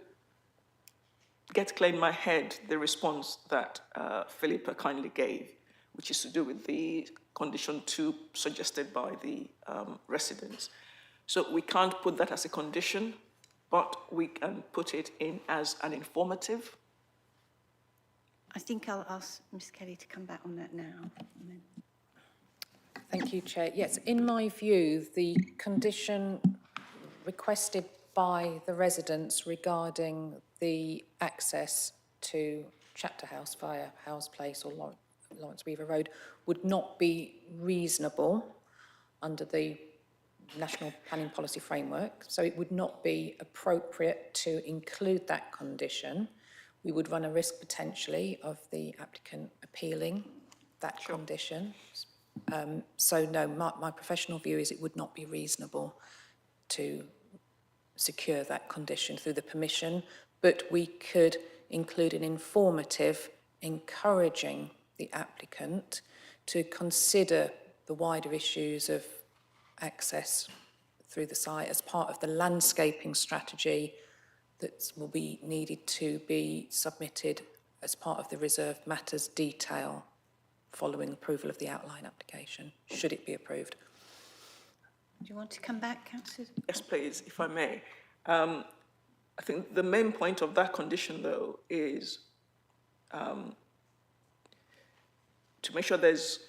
get clear in my head the response that Philippa kindly gave, which is to do with the condition 2 suggested by the residents. So we can't put that as a condition, but we can put it in as an informative. I think I'll ask Ms Kelly to come back on that now. Thank you, Chair. Yes, in my view, the condition requested by the residents regarding the access to Chapter House via House Place or Lawrence Weaver Road would not be reasonable under the National Planning Policy Framework. So it would not be appropriate to include that condition. We would run a risk potentially of the applicant appealing that condition. So no, my professional view is it would not be reasonable to secure that condition through the permission, but we could include an informative encouraging the applicant to consider the wider issues of access through the site as part of the landscaping strategy that will be needed to be submitted as part of the reserved matters detail following approval of the outline application, should it be approved. Do you want to come back, Councillor? Yes, please, if I may. I think the main point of that condition, though, is to make sure there's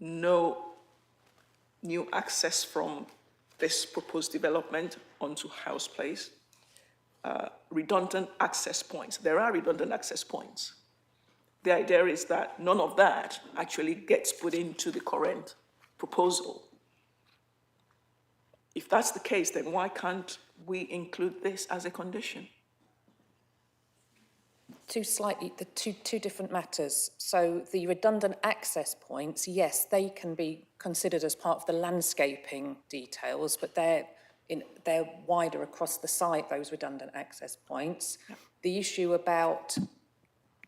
no new access from this proposed development onto House Place. Redundant access points. There are redundant access points. The idea is that none of that actually gets put into the current proposal. If that's the case, then why can't we include this as a condition? Two different matters. So the redundant access points, yes, they can be considered as part of the landscaping details, but they're wider across the site, those redundant access points. Yep. The issue about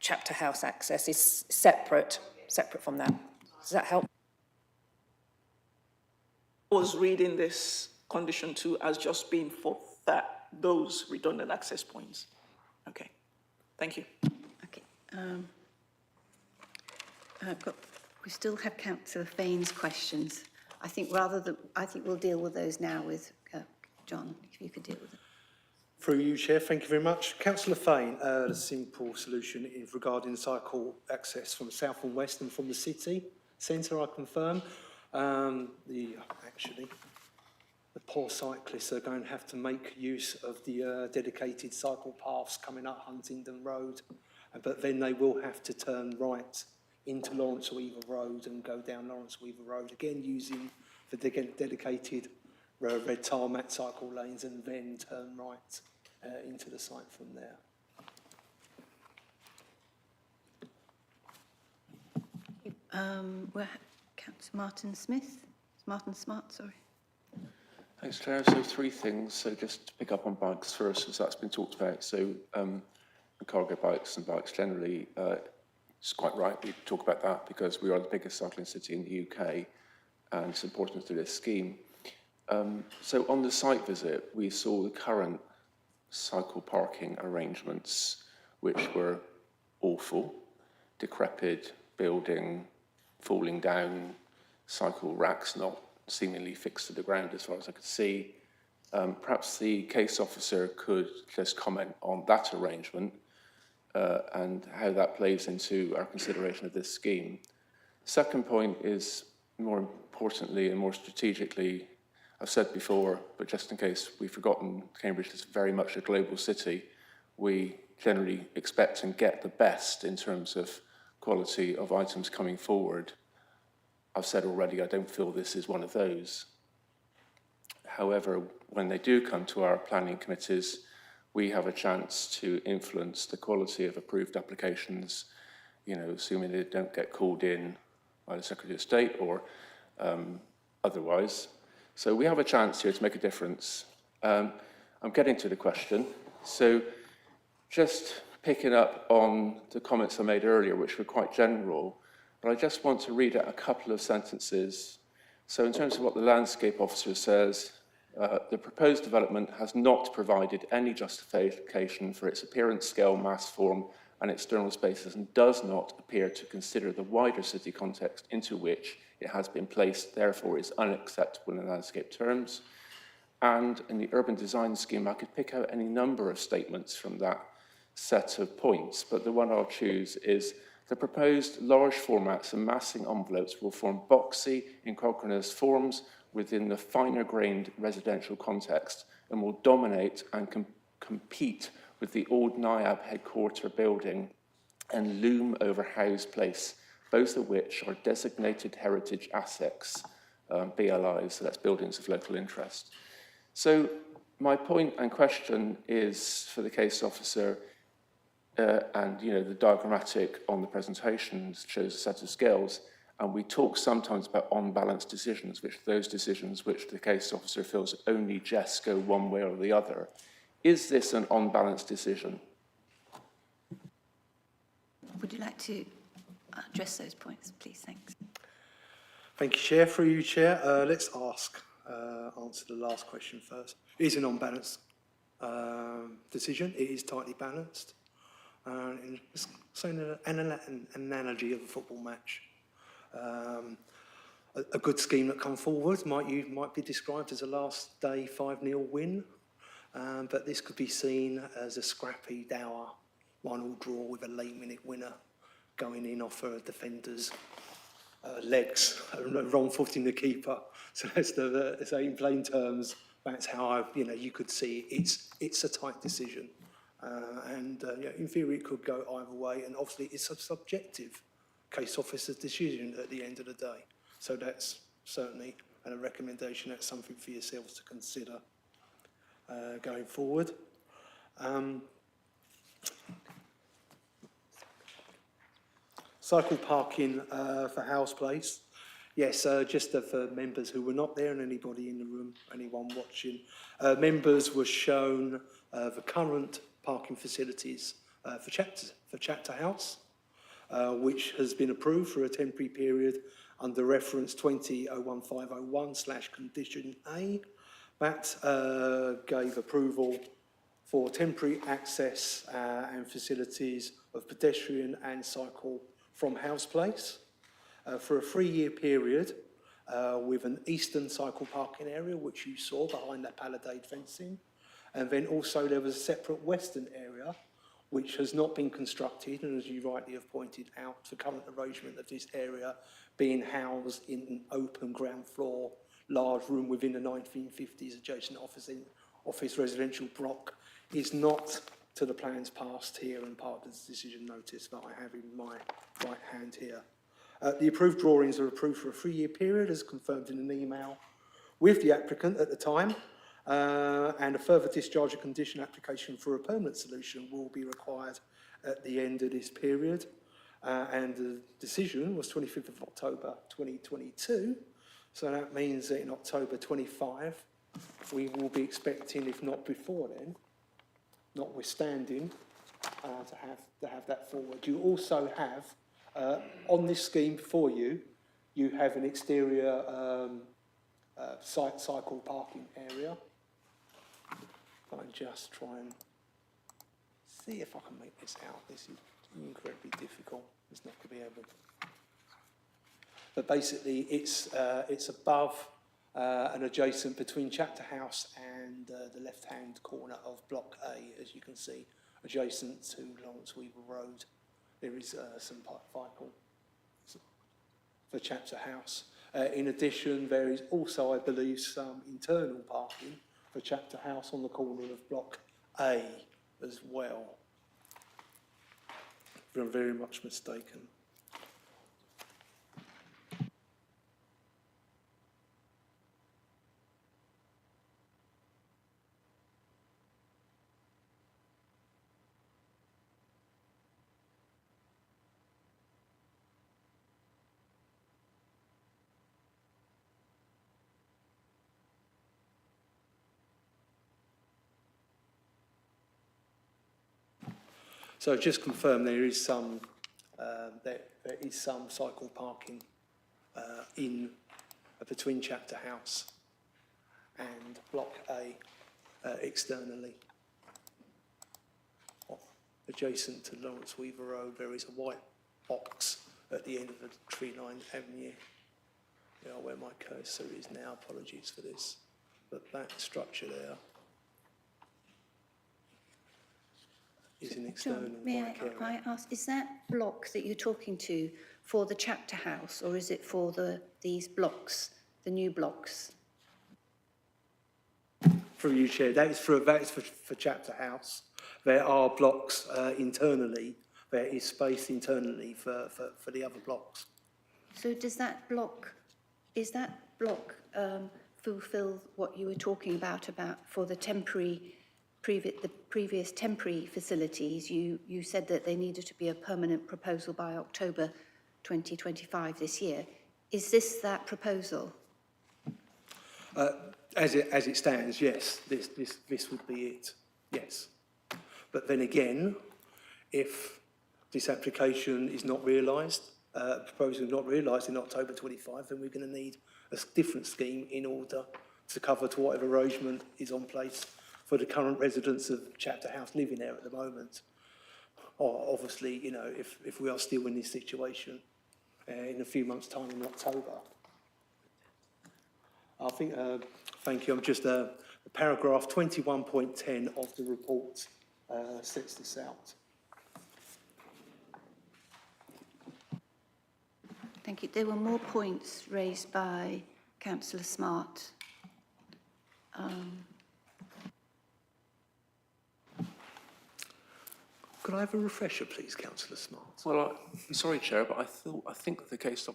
Chapter House access is separate from that. Does that help? was reading this condition 2 as just being for those redundant access points. Okay, thank you. Okay. We still have Councillor Fane's questions. I think we'll deal with those now with John, if you could deal with them. Through you, Chair, thank you very much. Councillor Fane, a simple solution is regarding cycle access from south and west and from the city centre, I confirm. The poor cyclists are going to have to make use of the dedicated cycle paths coming up Huntingdon Road, but then they will have to turn right into Lawrence Weaver Road and go down Lawrence Weaver Road, again using the dedicated red tarmac cycle lanes, and then turn right into the site from there. Councillor Martin Smith, Martin Smart, sorry. Thanks, Claire. So 3 things. So just to pick up on bikes first, as that's been talked about. So cargo bikes and bikes generally, it's quite right we talk about that because we are the biggest cycling city in the UK and it's important to this scheme. So on the site visit, we saw the current cycle parking arrangements, which were awful, decrepit building, falling down, cycle racks not seemingly fixed to the ground as far as I could see. Perhaps the case officer could just comment on that arrangement and how that plays into our consideration of this scheme. Second point is, more importantly and more strategically, I've said before, but just in case we've forgotten, Cambridge is very much a global city. We generally expect and get the best in terms of quality of items coming forward. I've said already, I don't feel this is one of those. However, when they do come to our planning committees, we have a chance to influence the quality of approved applications, you know, assuming they don't get called in by the Secretary of State or otherwise. So we have a chance here to make a difference. I'm getting to the question. So just picking up on the comments I made earlier, which were quite general, but I just want to read out a couple of sentences. So in terms of what the landscape officer says, the proposed development has not provided any justification for its appearance, scale, mass, form, and external spaces, and does not appear to consider the wider city context into which it has been placed, therefore is unacceptable in landscape terms. And in the urban design scheme, I could pick out any number of statements from that set of points, but the one I'll choose is the proposed large formats and massing envelopes will form boxy, incongruous forms within the finer grained residential context and will dominate and compete with the old NIAB headquarter building and loom over Howes Place, both of which are designated heritage assets, BLIs, so that's buildings of local interest. So my point and question is for the case officer, and you know the diagrammatic on the presentations shows a set of scales, and we talk sometimes about on-balance decisions, which are those decisions which the case officer feels only just go one way or the other. Is this an on-balance decision? Would you like to address those points, please? Thanks. Thank you, Chair. Through you, Chair. Let's answer the last question first. It is an on-balance decision. It is tightly balanced. It's an analogy of a football match. A good scheme that come forward might be described as a last day 5-0 win, but this could be seen as a scrappy, dour 1-1 draw with a late-minute winner going in off a defender's legs, wrong footing the keeper. So that's in plain terms, that's how you could see it's a tight decision. In theory, it could go either way, and obviously it's a subjective case officer's decision at the end of the day. So that's certainly a recommendation. That's something for yourselves to consider going forward. Cycle parking for Howes Place. Yes, just for members who were not there and anybody in the room, anyone watching, members were shown the current parking facilities for Chapter House, which has been approved for a temporary period under reference 20.01501/condition A. That gave approval for temporary access and facilities of pedestrian and cycle from House Place for a 3-year period with an eastern cycle parking area, which you saw behind that palisade fencing. And then also there was a separate western area, which has not been constructed, and as you rightly have pointed out, the current arrangement of this area being housed in an open ground floor, large room within the 1950s adjacent office residential block is not to the plans passed here and part of the decision notice that I have in my right hand here. The approved drawings are approved for a 3-year period, as confirmed in an email with the applicant at the time, and a further discharge of condition application for a permanent solution will be required at the end of this period. And the decision was 25th of October 2022, so that means that in October 25 we will be expecting, if not before then, notwithstanding, to have that forward. You also have on this scheme before you, you have an exterior cycle parking area. I'll just try and see if I can make this out. This is incredibly difficult. It's not going to be able. But basically, it's above and adjacent between Chapter House and the left-hand corner of Block A, as you can see, adjacent to Lawrence Weaver Road. There is some cycle for Chapter House. In addition, there is also, I believe, some internal parking for Chapter House on the corner of Block A as well. If I'm very much mistaken. So just confirm there is some cycle parking in between Chapter House and Block A externally. Adjacent to Lawrence Weaver Road, there is a white box at the end of the tree-lined avenue. Yeah, where my cursor is now, apologies for this, but that structure there is an external John, may I ask, is that block that you're talking to for the Chapter House, or is it for these blocks, the new blocks? Through you, Chair, that is for Chapter House. There are blocks internally. There is space internally for the other blocks. So does that block, fulfil what you were talking about for the previous temporary facilities? You said that they needed to be a permanent proposal by October 2025 this year. Is this that proposal? As it stands, yes, this would be it, yes. But then again, if this application is not realised, proposal is not realised in October 25, then we're going to need a different scheme in order to cover to whatever arrangement is on place for the current residents of Chapter House living there at the moment. Or obviously, you know, if we are still in this situation in a few months' time in October. I think, thank you, I'm just, paragraph 21.10 of the report sets this out. Thank you. There were more points raised by Councillor Smart. Could I have a refresher, please, Councillor Smart? Well, sorry, Chair, but I think the case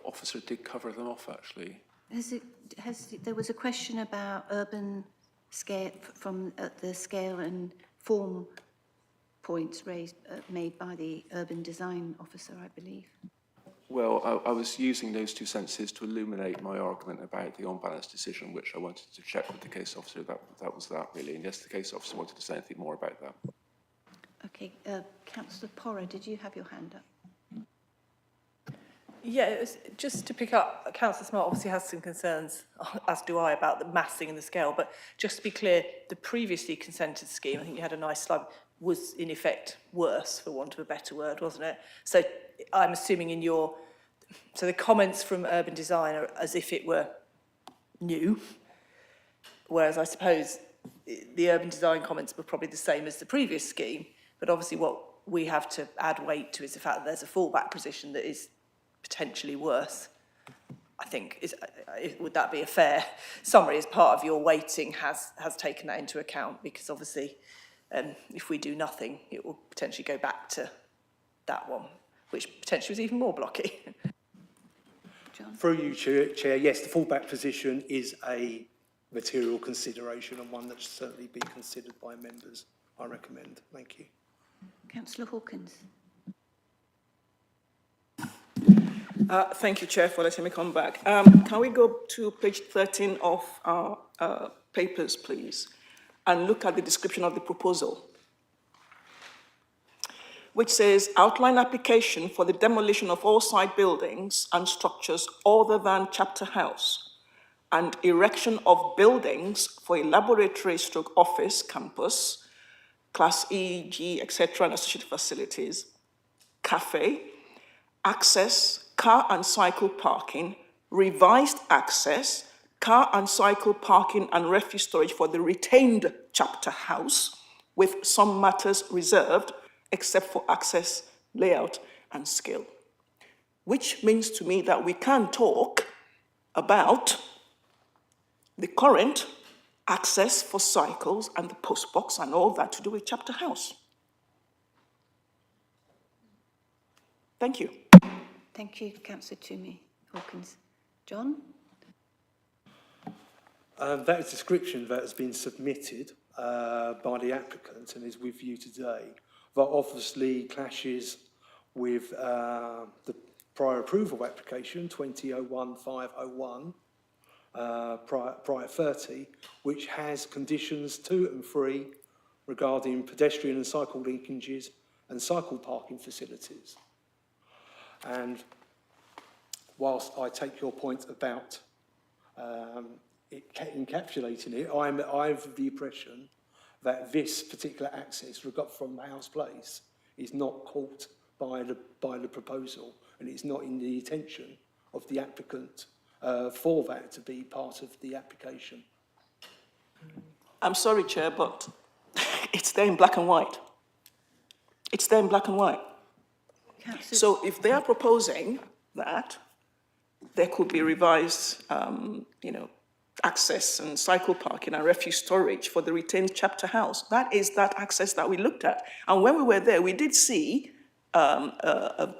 officer did cover them off, actually. There was a question about urban scale, from the scale and form points made by the urban design officer, I believe. Well, I was using those two sentences to illuminate my argument about the on-balance decision, which I wanted to check with the case officer. That was that, really. And yes, the case officer wanted to say anything more about that. Okay, Councillor Porra, did you have your hand up? Yeah, it was just to pick up, Councillor Smart obviously has some concerns, as do I, about the massing and the scale, but just to be clear, the previously consented scheme, I think you had a nice slide, was in effect worse, for want of a better word, wasn't it? So I'm assuming in your, so the comments from urban design are as if it were new, whereas I suppose the urban design comments were probably the same as the previous scheme, but obviously what we have to add weight to is the fact that there's a fallback position that is potentially worse. I think, would that be a fair summary? As part of your weighting has taken that into account, because obviously if we do nothing, it will potentially go back to that one, which potentially was even more blocky. John? Through you, Chair, yes, the fallback position is a material consideration and one that should certainly be considered by members. I recommend. Thank you. Councillor Hawkins. Thank you, Chair, for letting me come back. Can we go to page 13 of our papers, please, and look at the description of the proposal, which says, outline application for the demolition of all side buildings and structures other than chapter house, and erection of buildings for a laboratory stroke office campus, class E, G, etc., and associated facilities, cafe, access, car and cycle parking, revised access, car and cycle parking and refuse storage for the retained chapter house, with some matters reserved, except for access, layout, and scale. Which means to me that we can talk about the current access for cycles and the post box and all that to do with chapter house. Thank you. Thank you, Councillor Toomey Hawkins. John? That is a description that has been submitted by the applicant and is with you today. That obviously clashes with the prior approval application, 2001-501, prior 30, which has conditions 2 and 3 regarding pedestrian and cycle linkages and cycle parking facilities. And whilst I take your point about encapsulating it, I'm of the impression that this particular access from House Place is not caught by the proposal, and it's not in the intention of the applicant for that to be part of the application. I'm sorry, Chair, but it's there in black and white. It's there in black and white. So if they are proposing that there could be revised, access and cycle parking and refuse storage for the retained chapter house, that is that access that we looked at. And when we were there, we did see a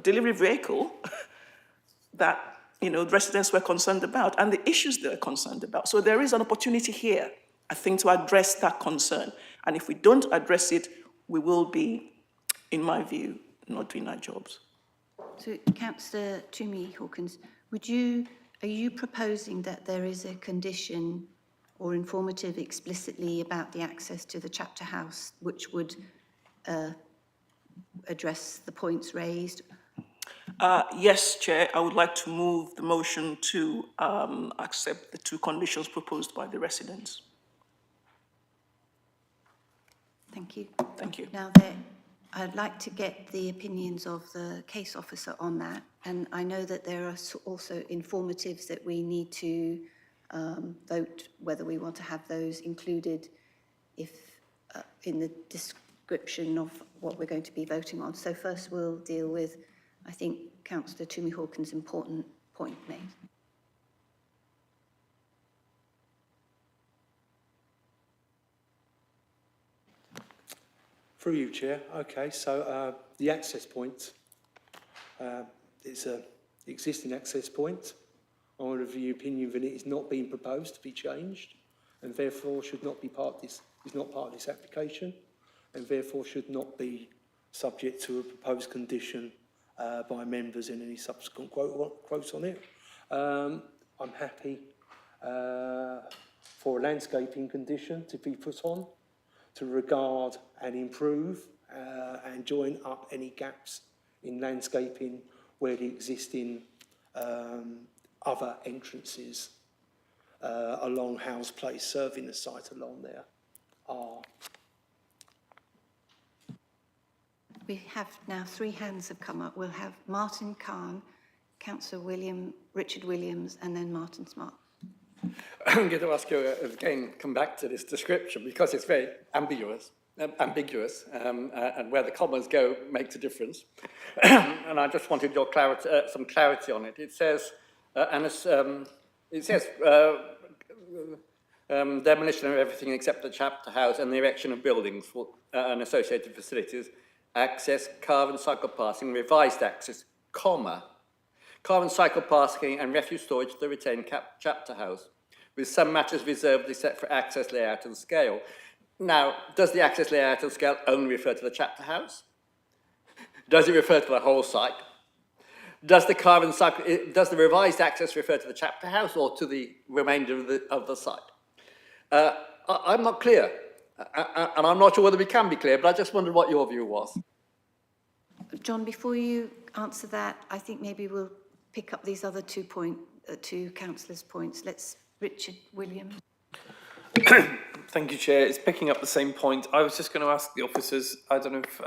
delivery vehicle that, residents were concerned about and the issues they were concerned about. So there is an opportunity here, I think, to address that concern. And if we don't address it, we will be, in my view, not doing our jobs. So, Councillor Toomey Hawkins, are you proposing that there is a condition or informative explicitly about the access to the chapter house, which would address the points raised? Yes, Chair, I would like to move the motion to accept the 2 conditions proposed by the residents. Thank you. Thank you. Now, I'd like to get the opinions of the case officer on that, and I know that there are also informatives that we need to vote whether we want to have those included in the description of what we're going to be voting on. So first we'll deal with, I think, Councillor Toomey Hawkins' important point made. Through you, Chair. Okay, so the access point, it's an existing access point. I'm of the opinion that it is not being proposed to be changed, and therefore should not be part of this. Is not part of this application, and therefore should not be subject to a proposed condition by members in any subsequent quote on it. I'm happy for a landscaping condition to be put on to regard and improve and join up any gaps in landscaping where the existing other entrances along Howes Place, serving the site along there, are. We have now 3 hands have come up. We'll have Martin Khan, Councillor Richard Williams, and then Martin Smart. I'm going to ask you again, come back to this description because it's very ambiguous, and where the commas go makes a difference. And I just wanted your clarity, some clarity on it. It says, demolition of everything except the chapter house and the erection of buildings for, and associated facilities, access, car and cycle passing, revised access, comma, car and cycle parking and refuse storage to the retained chapter house, with some matters reserved except for access, layout and scale. Now, does the access, layout and scale only refer to the chapter house? Does it refer to the whole site? Does the car and cycle, does the revised access refer to the chapter house or to the remainder of the site? I'm not clear, and I'm not sure whether we can be clear, but I just wondered what your view was. John, before you answer that, I think maybe we'll pick up these other two councillors' points. Let's Richard Williams. Thank you, Chair. It's picking up the same point. I was just going to ask the officers, I don't know if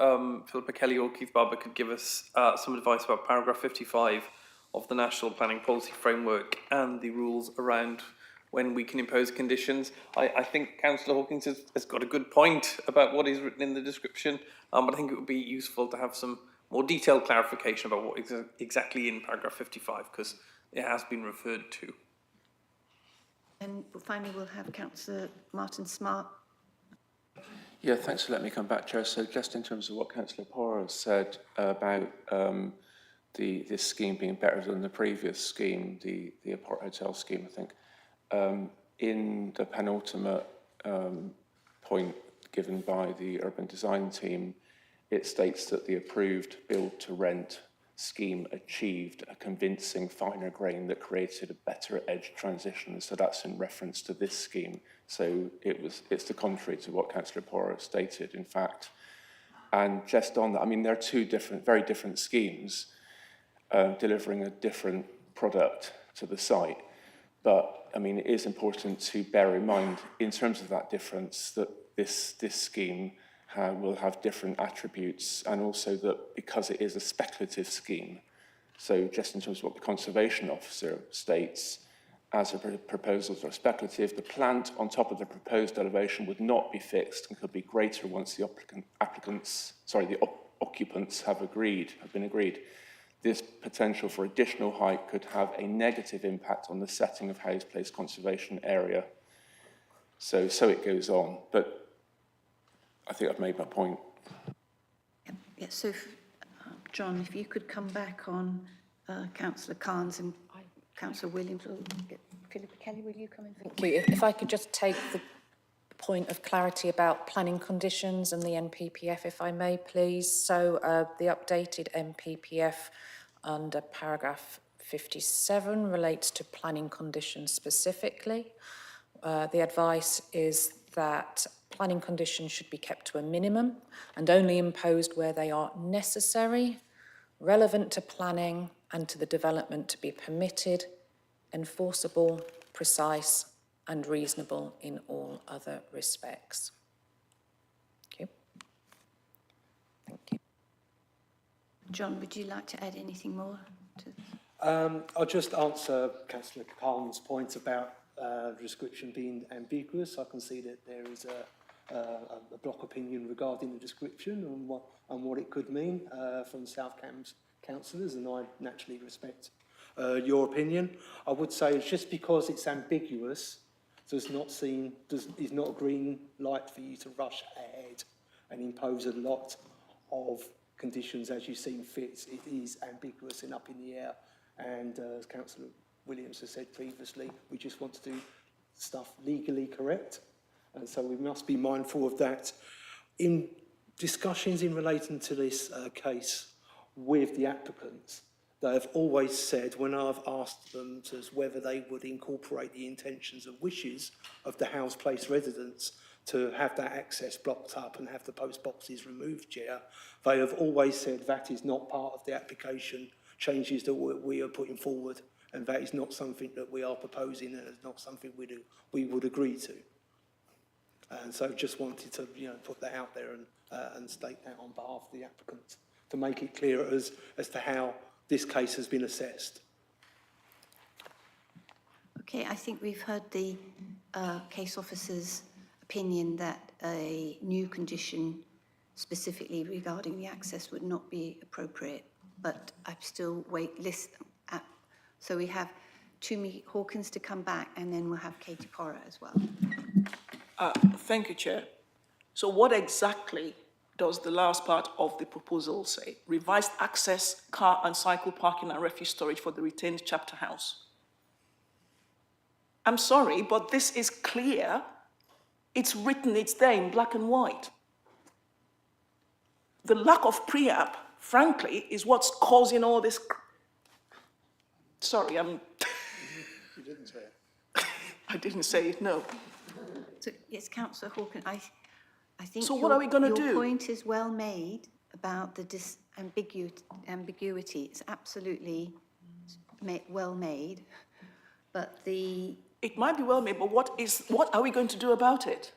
Philippa Kelly or Keith Barber could give us some advice about paragraph 55 of the National Planning Policy Framework and the rules around when we can impose conditions. I think Councillor Hawkins has got a good point about what is written in the description, but I think it would be useful to have some more detailed clarification about what exactly in paragraph 55, because it has been referred to. And finally, we'll have Councillor Martin Smart. Yeah, thanks for letting me come back, Chair. So just in terms of what Councillor Porro said about this scheme being better than the previous scheme, the Apart Hotel scheme, I think, in the penultimate point given by the urban design team, it states that the approved build-to-rent scheme achieved a convincing finer grain that created a better edge transition. So that's in reference to this scheme. So it's the contrary to what Councillor Porro stated, in fact. And just on that, I mean, there are two very different schemes delivering a different product to the site. But, I mean, it is important to bear in mind, in terms of that difference, that this scheme will have different attributes, and also that because it is a speculative scheme, so just in terms of what the Conservation Officer states, as the proposals are speculative, the plant on top of the proposed elevation would not be fixed and could be greater once the occupants have been agreed. This potential for additional height could have a negative impact on the setting of Howes Place conservation area. So it goes on, but I think I've made my point. Yeah, so, John, if you could come back on Councillor Carnes and Councillor Williams, or Philippa Kelly, will you come in? Thank you. If I could just take the point of clarity about planning conditions and the NPPF, if I may, please. So the updated NPPF under paragraph 57 relates to planning conditions specifically. The advice is that planning conditions should be kept to a minimum and only imposed where they are necessary, relevant to planning and to the development to be permitted, enforceable, precise and reasonable in all other respects. Thank you. Thank you. John, would you like to add anything more to this? I'll just answer Councillor Carnes' point about the description being ambiguous. I can see that there is a block opinion regarding the description and what it could mean from South Cambs councillors, and I naturally respect your opinion. I would say it's just because it's ambiguous is not a green light for you to rush ahead and impose a lot of conditions as you seem fit. It is ambiguous and up in the air, and as Councillor Williams has said previously, we just want to do stuff legally correct, and so we must be mindful of that. In discussions in relating to this case with the applicants, they have always said, when I've asked them whether they would incorporate the intentions and wishes of the Howes Place residents to have that access blocked up and have the post boxes removed, Chair, they have always said that is not part of the application changes that we are putting forward, and that is not something that we are proposing, and it's not something we would agree to. And so just wanted to, put that out there and state that on behalf of the applicant, to make it clear as to how this case has been assessed. Okay, I think we've heard the case officer's opinion that a new condition specifically regarding the access would not be appropriate, but I'm still so we have Tumi Hawkins to come back, and then we'll have Katie Porra as well. Thank you, Chair. So what exactly does the last part of the proposal say? Revised access, car and cycle parking and refuse storage for the retained chapter house. I'm sorry, but this is clear. It's written, it's there in black and white. The lack of pre-app, frankly, is what's causing all this. Sorry, You didn't say it. I didn't say it, no. So, yes, Councillor Hawkins, I think So what are we gonna do? Your point is well made about the ambiguity. It's absolutely well made, but It might be well made, but what are we going to do about it?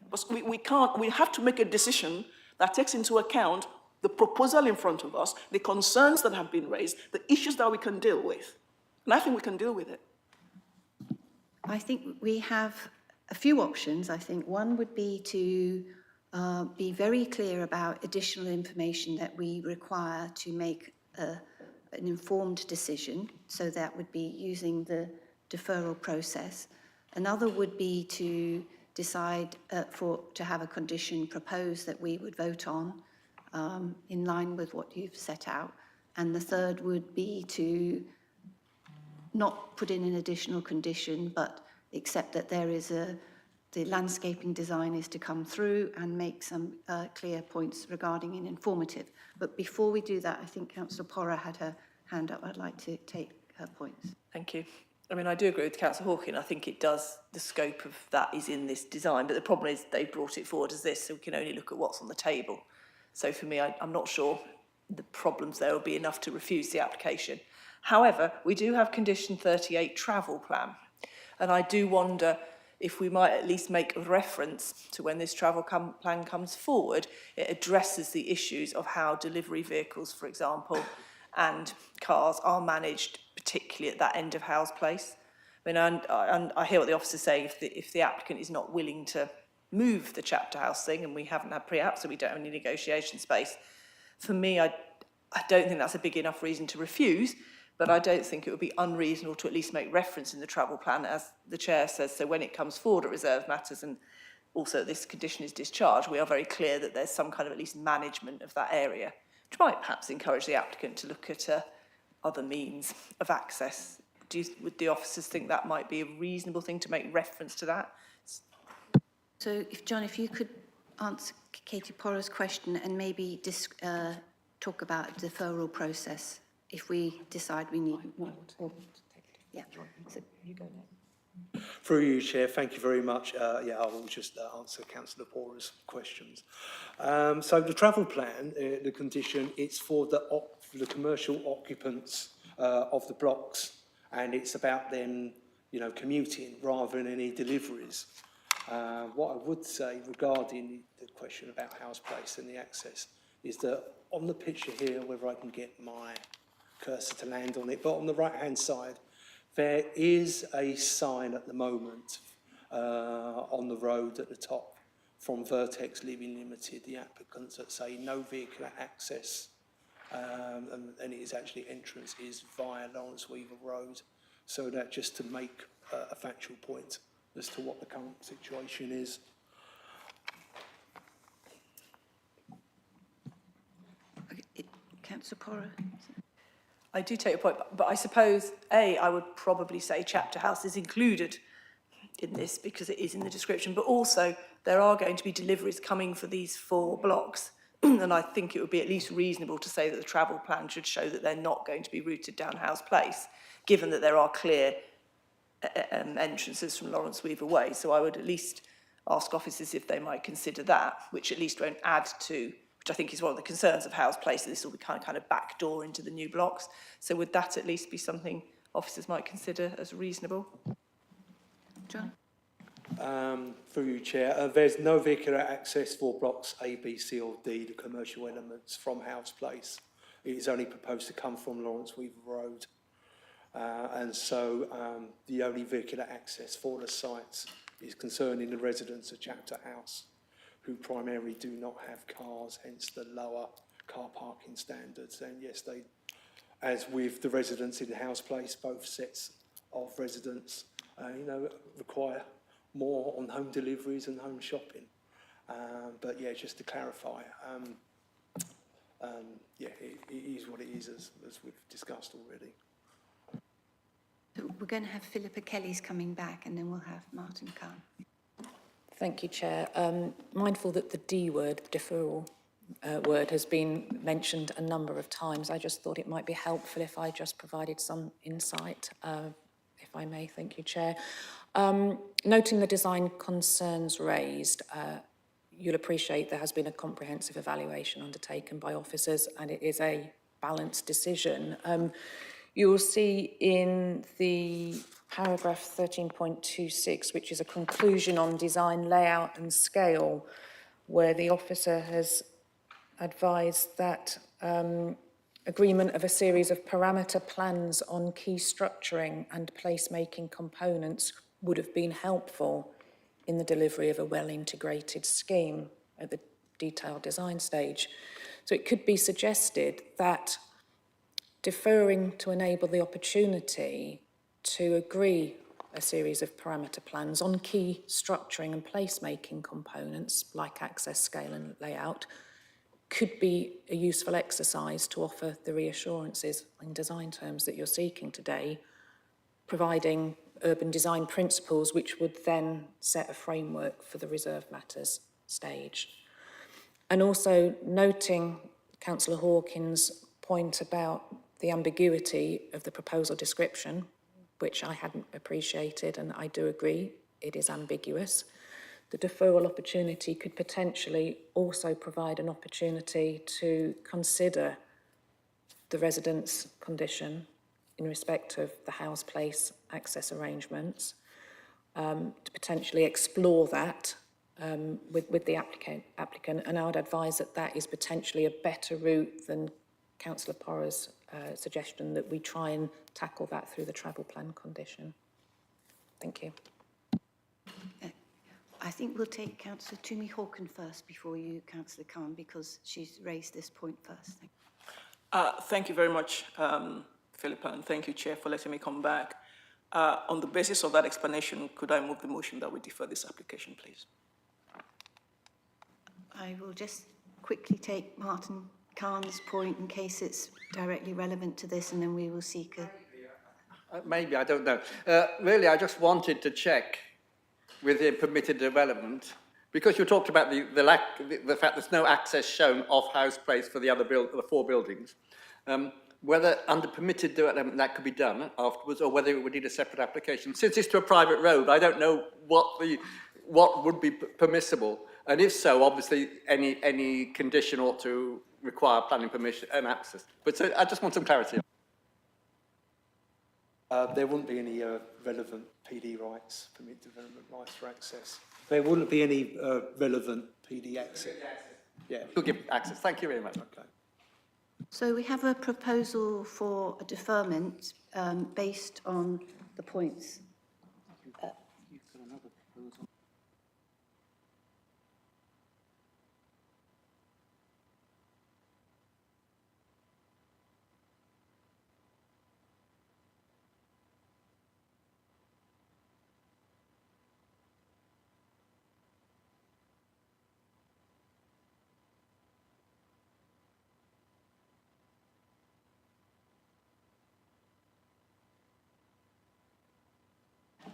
Because we have to make a decision that takes into account the proposal in front of us, the concerns that have been raised, the issues that we can deal with. And I think we can deal with it. I think we have a few options. I think one would be to be very clear about additional information that we require to make an informed decision. So that would be using the deferral process. Another would be to decide to have a condition proposed that we would vote on in line with what you've set out. And the third would be to not put in an additional condition, but accept that there is the landscaping design is to come through and make some clear points regarding an informative. But before we do that, I think Councillor Porra had her hand up. I'd like to take her points. Thank you. I mean, I do agree with Councillor Hawkins. I think it does, the scope of that is in this design, but the problem is they brought it forward as this, so we can only look at what's on the table. So for me, I'm not sure the problems there will be enough to refuse the application. However, we do have condition 38 travel plan, and I do wonder if we might at least make a reference to when this travel plan comes forward, it addresses the issues of how delivery vehicles, for example, and cars are managed, particularly at that end of Howes Place. I mean, and I hear what the officer's saying, if the applicant is not willing to move the chapter house thing, and we haven't had pre-app, so we don't have any negotiation space, for me, I don't think that's a big enough reason to refuse, but I don't think it would be unreasonable to at least make reference in the travel plan, as the chair says, so when it comes forward at reserved matters and also this condition is discharged, we are very clear that there's some kind of at least management of that area, which might perhaps encourage the applicant to look at other means of access. Would the officers think that might be a reasonable thing to make reference to that? So, John, if you could answer Katie Porra's question and maybe talk about the deferral process if we decide we need more. Yeah. So, you go now. Through you, Chair, thank you very much. I will just answer Councillor Porra's questions. So the travel plan, the condition, it's for the commercial occupants of the blocks, and it's about them, commuting rather than any deliveries. What I would say regarding the question about Howes Place and the access is that on the picture here, whether I can get my cursor to land on it, but on the right-hand side, there is a sign at the moment on the road at the top from Vertex Living Limited, the applicants, that say no vehicular access, and it is actually entrance is via Lawrence Weaver Road. So that just to make a factual point as to what the current situation is. Councillor Porra. I do take your point, but I suppose, I would probably say chapter house is included in this because it is in the description, but also there are going to be deliveries coming for these 4 blocks. And I think it would be at least reasonable to say that the travel plan should show that they're not going to be routed down Howes Place, given that there are clear entrances from Lawrence Weaver Way. So I would at least ask officers if they might consider that, which at least won't add to, which I think is one of the concerns of Howes Place, that this will be kind of backdoor into the new blocks. So would that at least be something officers might consider as reasonable? John? Through you, Chair, there's no vehicular access for blocks A, B, C or D, the commercial elements, from Howes Place. It is only proposed to come from Lawrence Weaver Road. And so the only vehicular access for the sites is concerning the residents of Chapter House, who primarily do not have cars, hence the lower car parking standards. And yes, they, as with the residents in Howes Place, both sets of residents, require more on home deliveries and home shopping. But yeah, just to clarify, it is what it is, as we've discussed already. We're going to have Philippa Kelly's coming back, and then we'll have Martin Khan. Thank you, Chair. Mindful that the D word, deferral word, has been mentioned a number of times. I just thought it might be helpful if I just provided some insight, if I may. Thank you, Chair. Noting the design concerns raised, you'll appreciate there has been a comprehensive evaluation undertaken by officers, and it is a balanced decision. You will see in the paragraph 13.26, which is a conclusion on design layout and scale, where the officer has advised that agreement of a series of parameter plans on key structuring and placemaking components would have been helpful in the delivery of a well-integrated scheme at the detailed design stage. So it could be suggested that deferring to enable the opportunity to agree a series of parameter plans on key structuring and placemaking components like access, scale and layout could be a useful exercise to offer the reassurances in design terms that you're seeking today, providing urban design principles which would then set a framework for the reserved matters stage. And also noting Councillor Hawkins' point about the ambiguity of the proposal description, which I hadn't appreciated, and I do agree, it is ambiguous. The deferral opportunity could potentially also provide an opportunity to consider the residents' condition in respect of the Howes Place access arrangements, to potentially explore that with the applicant, and I would advise that that is potentially a better route than Councillor Porra's suggestion that we try and tackle that through the travel plan condition. Thank you. I think we'll take Councillor Toomey Hawken first before you, Councillor Khan, because she's raised this point first. Thank you very much, Philippa, and thank you, Chair, for letting me come back. On the basis of that explanation, could I move the motion that we defer this application, please? I will just quickly take Martin Khan's point in case it's directly relevant to this, and then we will seek a... Maybe, I don't know. Really, I just wanted to check with the permitted development, because you talked about the fact there's no access shown off Howes Place for the four buildings, whether under permitted development that could be done afterwards, or whether it would need a separate application. Since it's to a private road, I don't know what would be permissible, and if so, obviously any condition ought to require planning permission and access. But so I just want some clarity. There wouldn't be any relevant PD rights, permit development rights for access. There wouldn't be any relevant PD access. Yeah. You'll give access. Thank you very much. Okay. So we have a proposal for a deferment based on the points. You've got another proposal.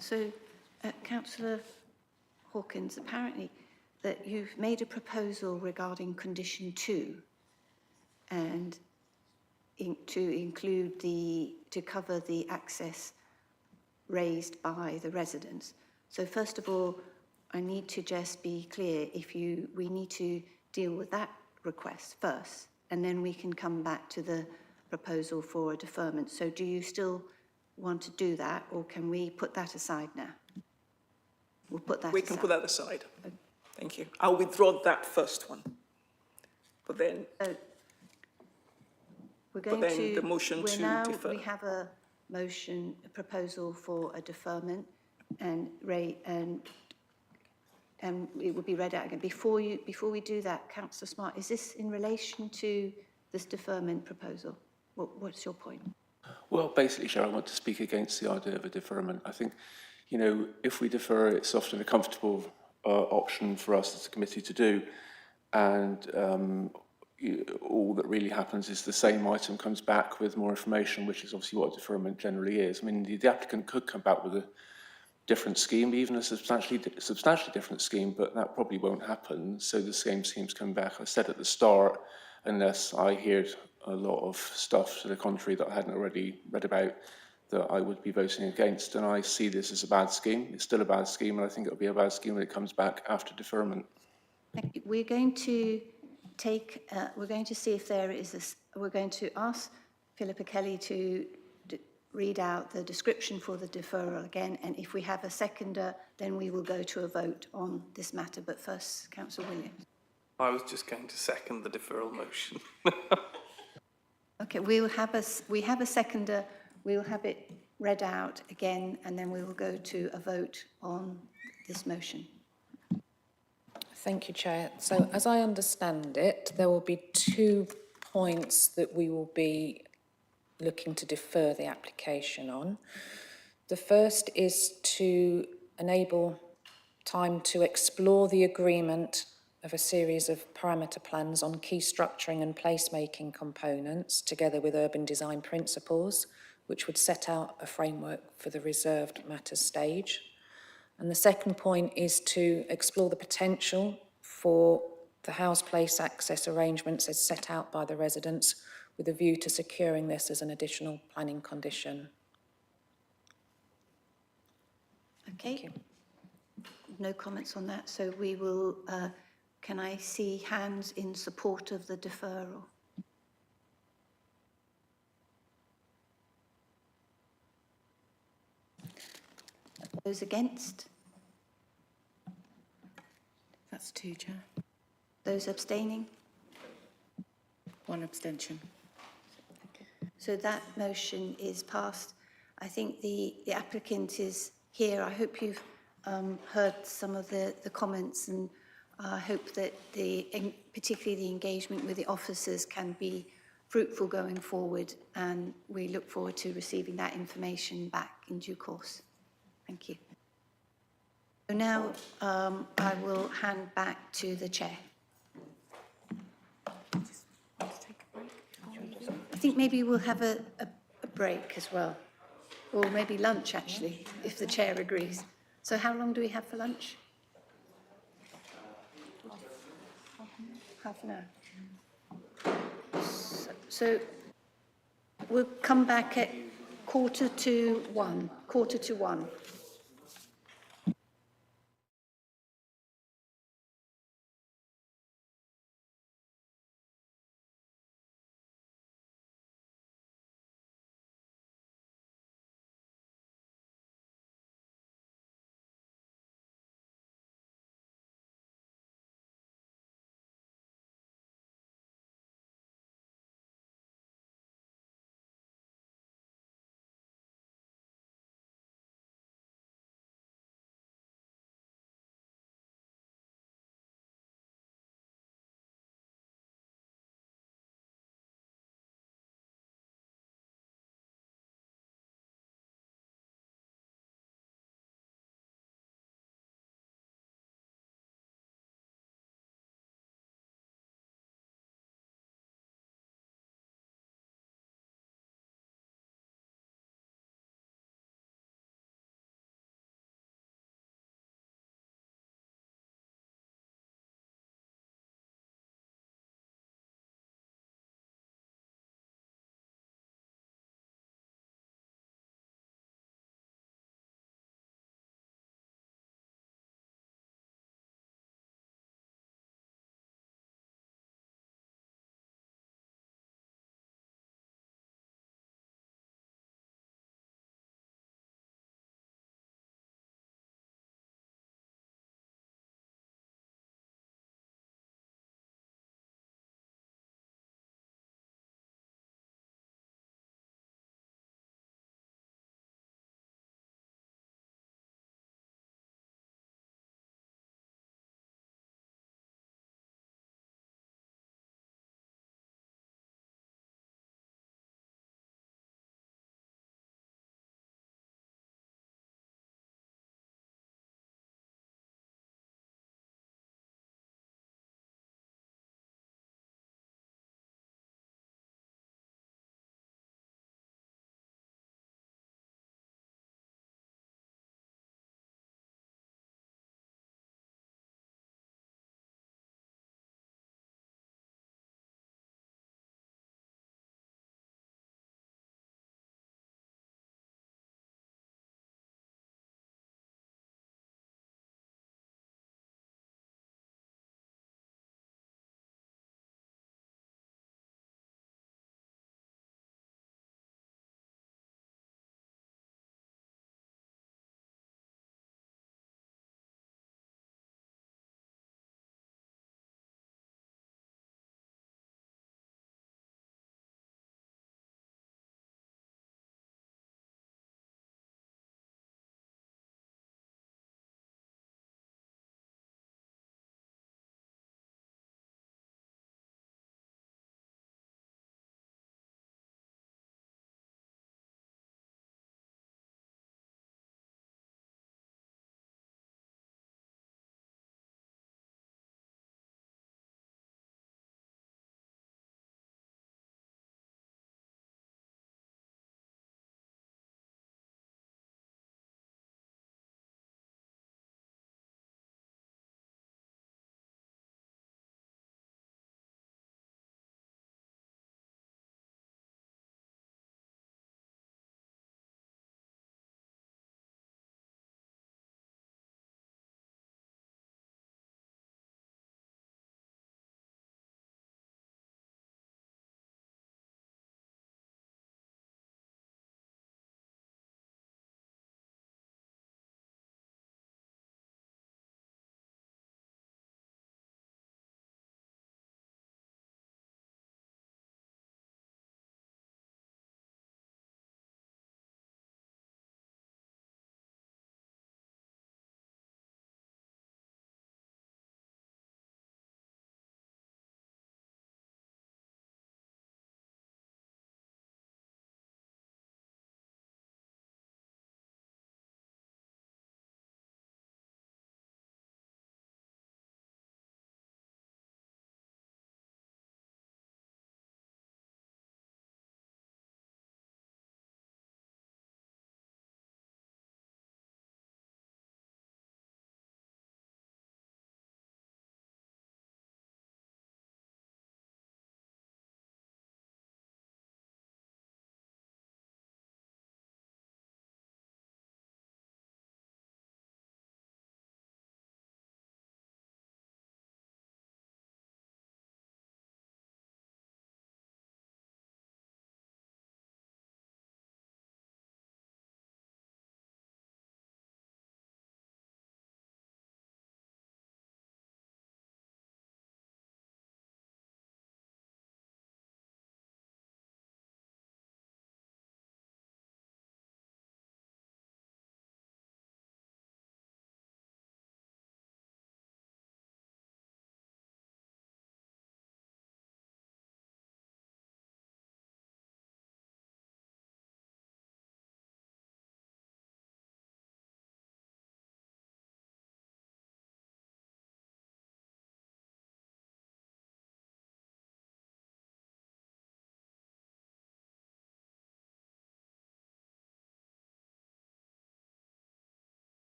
So, Councillor Hawkins, apparently that you've made a proposal regarding condition 2 and to cover the access raised by the residents. So first of all, I need to just be clear, we need to deal with that request first, and then we can come back to the proposal for a deferment. So do you still want to do that, or can we put that aside now? We'll put that We aside. can put that aside. Thank you. I'll withdraw that first one. But then, So we're going then to. the motion we're to now, defer. We have a motion, a proposal for a deferment, and Ray, and it will be read out again. Before we do that, Councillor Smart, is this in relation to this deferment proposal? What's your point? Well, basically, Chair, I want to speak against the idea of a deferment. I think, you know, if we defer, it's often a comfortable option for us as a committee to do. And all that really happens is the same item comes back with more information, which is obviously what a deferment generally is. I mean, the applicant could come back with a different scheme, even a substantially different scheme, but that probably won't happen. So the same scheme's coming back. I said at the start, unless I heard a lot of stuff to the contrary that I hadn't already read about, that I would be voting against. And I see this as a bad scheme. It's still a bad scheme, and I think it'll be a bad scheme when it comes back after deferment. Thank you. We're going to take, we're going to see if there is we're going to ask Philippa Kelly to read out the description for the deferral again, and if we have a seconder, then we will go to a vote on this matter. But first, Councillor Williams. I was just going to second the deferral motion. Okay, we have a seconder. We will have it read out again, and then we will go to a vote on this motion. Thank you, Chair. So as I understand it, there will be 2 points that we will be looking to defer the application on. The first is to enable time to explore the agreement of a series of parameter plans on key structuring and placemaking components, together with urban design principles, which would set out a framework for the reserved matters stage. And the second point is to explore the potential for the house place access arrangements as set out by the residents, with a view to securing this as an additional planning condition. Okay. No comments on that. So we will, can I see hands in support of the deferral? Those against? That's 2, Chair. Those abstaining? 1 abstention. So that motion is passed. I think the applicant is here. I hope you've heard some of the comments, and I hope that particularly the engagement with the officers can be fruitful going forward, and we look forward to receiving that information back in due course. Thank you. So now I will hand back to the chair. I think maybe we'll have a break as well, or maybe lunch actually, if the chair agrees. So how long do we have for lunch? Half an hour. So we'll come back at 1:45.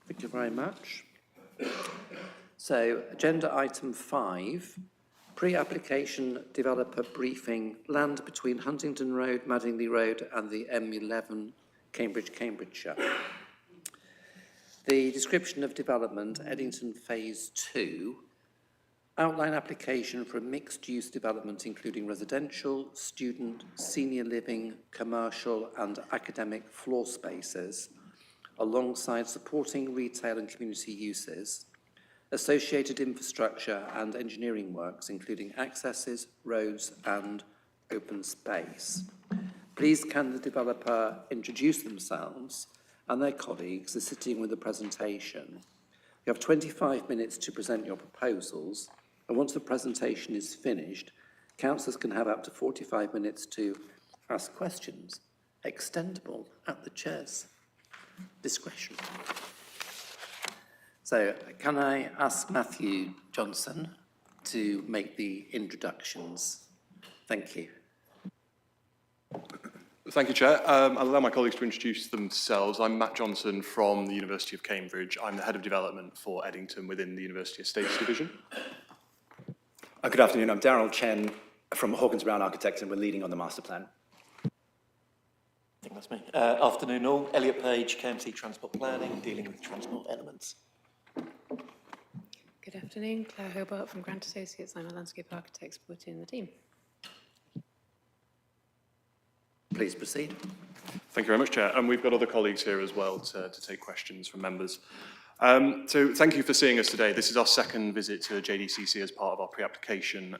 Thank you very much. So, agenda item 5, pre-application developer briefing, land between Huntingdon Road, Madingley Road and the M11, Cambridge, Cambridgeshire. The description of development, Eddington Phase 2, outline application for a mixed-use development including residential, student, senior living, commercial and academic floor spaces, alongside supporting retail and community uses, associated infrastructure and engineering works, including accesses, roads and open space. Please can the developer introduce themselves and their colleagues are sitting with the presentation. You have 25 minutes to present your proposals, and once the presentation is finished, councillors can have up to 45 minutes to ask questions, extendable at the chair's discretion. So, can I ask Matthew Johnson to make the introductions? Thank you. Thank you, Chair. I'll allow my colleagues to introduce themselves. I'm Matt Johnson from the University of Cambridge. I'm the Head of Development for Eddington within the University Estates Division. Good afternoon. I'm Darryl Chen from Hawkins Brown Architects, and we're leading on the master plan. I think that's me. Afternoon all. Elliot Page, KMC Transport Planning, dealing with transport elements. Good afternoon. Claire Hobart from Grant Associates. I'm a landscape architect supporting the team. Please proceed. Thank you very much, Chair. And we've got other colleagues here as well to take questions from members. So thank you for seeing us today. This is our second visit to JDCC as part of our pre-application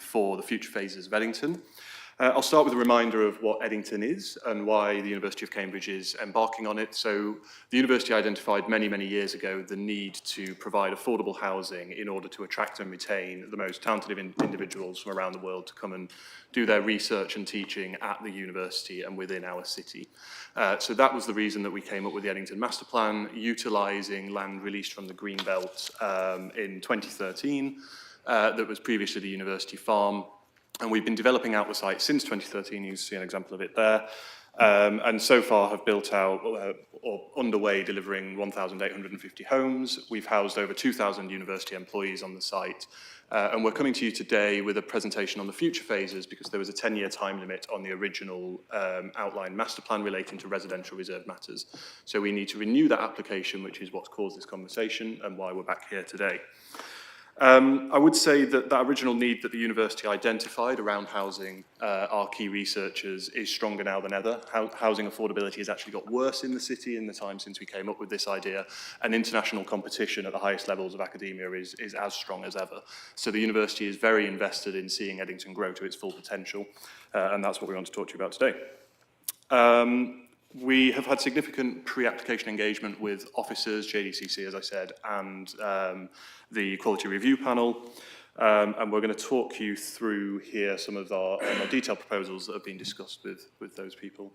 for the future phases of Eddington. I'll start with a reminder of what Eddington is and why the University of Cambridge is embarking on it. So the university identified many, many years ago the need to provide affordable housing in order to attract and retain the most talented individuals from around the world to come and do their research and teaching at the university and within our city. So that was the reason that we came up with the Eddington Master Plan, utilising land released from the Greenbelt in 2013 that was previously the university farm. And we've been developing out the site since 2013. You see an example of it there. And so far have built out or underway delivering 1,850 homes. We've housed over 2,000 university employees on the site. And we're coming to you today with a presentation on the future phases because there was a 10-year time limit on the original outline master plan relating to residential reserve matters. So we need to renew that application, which is what's caused this conversation and why we're back here today. I would say that that original need that the university identified around housing our key researchers is stronger now than ever. Housing affordability has actually got worse in the city in the time since we came up with this idea, and international competition at the highest levels of academia is as strong as ever. So the university is very invested in seeing Eddington grow to its full potential, and that's what we want to talk to you about today. We have had significant pre-application engagement with officers, JDCC, as I said, and the Quality Review Panel. And we're going to talk you through here some of our more detailed proposals that have been discussed with those people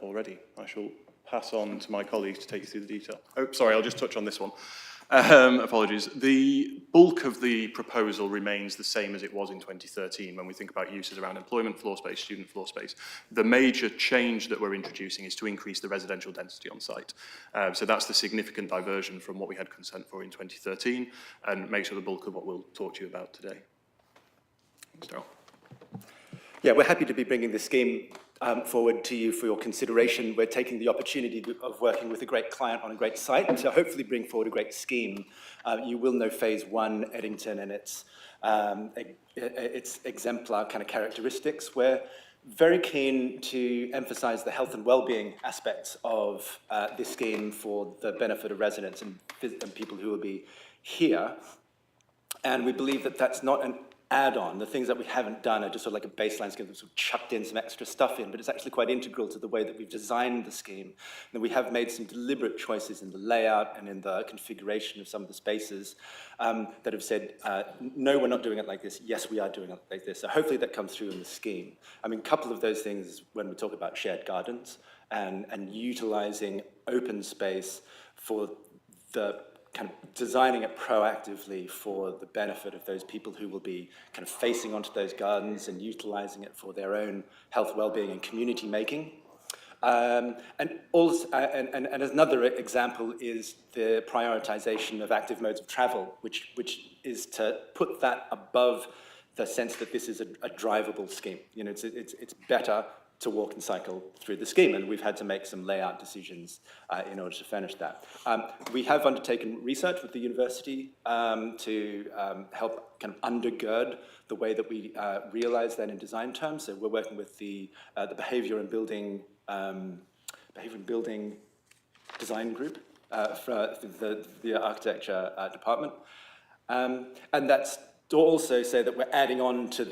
already. I shall pass on to my colleagues to take you through the detail. Oh, sorry, I'll just touch on this one. Apologies. The bulk of the proposal remains the same as it was in 2013 when we think about uses around employment floor space, student floor space. The major change that we're introducing is to increase the residential density on site. So that's the significant diversion from what we had consent for in 2013 and makes up the bulk of what we'll talk to you about today. Thanks, Darryl. Yeah, we're happy to be bringing this scheme forward to you for your consideration. We're taking the opportunity of working with a great client on a great site to hopefully bring forward a great scheme. You will know Phase 1 Eddington and its exemplar kind of characteristics. We're very keen to emphasise the health and well-being aspects of this scheme for the benefit of residents and people who will be here. And we believe that that's not an add-on. The things that we haven't done are just sort of like a baseline scheme, sort of chucked in some extra stuff in, but it's actually quite integral to the way that we've designed the scheme. And we have made some deliberate choices in the layout and in the configuration of some of the spaces that have said, no, we're not doing it like this. Yes, we are doing it like this. So hopefully that comes through in the scheme. I mean, a couple of those things when we talk about shared gardens and utilising open space for the kind of designing it proactively for the benefit of those people who will be kind of facing onto those gardens and utilising it for their own health, well-being and community making. And also, and as another example is the prioritization of active modes of travel, which is to put that above the sense that this is a drivable scheme. You know, it's better to walk and cycle through the scheme, and we've had to make some layout decisions in order to furnish that. We have undertaken research with the university to help kind of undergird the way that we realize that in design terms. So we're working with the behavior and building design group for the architecture department, and that's to also say that we're adding on to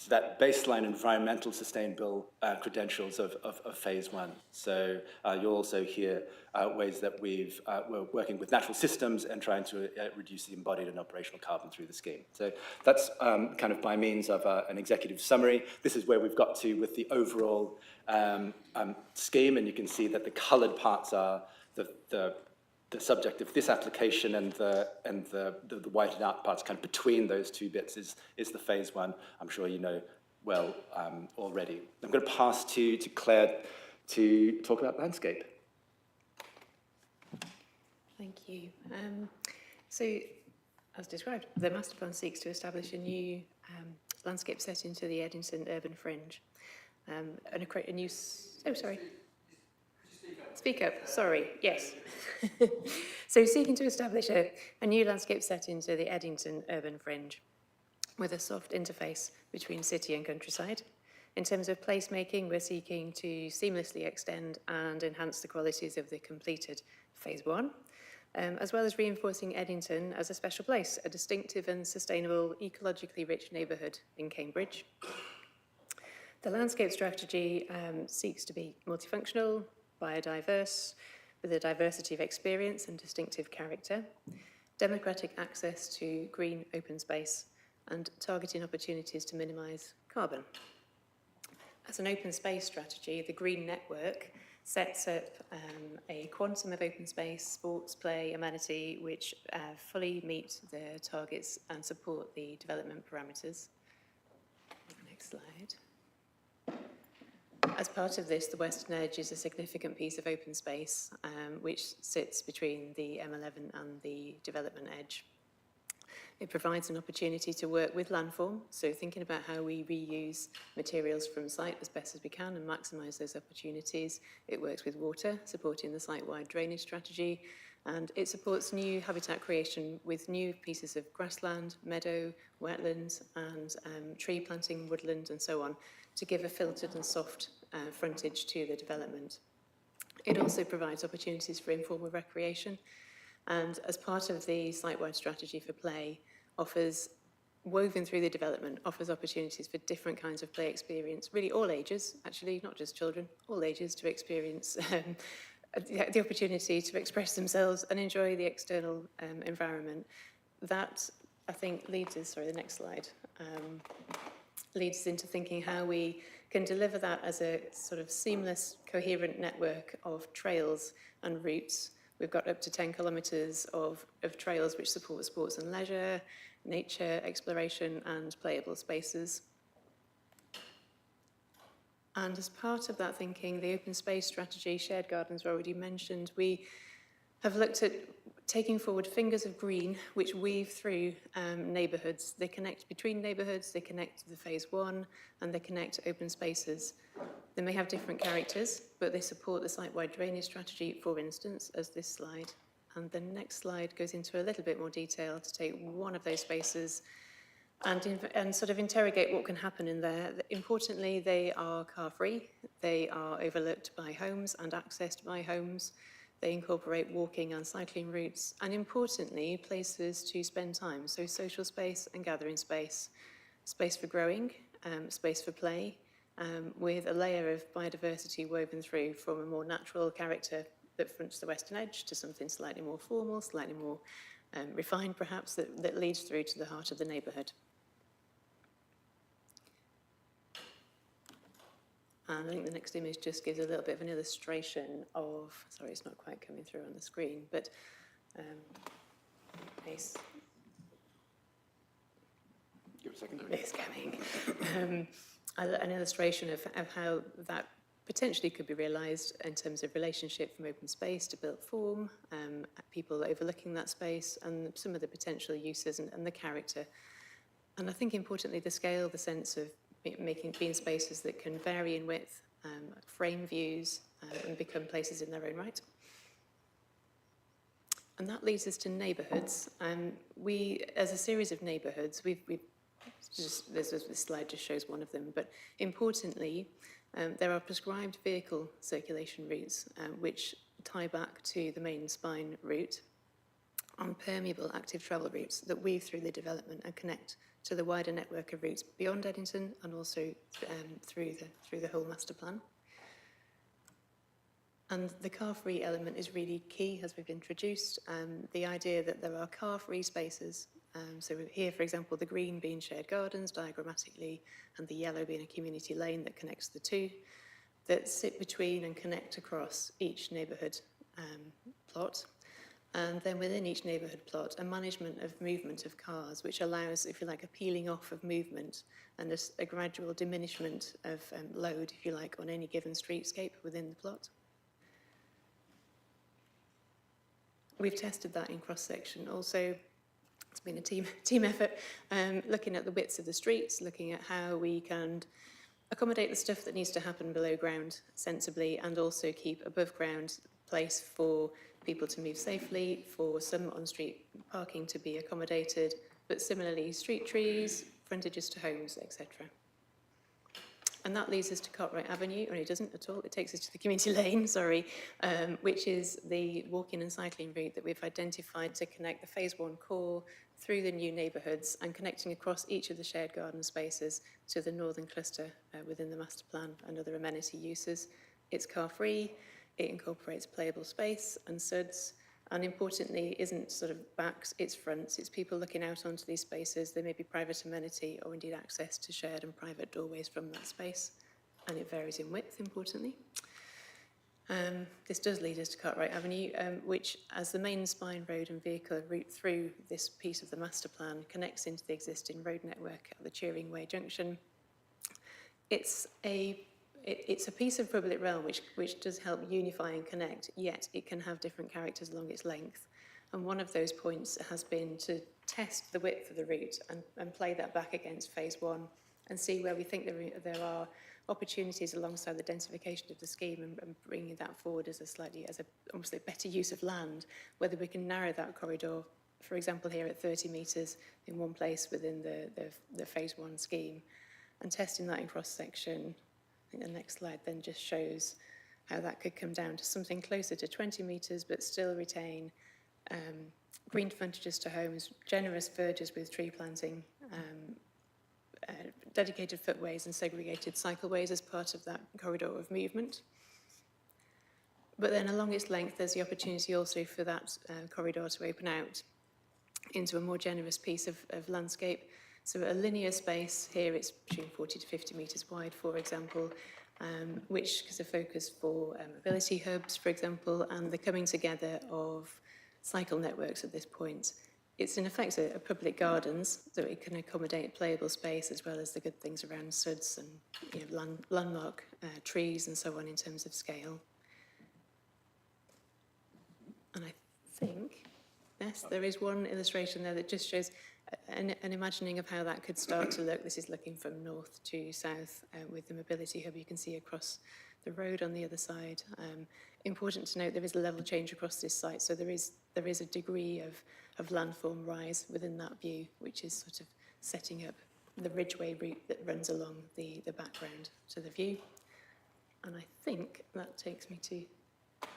that baseline environmental sustainable credentials of phase one. So you'll also hear ways that we're working with natural systems and trying to reduce the embodied and operational carbon through the scheme. So that's kind of by means of an executive summary. This is where we've got to with the overall scheme, and you can see that the coloured parts are the subject of this application, and the whited out parts kind of between those two bits is the phase one. I'm sure you know well already. I'm going to pass to Claire to talk about landscape. Thank you. So, as described, the master plan seeks to establish a new landscape setting to the Eddington urban fringe, and create a new. Sorry. Speak up, sorry, yes. So seeking to establish a new landscape setting to the Eddington urban fringe with a soft interface between city and countryside. In terms of placemaking, we're seeking to seamlessly extend and enhance the qualities of the completed phase one, as well as reinforcing Eddington as a special place, a distinctive and sustainable, ecologically rich neighbourhood in Cambridge. The landscape strategy seeks to be multifunctional, biodiverse, with a diversity of experience and distinctive character, democratic access to green open space, and targeting opportunities to minimise carbon. As an open space strategy, the Green Network sets up a quantum of open space, sports, play, amenity, which fully meet the targets and support the development parameters. Next slide. As part of this, the Western Edge is a significant piece of open space which sits between the M11 and the development edge. It provides an opportunity to work with landform, so thinking about how we reuse materials from site as best as we can and maximise those opportunities. It works with water, supporting the site-wide drainage strategy, and it supports new habitat creation with new pieces of grassland, meadow, wetlands, and tree planting, woodland, and so on, to give a filtered and soft frontage to the development. It also provides opportunities for informal recreation, and as part of the site-wide strategy for play, offers, woven through the development, offers opportunities for different kinds of play experience, really all ages, actually, not just children, all ages to experience the opportunity to express themselves and enjoy the external environment. That, I think, leads us, sorry, the next slide, leads us into thinking how we can deliver that as a sort of seamless, coherent network of trails and routes. We've got up to 10 kilometres of trails which support sports and leisure, nature, exploration, and playable spaces. And as part of that thinking, the open space strategy, shared gardens were already mentioned, we have looked at taking forward fingers of green, which weave through neighbourhoods. They connect between neighbourhoods, they connect to the phase one, and they connect to open spaces. They may have different characters, but they support the site-wide drainage strategy, for instance, as this slide. And the next slide goes into a little bit more detail to take one of those spaces and sort of interrogate what can happen in there. Importantly, they are car-free, they are overlooked by homes and accessed by homes. They incorporate walking and cycling routes, and importantly, places to spend time. So social space and gathering space, space for growing, space for play, with a layer of biodiversity woven through from a more natural character that fronts the Western Edge to something slightly more formal, slightly more refined perhaps, that leads through to the heart of the neighbourhood. And I think the next image just gives a little bit of an illustration of, sorry, it's not quite coming through on the screen, but nice. Give it a second. It's coming. An illustration of how that potentially could be realised in terms of relationship from open space to built form, people overlooking that space, and some of the potential uses and the character. And I think importantly, the scale, the sense of being spaces that can vary in width, frame views, and become places in their own right. And that leads us to neighbourhoods. We, as a series of neighbourhoods, this slide just shows one of them, but importantly, there are prescribed vehicle circulation routes which tie back to the main spine route on permeable active travel routes that weave through the development and connect to the wider network of routes beyond Eddington and also through the whole master plan. And the car-free element is really key, as we've introduced. The idea that there are car-free spaces. So here, for example, the green being shared gardens diagrammatically, and the yellow being a community lane that connects the two, that sit between and connect across each neighbourhood plot. And then within each neighbourhood plot, a management of movement of cars, which allows, if you like, a peeling off of movement and a gradual diminishment of load, if you like, on any given streetscape within the plot. We've tested that in cross-section. Also, it's been a team effort, looking at the widths of the streets, looking at how we can accommodate the stuff that needs to happen below ground sensibly, and also keep above ground place for people to move safely, for some on-street parking to be accommodated, but similarly street trees, frontages to homes, etc. And that leads us to Cartwright Avenue, or it doesn't at all, it takes us to the community lane, sorry, which is the walking and cycling route that we've identified to connect the phase 1 core through the new neighbourhoods and connecting across each of the shared garden spaces to the northern cluster within the master plan and other amenity uses. It's car-free, it incorporates playable space and SUDs, and importantly isn't sort of backs, it's fronts, it's people looking out onto these spaces. There may be private amenity or indeed access to shared and private doorways from that space, and it varies in width, importantly. This does lead us to Cartwright Avenue, which, as the main spine road and vehicle route through this piece of the master plan, connects into the existing road network at the Turing Way junction. It's a piece of public realm which does help unify and connect, yet it can have different characters along its length. And one of those points has been to test the width of the route and play that back against phase 1 and see where we think there are opportunities alongside the densification of the scheme and bringing that forward as almost a better use of land, whether we can narrow that corridor, for example, here at 30 metres in one place within the phase 1 scheme, and testing that in cross-section. I think the next slide then just shows how that could come down to something closer to 20 metres, but still retain green frontages to homes, generous verges with tree planting, dedicated footways and segregated cycleways as part of that corridor of movement. But then along its length, there's the opportunity also for that corridor to open out into a more generous piece of landscape. So a linear space here, it's between 40 to 50 metres wide, for example, which is a focus for mobility hubs, for example, and the coming together of cycle networks at this point. It's in effect a public gardens, so it can accommodate playable space as well as the good things around SUDs and landmark trees and so on in terms of scale. And I think, yes, there is one illustration there that just shows an imagining of how that could start to look. This is looking from north to south with the mobility hub you can see across the road on the other side. Important to note, there is a level change across this site, so there is a degree of landform rise within that view, which is sort of setting up the ridgeway route that runs along the background to the view. And I think that takes me to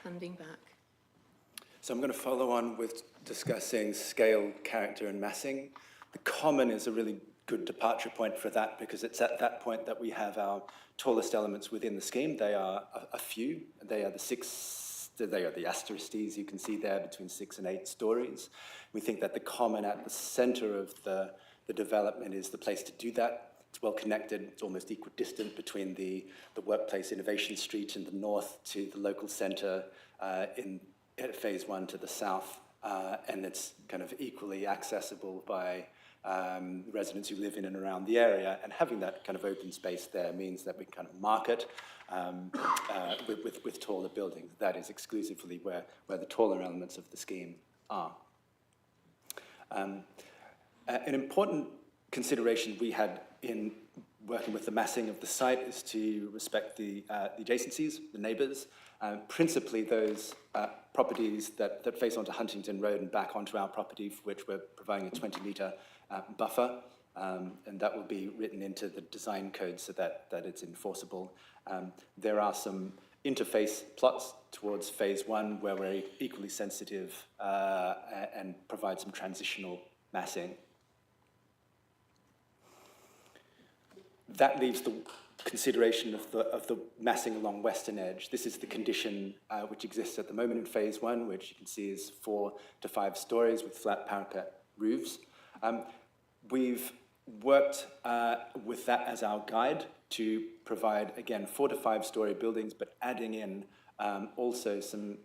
handing back. So I'm going to follow on with discussing scale, character, and massing. The common is a really good departure point for that, because it's at that point that we have our tallest elements within the scheme. They are a few. They are the asteristes you can see there between 6 and 8 stories. We think that the common at the center of the development is the place to do that. It's well connected. It's almost equidistant between the Workplace Innovation Street in the north to the local center in phase 1 to the south, and it's kind of equally accessible by residents who live in and around the area, and having that kind of open space there means that we can kind of market with taller buildings. That is exclusively where the taller elements of the scheme are. An important consideration we had in working with the massing of the site is to respect the adjacencies, the neighbours, principally those properties that face onto Huntington Road and back onto our property, for which we're providing a 20-metre buffer, and that will be written into the design code so that it's enforceable. There are some interface plots towards phase 1 where we're equally sensitive and provide some transitional massing. That leaves the consideration of the massing along Western Edge. This is the condition which exists at the moment in phase 1, which you can see is 4 to 5 stories with flat parapet roofs. We've worked with that as our guide to provide, again, 4 to 5 story buildings, but adding in also some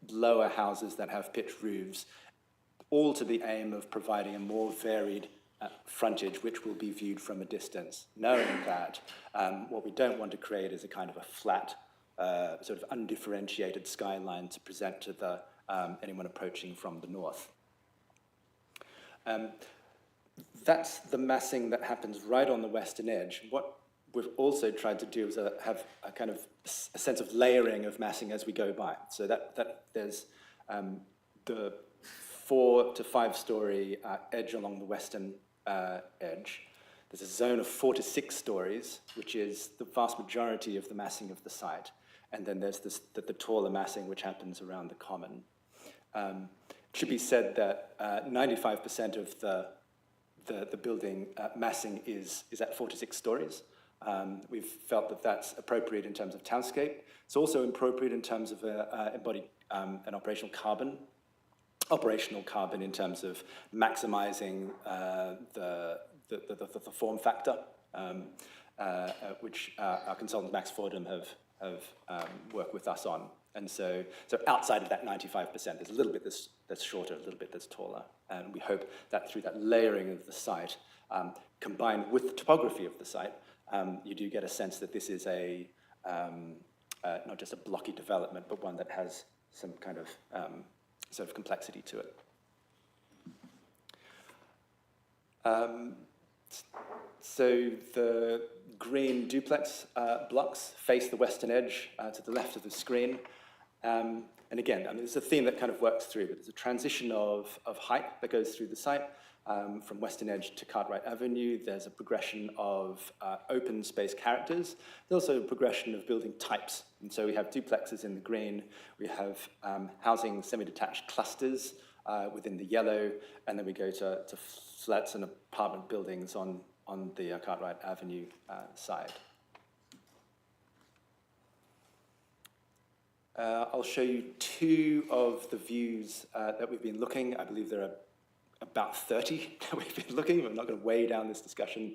lower houses that have pitched roofs, all to the aim of providing a more varied frontage which will be viewed from a distance, knowing that what we don't want to create is a kind of a flat, sort of undifferentiated skyline to present to the anyone approaching from the north. That's the massing that happens right on the Western Edge. What we've also tried to do is have a kind of a sense of layering of massing as we go by. So that there's the 4 to 5 story edge along the Western edge. There's a zone of 4 to 6 stories, which is the vast majority of the massing of the site. And then there's the taller massing, which happens around the common. It should be said that 95% of the building massing is at 4 to 6 stories. We've felt that that's appropriate in terms of townscape. It's also appropriate in terms of embodied an operational carbon in terms of maximizing the form factor, which our consultant Max Fordham have worked with us on. And so outside of that 95%, there's a little bit that's shorter, a little bit that's taller. And we hope that through that layering of the site, combined with the topography of the site, you do get a sense that this is not just a blocky development, but one that has some kind of sort of complexity to it. So the green duplex blocks face the Western Edge to the left of the screen. And again, I mean, it's a theme that kind of works through, but there's a transition of height that goes through the site from Western Edge to Cartwright Avenue. There's a progression of open space characters. There's also a progression of building types. And so we have duplexes in the green. We have housing semi-detached clusters within the yellow. And then we go to flats and apartment buildings on the Cartwright Avenue side. I'll show you 2 of the views that we've been looking. I believe there are about 30 that we've been looking. I'm not going to weigh down this discussion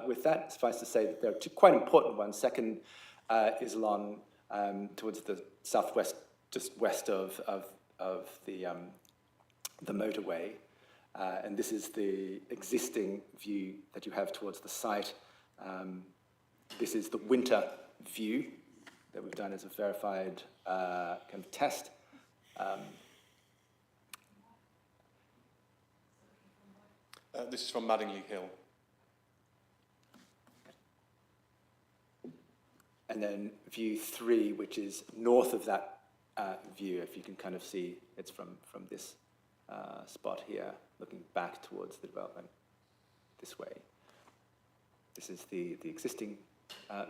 with that. Suffice to say that there are 2 quite important ones. Second is along towards the southwest, just west of the motorway. And this is the existing view that you have towards the site. This is the winter view that we've done as a verified kind of test. This is from Madingley Hill. And then view 3, which is north of that view, if you can kind of see, it's from this spot here, looking back towards the development this way. This is the existing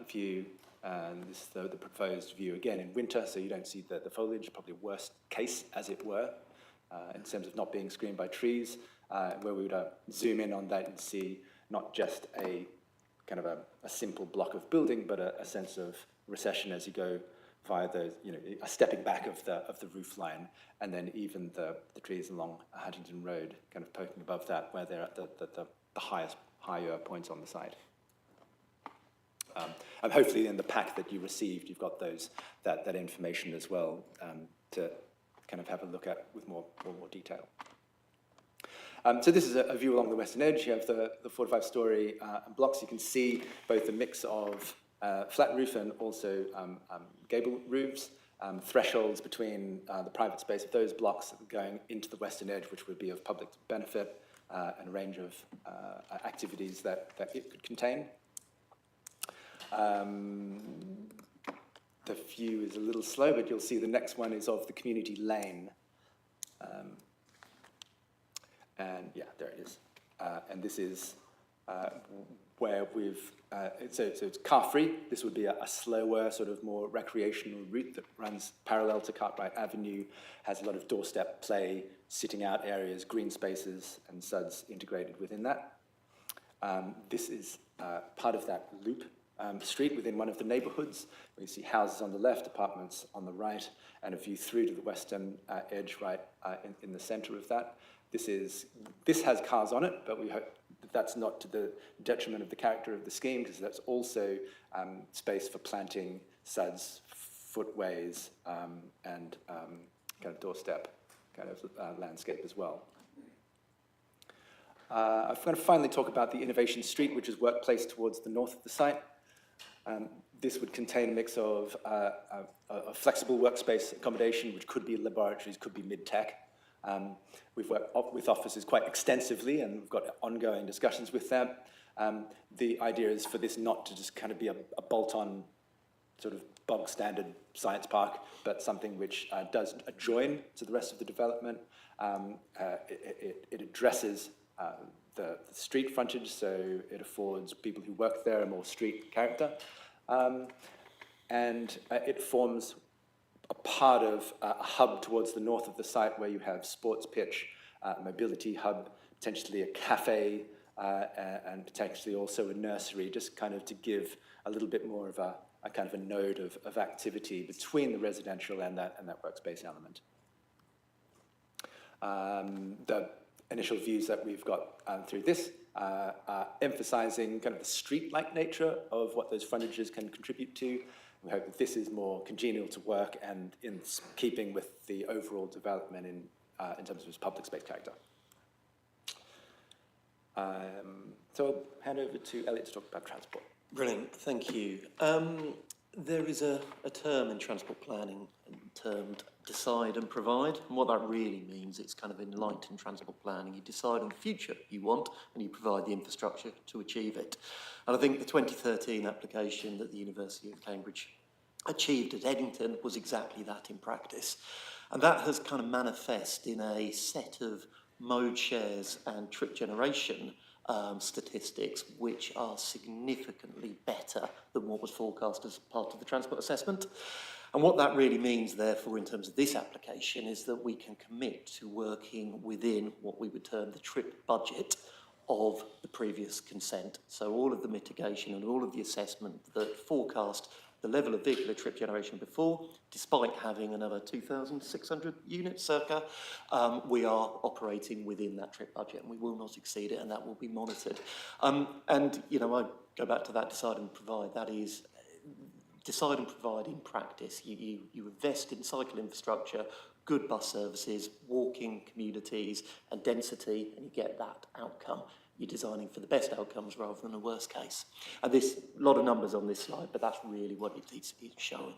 view, and this is the proposed view again in winter, so you don't see the foliage, probably worst case, as it were, in terms of not being screened by trees, where we would zoom in on that and see not just a kind of a simple block of building, but a sense of recession as you go via the, a stepping back of the roof line, and then even the trees along Huntington Road kind of poking above that, where they're at the higher points on the site. And hopefully in the pack that you received, you've got that information as well to kind of have a look at with more detail. So this is a view along the western edge. You have the 4 to 5 story blocks. You can see both a mix of flat roof and also gable roofs, thresholds between the private space of those blocks going into the western edge, which would be of public benefit, and a range of activities that it could contain. The view is a little slow, but you'll see the next one is of the community lane. And yeah, there it is. And this is where we've, so it's car-free. This would be a slower, sort of more recreational route that runs parallel to Cartwright Avenue, has a lot of doorstep play, sitting out areas, green spaces, and SUDs integrated within that. This is part of that loop street within one of the neighbourhoods. We see houses on the left, apartments on the right, and a view through to the western edge right in the centre of that. This has cars on it, but we hope that that's not to the detriment of the character of the scheme, because that's also space for planting SUDs, footways, and kind of doorstep kind of landscape as well. I'm going to finally talk about the Innovation Street, which is workplace towards the north of the site. This would contain a mix of a flexible workspace accommodation, which could be laboratories, could be mid-tech. We've worked with offices quite extensively, and we've got ongoing discussions with them. The idea is for this not to just kind of be a bolt-on sort of bog standard science park, but something which does adjoin to the rest of the development. It addresses the street frontage, so it affords people who work there a more street character. And it forms a part of a hub towards the north of the site where you have sports pitch, mobility hub, potentially a cafe, and potentially also a nursery, just kind of to give a little bit more of a kind of a node of activity between the residential and that workspace element. The initial views that we've got through this are emphasizing kind of the street-like nature of what those frontages can contribute to. We hope that this is more congenial to work and in keeping with the overall development in terms of its public space character. So I'll hand over to Elliot to talk about transport. Brilliant, thank you. There is a term in transport planning termed decide and provide, and what that really means, it's kind of enlightened transport planning. You decide on the future you want, and you provide the infrastructure to achieve it. And I think the 2013 application that the University of Cambridge achieved at Eddington was exactly that in practice. And that has kind of manifest in a set of mode shares and trip generation statistics which are significantly better than what was forecast as part of the transport assessment. And what that really means, therefore, in terms of this application, is that we can commit to working within what we would term the trip budget of the previous consent. So all of the mitigation and all of the assessment that forecast the level of vehicular trip generation before, despite having another 2,600 units circa, we are operating within that trip budget, and we will not exceed it, and that will be monitored. And, you know, I go back to that decide and provide. That is decide and provide in practice. You invest in cycle infrastructure, good bus services, walking communities, and density, and you get that outcome. You're designing for the best outcomes rather than the worst case. And there's a lot of numbers on this slide, but that's really what it needs to be showing.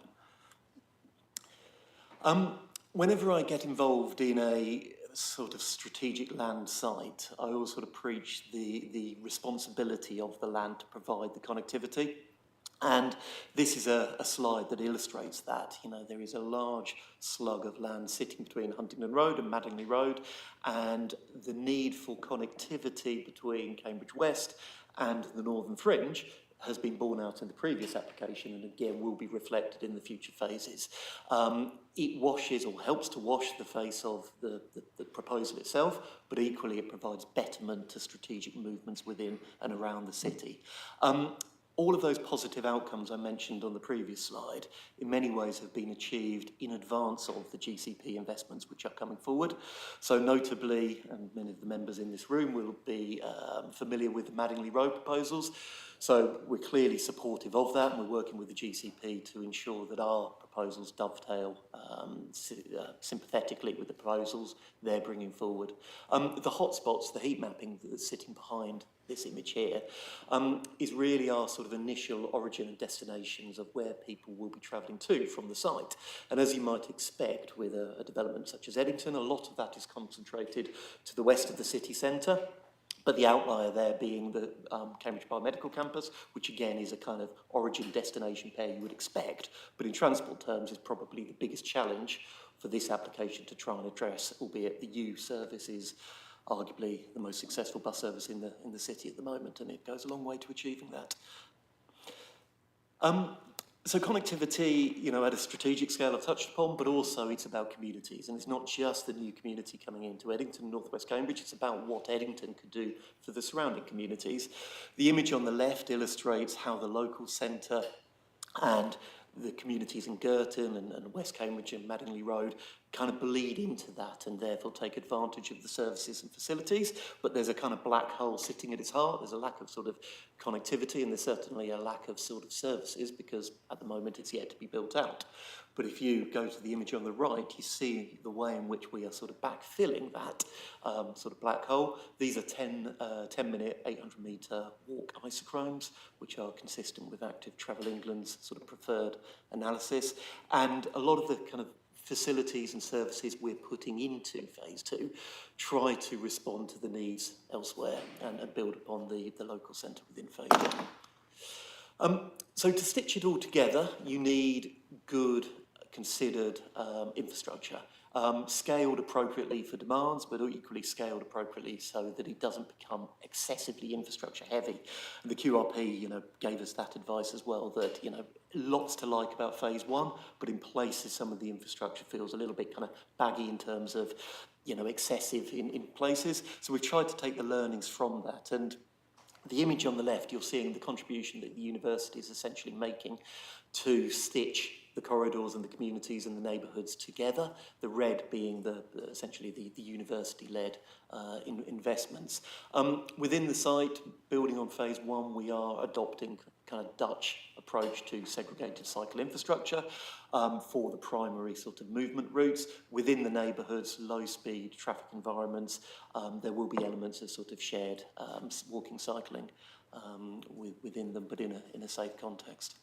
Whenever I get involved in a sort of strategic land site, I always sort of preach the responsibility of the land to provide the connectivity. And this is a slide that illustrates that. You know, there is a large slug of land sitting between Huntingdon Road and Madingley Road, and the need for connectivity between Cambridge West and the Northern Fringe has been borne out in the previous application and again will be reflected in the future phases. It washes or helps to wash the face of the proposal itself, but equally it provides betterment to strategic movements within and around the city. All of those positive outcomes I mentioned on the previous slide in many ways have been achieved in advance of the GCP investments which are coming forward. So notably, and many of the members in this room will be familiar with the Madingley Road proposals. So we're clearly supportive of that, and we're working with the GCP to ensure that our proposals dovetail sympathetically with the proposals they're bringing forward. The hotspots, the heat mapping that's sitting behind this image here, is really our sort of initial origin and destinations of where people will be travelling to from the site. And as you might expect with a development such as Eddington, a lot of that is concentrated to the west of the city centre. But the outlier there being the Cambridge Biomedical Campus, which again is a kind of origin-destination pair you would expect, but in transport terms is probably the biggest challenge for this application to try and address, albeit the U service is arguably the most successful bus service in the city at the moment, and it goes a long way to achieving that. So connectivity, you know, at a strategic scale I've touched upon, but also it's about communities. And it's not just the new community coming into Eddington, North West Cambridge, it's about what Eddington could do for the surrounding communities. The image on the left illustrates how the local centre and the communities in Girton and West Cambridge and Madingley Road kind of bleed into that and therefore take advantage of the services and facilities. But there's a kind of black hole sitting at its heart. There's a lack of sort of connectivity, and there's certainly a lack of sort of services because at the moment it's yet to be built out. But if you go to the image on the right, you see the way in which we are sort of backfilling that sort of black hole. These are 10-minute, 800-metre walk isochrones, which are consistent with Active Travel England's sort of preferred analysis. And a lot of the kind of facilities and services we're putting into phase 2 try to respond to the needs elsewhere and build upon the local centre within phase 1. So to stitch it all together, you need good, considered infrastructure, scaled appropriately for demands, but equally scaled appropriately so that it doesn't become excessively infrastructure heavy. And the QRP, you know, gave us that advice as well, that, you know, lots to like about phase 1, but in places some of the infrastructure feels a little bit kind of baggy in terms of, you know, excessive in places. So we've tried to take the learnings from that. And the image on the left, you're seeing the contribution that the university is essentially making to stitch the corridors and the communities and the neighbourhoods together, the red being essentially the university-led investments. Within the site, building on phase 1, we are adopting kind of Dutch approach to segregated cycle infrastructure for the primary sort of movement routes. Within the neighbourhoods, low-speed traffic environments, there will be elements of sort of shared walking, cycling within them, but in a safe context.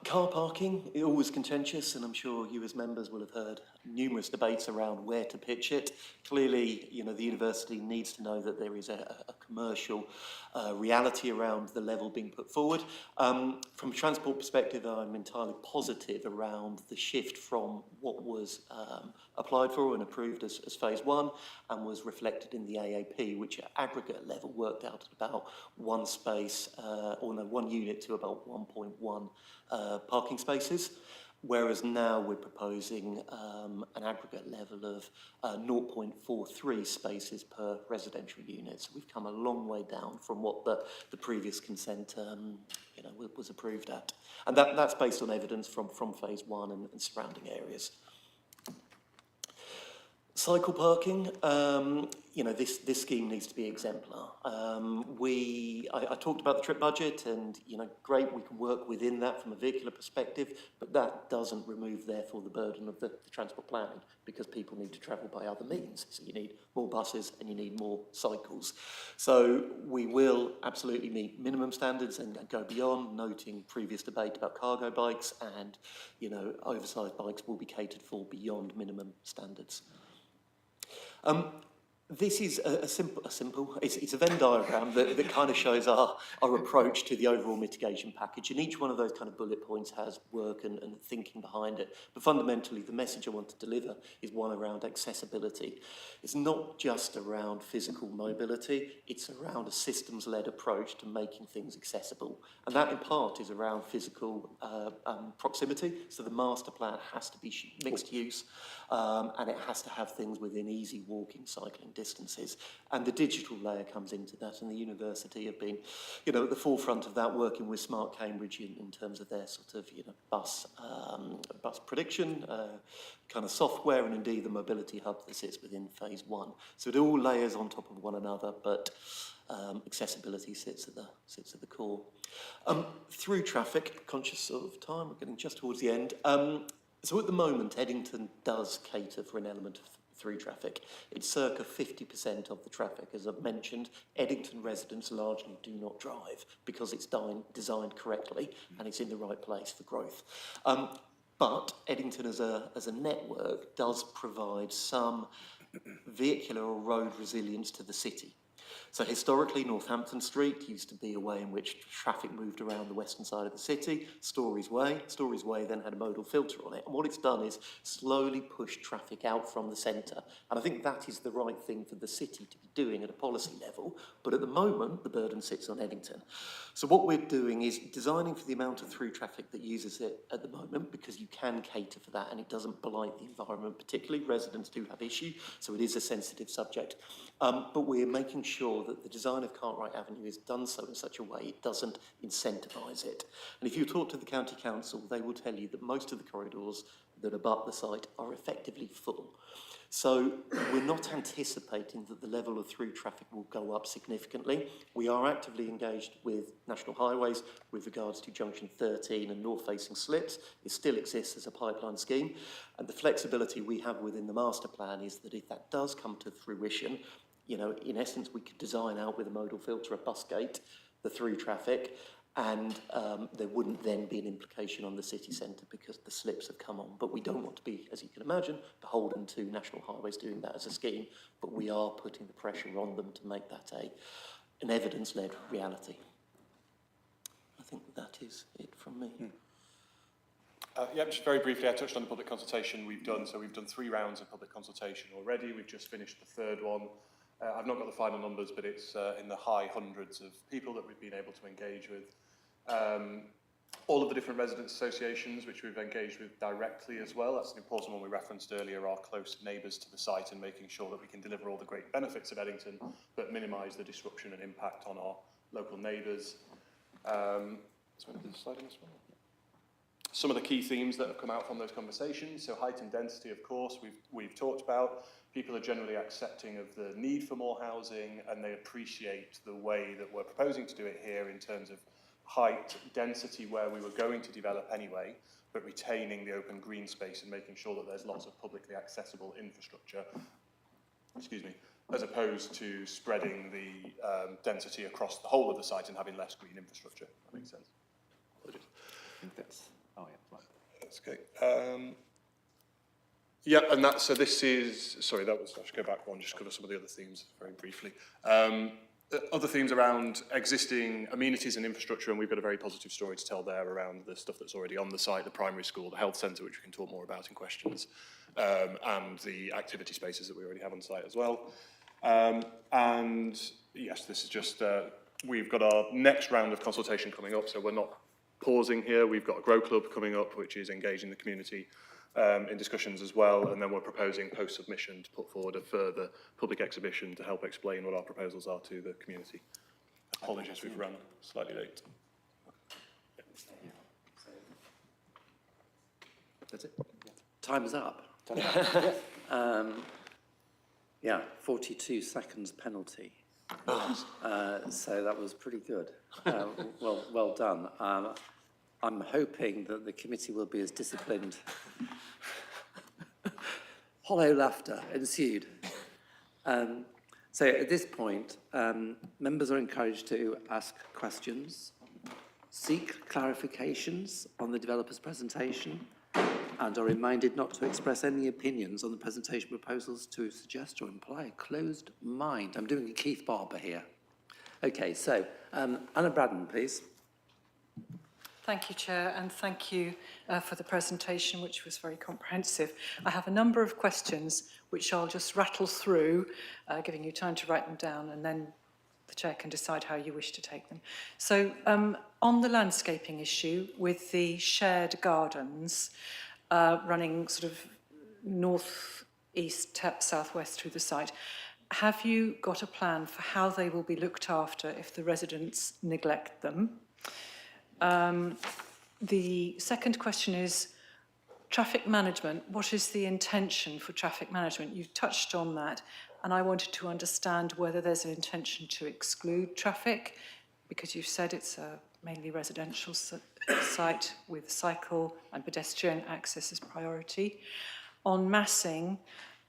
Car parking is always contentious, and I'm sure you as members will have heard numerous debates around where to pitch it. Clearly, you know, the university needs to know that there is a commercial reality around the level being put forward. From a transport perspective, I'm entirely positive around the shift from what was applied for and approved as phase 1 and was reflected in the AAP, which at aggregate level worked out at about one unit to about 1.1 parking spaces, whereas now we're proposing an aggregate level of 0.43 spaces per residential unit. So we've come a long way down from what the previous consent you know, was approved at. And that's based on evidence from phase 1 and surrounding areas. Cycle parking, you know, this scheme needs to be exemplar. I talked about the trip budget and, you know, great, we can work within that from a vehicular perspective, but that doesn't remove, therefore, the burden of the transport planning because people need to travel by other means. So you need more buses and you need more cycles. So we will absolutely meet minimum standards and go beyond, noting previous debate about cargo bikes and, you know, oversized bikes will be catered for beyond minimum standards. This is it's a Venn diagram that kind of shows our approach to the overall mitigation package, and each one of those kind of bullet points has work and thinking behind it. But fundamentally, the message I want to deliver is one around accessibility. It's not just around physical mobility, it's around a systems-led approach to making things accessible. And that in part is around physical proximity. So the master plan has to be mixed use, and it has to have things within easy walking, cycling distances. And the digital layer comes into that, and the university have been, you know, at the forefront of that, working with Smart Cambridge in terms of their sort of, you know, bus prediction, kind of software, and indeed the mobility hub that sits within phase 1. So it all layers on top of one another, but accessibility sits at the core. Through traffic, conscious of time, we're getting just towards the end. So at the moment, Eddington does cater for an element of through traffic. It's circa 50% of the traffic. As I've mentioned, Eddington residents largely do not drive because it's designed correctly and it's in the right place for growth. But Eddington as a network does provide some vehicular or road resilience to the city. So historically, Northampton Street used to be a way in which traffic moved around the western side of the city. Storey's Way then had a modal filter on it. And what it's done is slowly push traffic out from the centre. And I think that is the right thing for the city to be doing at a policy level. But at the moment, the burden sits on Eddington. So what we're doing is designing for the amount of through traffic that uses it at the moment, because you can cater for that and it doesn't blight the environment particularly. Residents do have issue, so it is a sensitive subject. But we're making sure that the design of Cartwright Avenue is done so in such a way it doesn't incentivise it. And if you talk to the County Council, they will tell you that most of the corridors that abut the site are effectively full. So we're not anticipating that the level of through traffic will go up significantly. We are actively engaged with National Highways with regards to Junction 13 and north-facing slips. It still exists as a pipeline scheme. And the flexibility we have within the master plan is that if that does come to fruition, you know, in essence, we could design out with a modal filter, a bus gate, the through traffic, and there wouldn't then be an implication on the city centre because the slips have come on. But we don't want to be, as you can imagine, beholden to National Highways doing that as a scheme, but we are putting the pressure on them to make that an evidence-led reality. I think that is it from me. Yeah, just very briefly, I touched on the public consultation we've done. So we've done 3 rounds of public consultation already. We've just finished the 3rd one. I've not got the final numbers, but it's in the high hundreds of people that we've been able to engage with. All of the different residents' associations, which we've engaged with directly as well. That's an important one we referenced earlier, our close neighbours to the site and making sure that we can deliver all the great benefits of Eddington, but minimise the disruption and impact on our local neighbours. Slide on this one. Some of the key themes that have come out from those conversations. So height and density, of course, we've talked about. People are generally accepting of the need for more housing, and they appreciate the way that we're proposing to do it here in terms of height, density, where we were going to develop anyway, but retaining the open green space and making sure that there's lots of publicly accessible infrastructure, as opposed to spreading the density across the whole of the site and having less green infrastructure. That makes sense. Apologies. I think that's, oh yeah, right. That's okay. Yeah, and that, so this is, sorry, that was, I should go back one, just cover some of the other themes very briefly. Other themes around existing amenities and infrastructure, and we've got a very positive story to tell there around the stuff that's already on the site, the primary school, the health centre, which we can talk more about in questions, and the activity spaces that we already have on site as well. And yes, this is just, we've got our next round of consultation coming up, so we're not pausing here. We've got a Grow Club coming up, which is engaging the community in discussions as well, and then we're proposing post-submission to put forward a further public exhibition to help explain what our proposals are to the community. Apologies, we've run slightly late. That's it. Time's up. Yeah, 42 seconds penalty. So that was pretty good. Well done. I'm hoping that the committee will be as disciplined. Hollow laughter ensued. So at this point, members are encouraged to ask questions, seek clarifications on the developer's presentation, and are reminded not to express any opinions on the presentation proposals to suggest or imply a closed mind. I'm doing a Keith Barber here. Okay, so Anna Braddon, please. Thank you, Chair, and thank you for the presentation, which was very comprehensive. I have a number of questions which I'll just rattle through, giving you time to write them down, and then the Chair can decide how you wish to take them. So on the landscaping issue with the shared gardens running sort of north, east, southwest through the site, have you got a plan for how they will be looked after if the residents neglect them? The second question is traffic management. What is the intention for traffic management? You've touched on that. and I wanted to understand whether there's an intention to exclude traffic, because you've said it's a mainly residential site with cycle and pedestrian access as priority. On massing,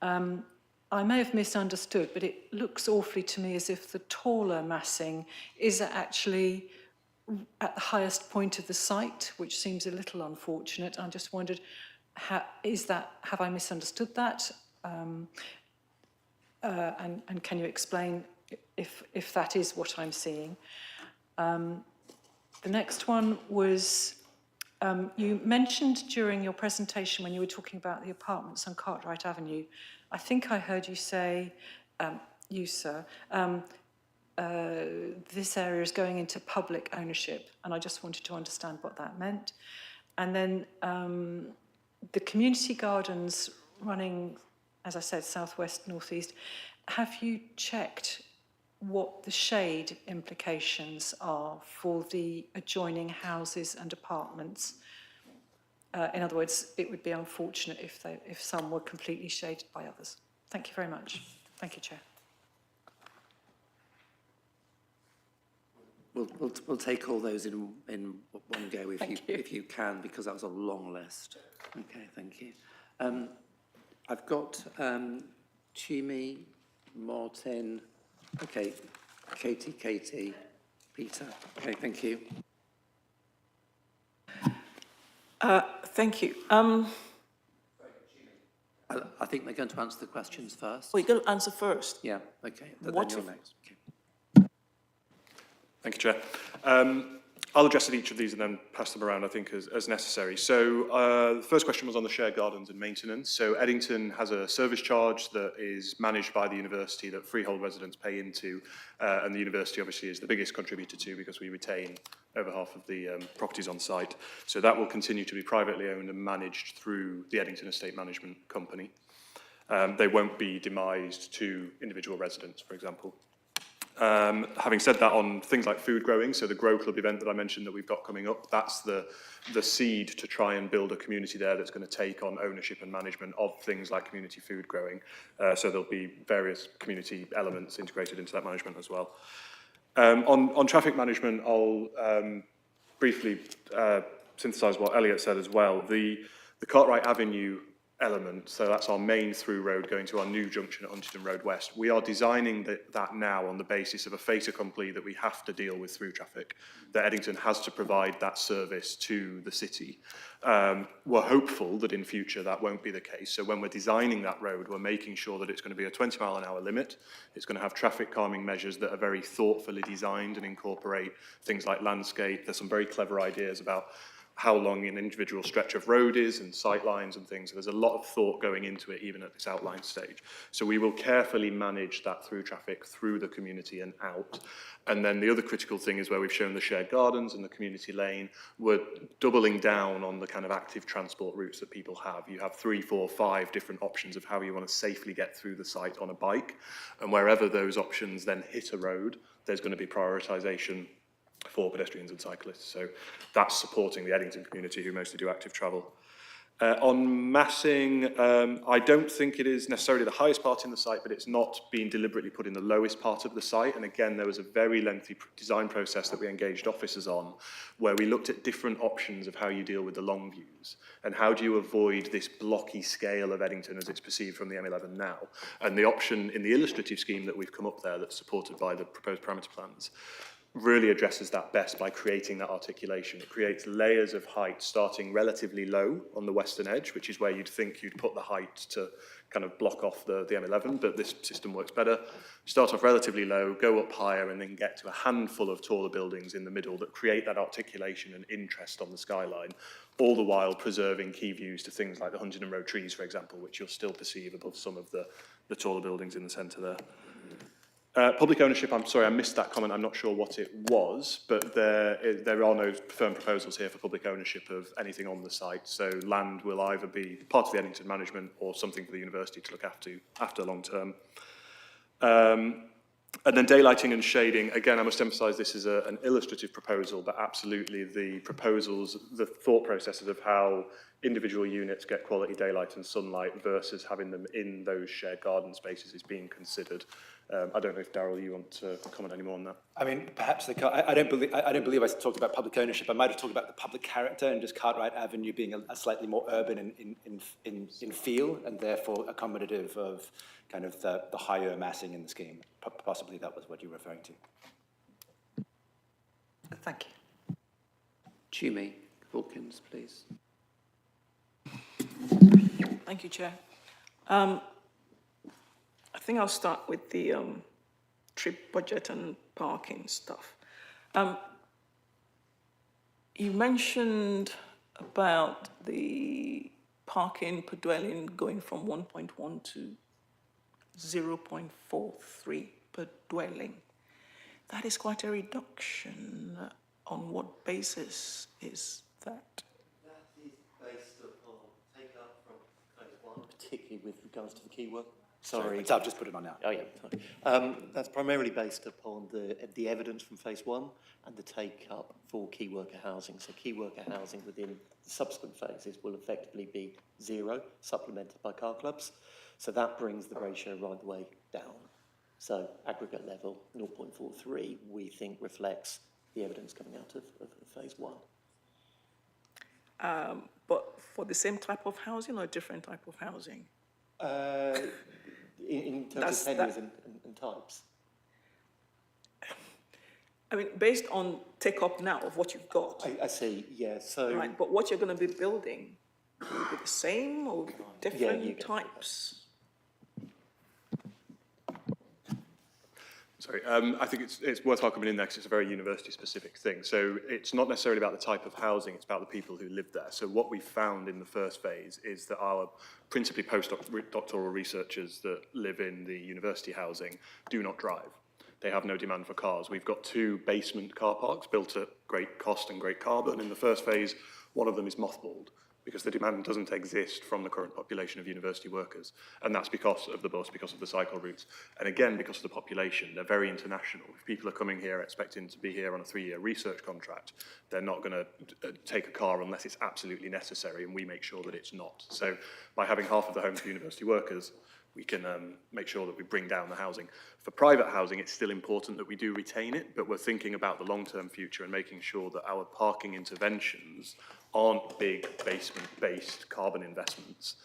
I may have misunderstood, but it looks awfully to me as if the taller massing is actually at the highest point of the site, which seems a little unfortunate. I just wondered, have I misunderstood that? And can you explain if that is what I'm seeing? The next one was, you mentioned during your presentation when you were talking about the apartments on Cartwright Avenue, I think I heard you say, you sir, this area is going into public ownership, and I just wanted to understand what that meant. And then the community gardens running, as I said, southwest, northeast, have you checked what the shade implications are for the adjoining houses and apartments? In other words, it would be unfortunate if some were completely shaded by others. Thank you very much. Thank you, Chair. We'll take all those in one go if you can, because that was a long list. Okay, thank you. I've got Chumi, Martin, okay, Katie, Peter. Okay, thank you. Thank you. I think they're going to answer the questions first. Well, you're going to answer first. Yeah, okay. Then What you're if- next. Okay. Thank you, Chair. I'll address each of these and then pass them around, I think, as necessary. So the first question was on the shared gardens and maintenance. So Eddington has a service charge that is managed by the university that freehold residents pay into, and the university obviously is the biggest contributor to, because we retain over half of the properties on site. So that will continue to be privately owned and managed through the Eddington Estate Management Company. They won't be demised to individual residents, for example. Having said that, on things like food growing, so the Grow Club event that I mentioned that we've got coming up, that's the seed to try and build a community there that's going to take on ownership and management of things like community food growing. So there'll be various community elements integrated into that management as well. On traffic management, I'll briefly synthesise what Elliot said as well. The Cartwright Avenue element, so that's our main through road going to our new junction at Huntingdon Road West. We are designing that now on the basis of a fait accompli that we have to deal with through traffic, that Eddington has to provide that service to the city. We're hopeful that in future that won't be the case. So when we're designing that road, we're making sure that it's going to be a 20-mile-an-hour limit. It's going to have traffic calming measures that are very thoughtfully designed and incorporate things like landscape. There's some very clever ideas about how long an individual stretch of road is and sight lines and things. So there's a lot of thought going into it, even at this outline stage. So we will carefully manage that through traffic, through the community and out. And then the other critical thing is where we've shown the shared gardens and the community lane, we're doubling down on the kind of active transport routes that people have. You have 3, 4, 5 different options of how you want to safely get through the site on a bike. And wherever those options then hit a road, there's going to be prioritisation for pedestrians and cyclists. So that's supporting the Eddington community who mostly do active travel. On massing, I don't think it is necessarily the highest part in the site, but it's not being deliberately put in the lowest part of the site. And again, there was a very lengthy design process that we engaged officers on, where we looked at different options of how you deal with the long views and how do you avoid this blocky scale of Eddington as it's perceived from the M11 now. And the option in the illustrative scheme that we've come up there that's supported by the proposed parameter plans really addresses that best by creating that articulation. It creates layers of height starting relatively low on the western edge, which is where you'd think you'd put the height to kind of block off the M11, but this system works better. Start off relatively low, go up higher, and then get to a handful of taller buildings in the middle that create that articulation and interest on the skyline, all the while preserving key views to things like the Huntingdon Road trees, for example, which you'll still perceive above some of the taller buildings in the centre there. Public ownership, I'm sorry, I missed that comment. I'm not sure what it was, but there are no firm proposals here for public ownership of anything on the site. So land will either be part of the Eddington management or something for the university to look after long term. And then daylighting and shading, again, I must emphasise this is an illustrative proposal, but absolutely the proposals, the thought processes of how individual units get quality daylight and sunlight versus having them in those shared garden spaces is being considered. I don't know if, Daryl, you want to comment any more on that? I mean, perhaps I don't believe I talked about public ownership. I might have talked about the public character and just Cartwright Avenue being a slightly more urban in feel and therefore accommodative of kind of the higher massing in the scheme. Possibly that was what you were referring to. Thank you. Jimmy Hawkins, please. Thank you, Chair. I think I'll start with the trip budget and parking stuff. You mentioned about the parking per dwelling going from 1.1 to 0.43 per dwelling. That is quite a reduction. On what basis is that? That is based upon take-up from phase one, particularly with regards to the keyword. Sorry, I've just put it on now. Oh yeah, sorry. That's primarily based upon the evidence from phase one and the take-up for key worker housing. So key worker housing within the subsequent phases will effectively be 0, supplemented by car clubs. So that brings the ratio right the way down. So aggregate level 0.43, we think reflects the evidence coming out of phase one. But for the same type of housing or a different type of housing? In terms of tenures and types. I mean, based on take-up now of what you've got. I see, yeah, so... Right, but what you're going to be building, will it be the same or different types? Sorry, I think it's worthwhile coming in there because it's a very university-specific thing. So it's not necessarily about the type of housing, it's about the people who live there. So what we found in the first phase is that our principally postdoctoral researchers that live in the university housing do not drive. They have no demand for cars. We've got 2 basement car parks built at great cost and great carbon. In the first phase, one of them is mothballed, because the demand doesn't exist from the current population of university workers. And that's because of the bus, because of the cycle routes. And again, because of the population, they're very international. If people are coming here expecting to be here on a 3-year research contract, they're not going to take a car unless it's absolutely necessary, and we make sure that it's not. So by having half of the homes for university workers, we can make sure that we bring down the housing. For private housing, it's still important that we do retain it, but we're thinking about the long-term future and making sure that our parking interventions aren't big basement-based carbon investments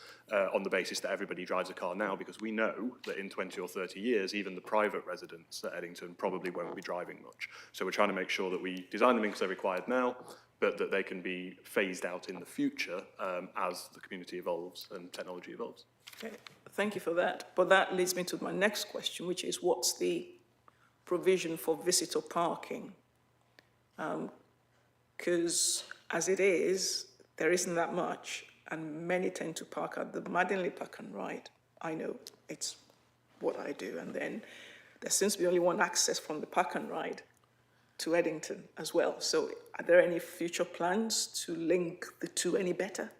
on the basis that everybody drives a car now, because we know that in 20 or 30 years, even the private residents at Eddington probably won't be driving much. So we're trying to make sure that we design them because they're required now, but that they can be phased out in the future as the community evolves and technology evolves. Okay, thank you for that. But that leads me to my next question, which is what's the provision for visitor parking? Because as it is, there isn't that much, and many tend to park at the Madinley Park and Ride. I know it's what I do, and then there seems to be only one access from the Park and Ride to Eddington as well. So are there any future plans to link the two any better?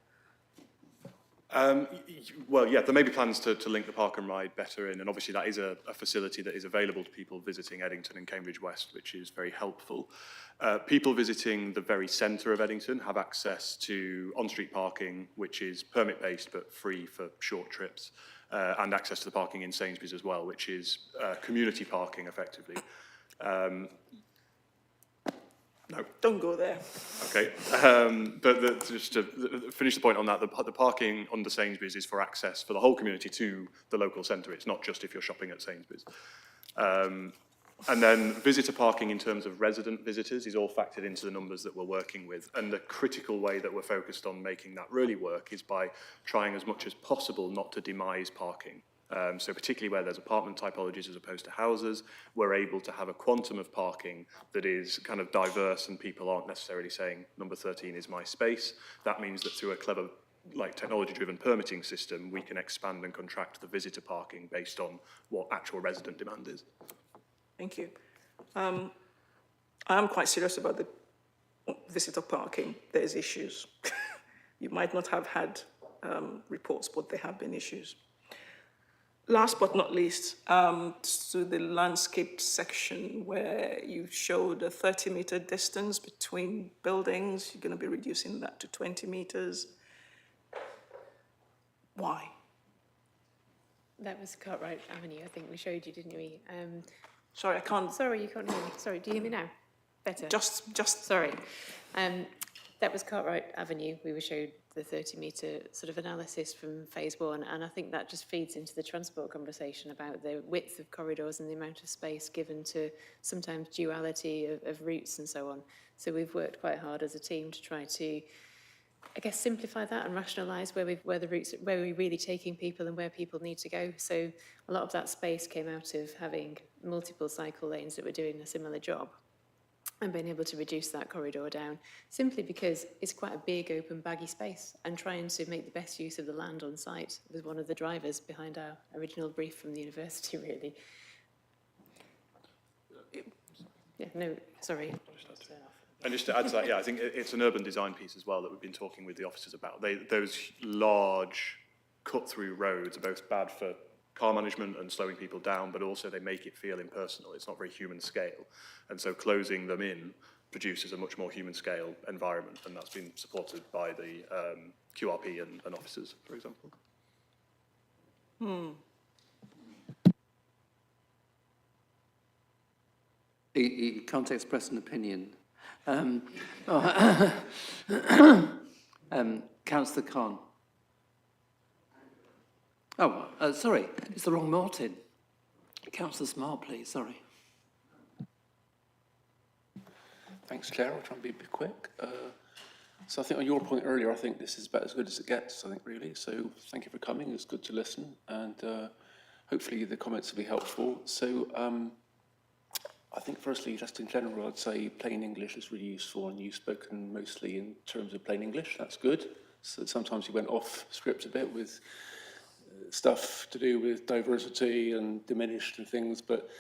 Well, yeah, there may be plans to link the Park and Ride better in, and obviously that is a facility that is available to people visiting Eddington and Cambridge West, which is very helpful. People visiting the very centre of Eddington have access to on-street parking, which is permit-based but free for short trips, and access to the parking in Sainsbury's as well, which is community parking, effectively. No. Don't go there. Okay, but just to finish the point on that, the parking under Sainsbury's is for access for the whole community to the local centre. It's not just if you're shopping at Sainsbury's. And then visitor parking in terms of resident visitors is all factored into the numbers that we're working with. And the critical way that we're focused on making that really work is by trying as much as possible not to demise parking. So particularly where there's apartment typologies as opposed to houses, we're able to have a quantum of parking that is kind of diverse and people aren't necessarily saying number 13 is my space. That means that through a clever technology-driven permitting system, we can expand and contract the visitor parking based on what actual resident demand is. Thank you. I am quite serious about the visitor parking. There's issues. You might not have had reports, but there have been issues. last but not least, to the landscape section where you showed a 30-meter distance between buildings, you're going to be reducing that to 20 meters. Why? That was Cartwright Avenue, I think we showed you, didn't we? Sorry, I can't. Sorry, you can't hear me. Sorry, do you hear me now? Better. Just. Sorry. That was Cartwright Avenue. We were showed the 30-metre sort of analysis from phase one, and I think that just feeds into the transport conversation about the width of corridors and the amount of space given to sometimes duality of routes and so on. So we've worked quite hard as a team to try to, I guess, simplify that and rationalise where the routes, where we're really taking people and where people need to go. So a lot of that space came out of having multiple cycle lanes that were doing a similar job, and being able to reduce that corridor down, simply because it's quite a big, open, baggy space, and trying to make the best use of the land on site was one of the drivers behind our original brief from the university, really. Yeah, no, sorry. And just to add to that, yeah, I think it's an urban design piece as well that we've been talking with the officers about. Those large cut-through roads are both bad for car management and slowing people down, but also they make it feel impersonal. It's not very human scale. And so closing them in produces a much more human scale environment, and that's been supported by the QRP and officers, for example. You can't express an opinion. Councillor Khan. Oh, sorry, it's the wrong Martin. Councillor Smart, please, sorry. Thanks, Chair. I'll try and be a bit quick. So I think on your point earlier, I think this is about as good as it gets, I think, really. So thank you for coming. It's good to listen, and hopefully the comments will be helpful. So I think firstly, just in general, I'd say plain English is really useful, and you've spoken mostly in terms of plain English. That's good. So sometimes you went off script a bit with stuff to do with diversity and diminished and things, but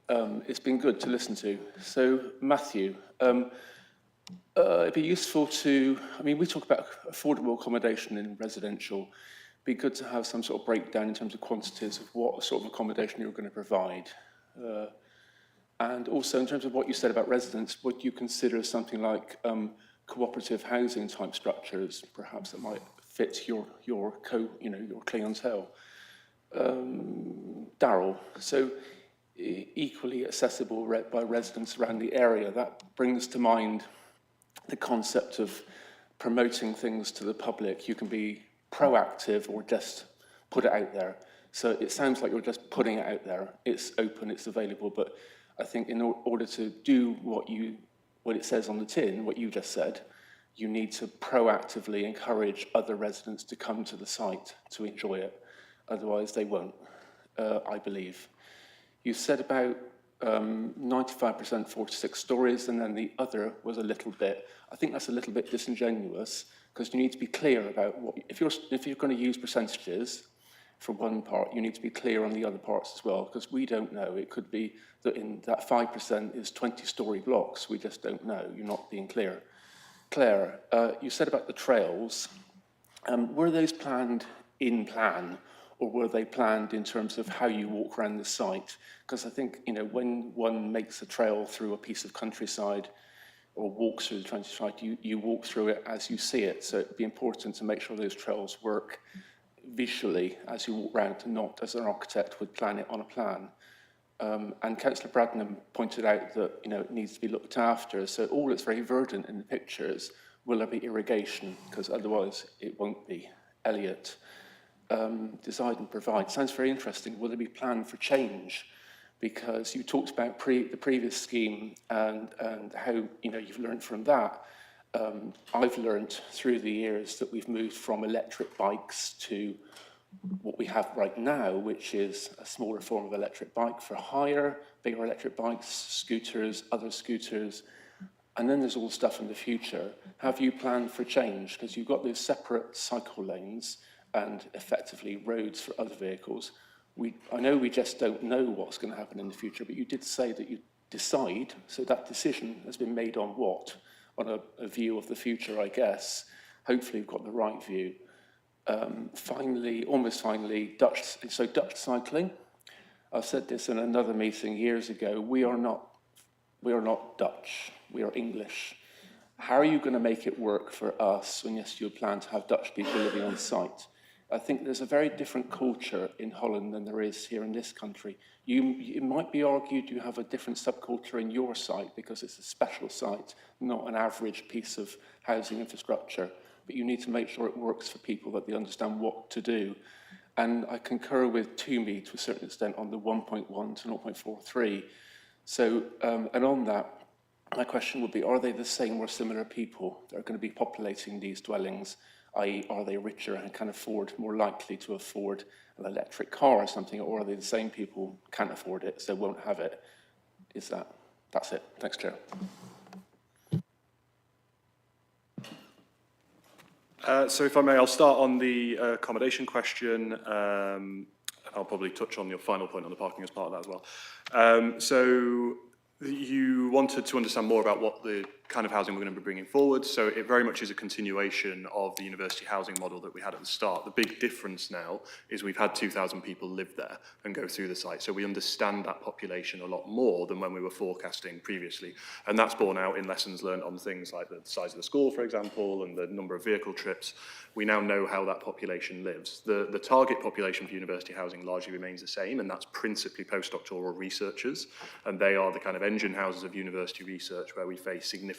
it's been good to listen to. So, Matthew, it'd be useful to, I mean, we talk about affordable accommodation in residential. It'd be good to have some sort of breakdown in terms of quantities of what sort of accommodation you're going to provide. And also in terms of what you said about residents, would you consider something like cooperative housing type structures, perhaps that might fit your clientele? Daryl, so equally accessible by residents around the area. That brings to mind the concept of promoting things to the public. You can be proactive or just put it out there. So it sounds like you're just putting it out there. It's open, it's available, but I think in order to do what it says on the tin, what you just said, you need to proactively encourage other residents to come to the site to enjoy it. Otherwise, they won't, I believe. You said about 95% 4 to 6 stories, and then the other was a little bit. I think that's a little bit disingenuous, because you need to be clear about what, if you're going to use percentages for one part, you need to be clear on the other parts as well, because we don't know. It could be that in that 5% is 20-story blocks. We just don't know. You're not being clear. Claire, you said about the trails. Were those planned in plan, or were they planned in terms of how you walk around the site? Because I think, when one makes a trail through a piece of countryside or walks through the countryside, you walk through it as you see it. So it'd be important to make sure those trails work visually as you walk around, and not as an architect would plan it on a plan. And Councillor Bradnam pointed out that it needs to be looked after. So all that's very verdant in the pictures, will there be irrigation? Because otherwise it won't be. Elliot, design and provide. Sounds very interesting. Will there be plan for change? Because you talked about the previous scheme and how you've learned from that. I've learned through the years that we've moved from electric bikes to what we have right now, which is a smaller form of electric bike for hire, bigger electric bikes, scooters, other scooters, and then there's all stuff in the future. Have you planned for change? Because you've got those separate cycle lanes and effectively roads for other vehicles. I know we just don't know what's going to happen in the future, but you did say that you decide, so that decision has been made on what? On a view of the future, I guess. Hopefully you've got the right view. almost finally, Dutch cycling. I said this in another meeting years ago. We are not Dutch. We are English. How are you going to make it work for us when, yes, you plan to have Dutch people living on site? I think there's a very different culture in Holland than there is here in this country. It might be argued you have a different subculture in your site because it's a special site, not an average piece of housing infrastructure. But you need to make sure it works for people, that they understand what to do. And I concur with Toomey to a certain extent on the 1.1 to 0.43. So, and on that, my question would be, are they the same or similar people that are going to be populating these dwellings? I.e., are they richer and can afford, more likely to afford an electric car or something, or are they the same people who can't afford it, so won't have it? That's it. Thanks, Chair. So if I may, I'll start on the accommodation question, and I'll probably touch on your final point on the parking as part of that as well. So you wanted to understand more about what the kind of housing we're going to be bringing forward. So it very much is a continuation of the university housing model that we had at the start. The big difference now is we've had 2,000 people live there and go through the site. So we understand that population a lot more than when we were forecasting previously. And that's borne out in lessons learned on things like the size of the school, for example, and the number of vehicle trips. We now know how that population lives. The target population for university housing largely remains the same, and that's principally postdoctoral researchers. And they are the kind of engine houses of university research where we face significant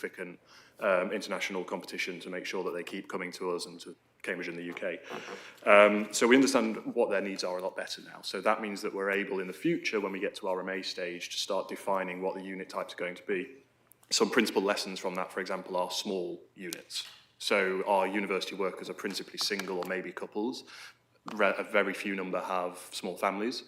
international competition to make sure that they keep coming to us and to Cambridge in the UK. So we understand what their needs are a lot better now. So that means that we're able in the future, when we get to RMA stage, to start defining what the unit types are going to be. Some principal lessons from that, for example, are small units. So our university workers are principally single or maybe couples. A very few number have small families.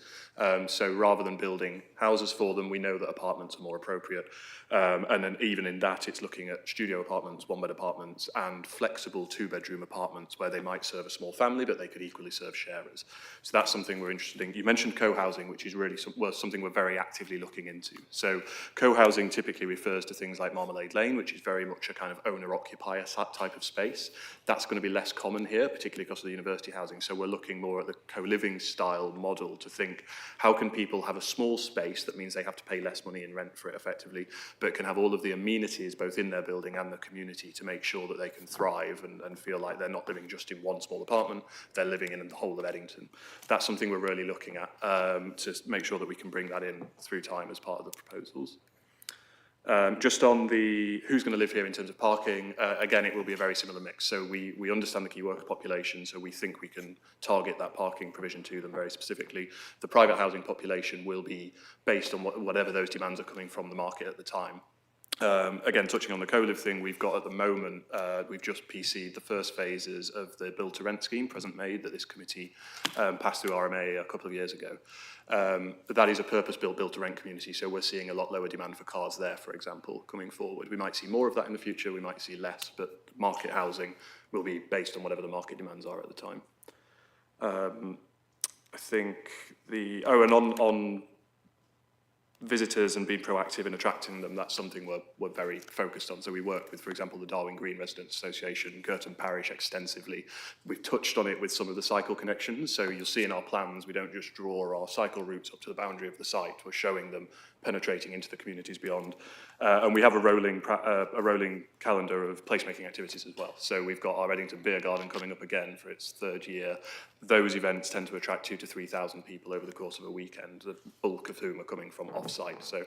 So rather than building houses for them, we know that apartments are more appropriate. And then even in that, it's looking at studio apartments, one-bed apartments, and flexible two-bedroom apartments where they might serve a small family, but they could equally serve sharers. So that's something we're interested in. You mentioned co-housing, which is really something we're very actively looking into. So co-housing typically refers to things like Marmalade Lane, which is very much a kind of owner-occupier type of space. That's going to be less common here, particularly because of the university housing. So we're looking more at the co-living style model to think, how can people have a small space that means they have to pay less money in rent for it effectively, but can have all of the amenities both in their building and the community to make sure that they can thrive and feel like they're not living just in one small apartment, they're living in the whole of Eddington. That's something we're really looking at to make sure that we can bring that in through time as part of the proposals. Just on the who's going to live here in terms of parking, again, it will be a very similar mix. So we understand the key worker population, so we think we can target that parking provision to them very specifically. The private housing population will be based on whatever those demands are coming from the market at the time. Again, touching on the co-live thing, we've got at the moment, we've just PC'd the first phases of the Build to Rent scheme, present made, that this committee passed through RMA a couple of years ago. But that is a purpose-built Build to Rent community, so we're seeing a lot lower demand for cars there, for example, coming forward. We might see more of that in the future, we might see less, but market housing will be based on whatever the market demands are at the time. I think and on visitors and being proactive in attracting them, that's something we're very focused on. So we work with, for example, the Darwin Green Residents Association, Girton Parish extensively. We've touched on it with some of the cycle connections. So you'll see in our plans, we don't just draw our cycle routes up to the boundary of the site. We're showing them penetrating into the communities beyond. And we have a rolling calendar of placemaking activities as well. So we've got our Eddington Beer Garden coming up again for its third year. Those events tend to attract 2,000 to 3,000 people over the course of a weekend, the bulk of whom are coming from off-site. So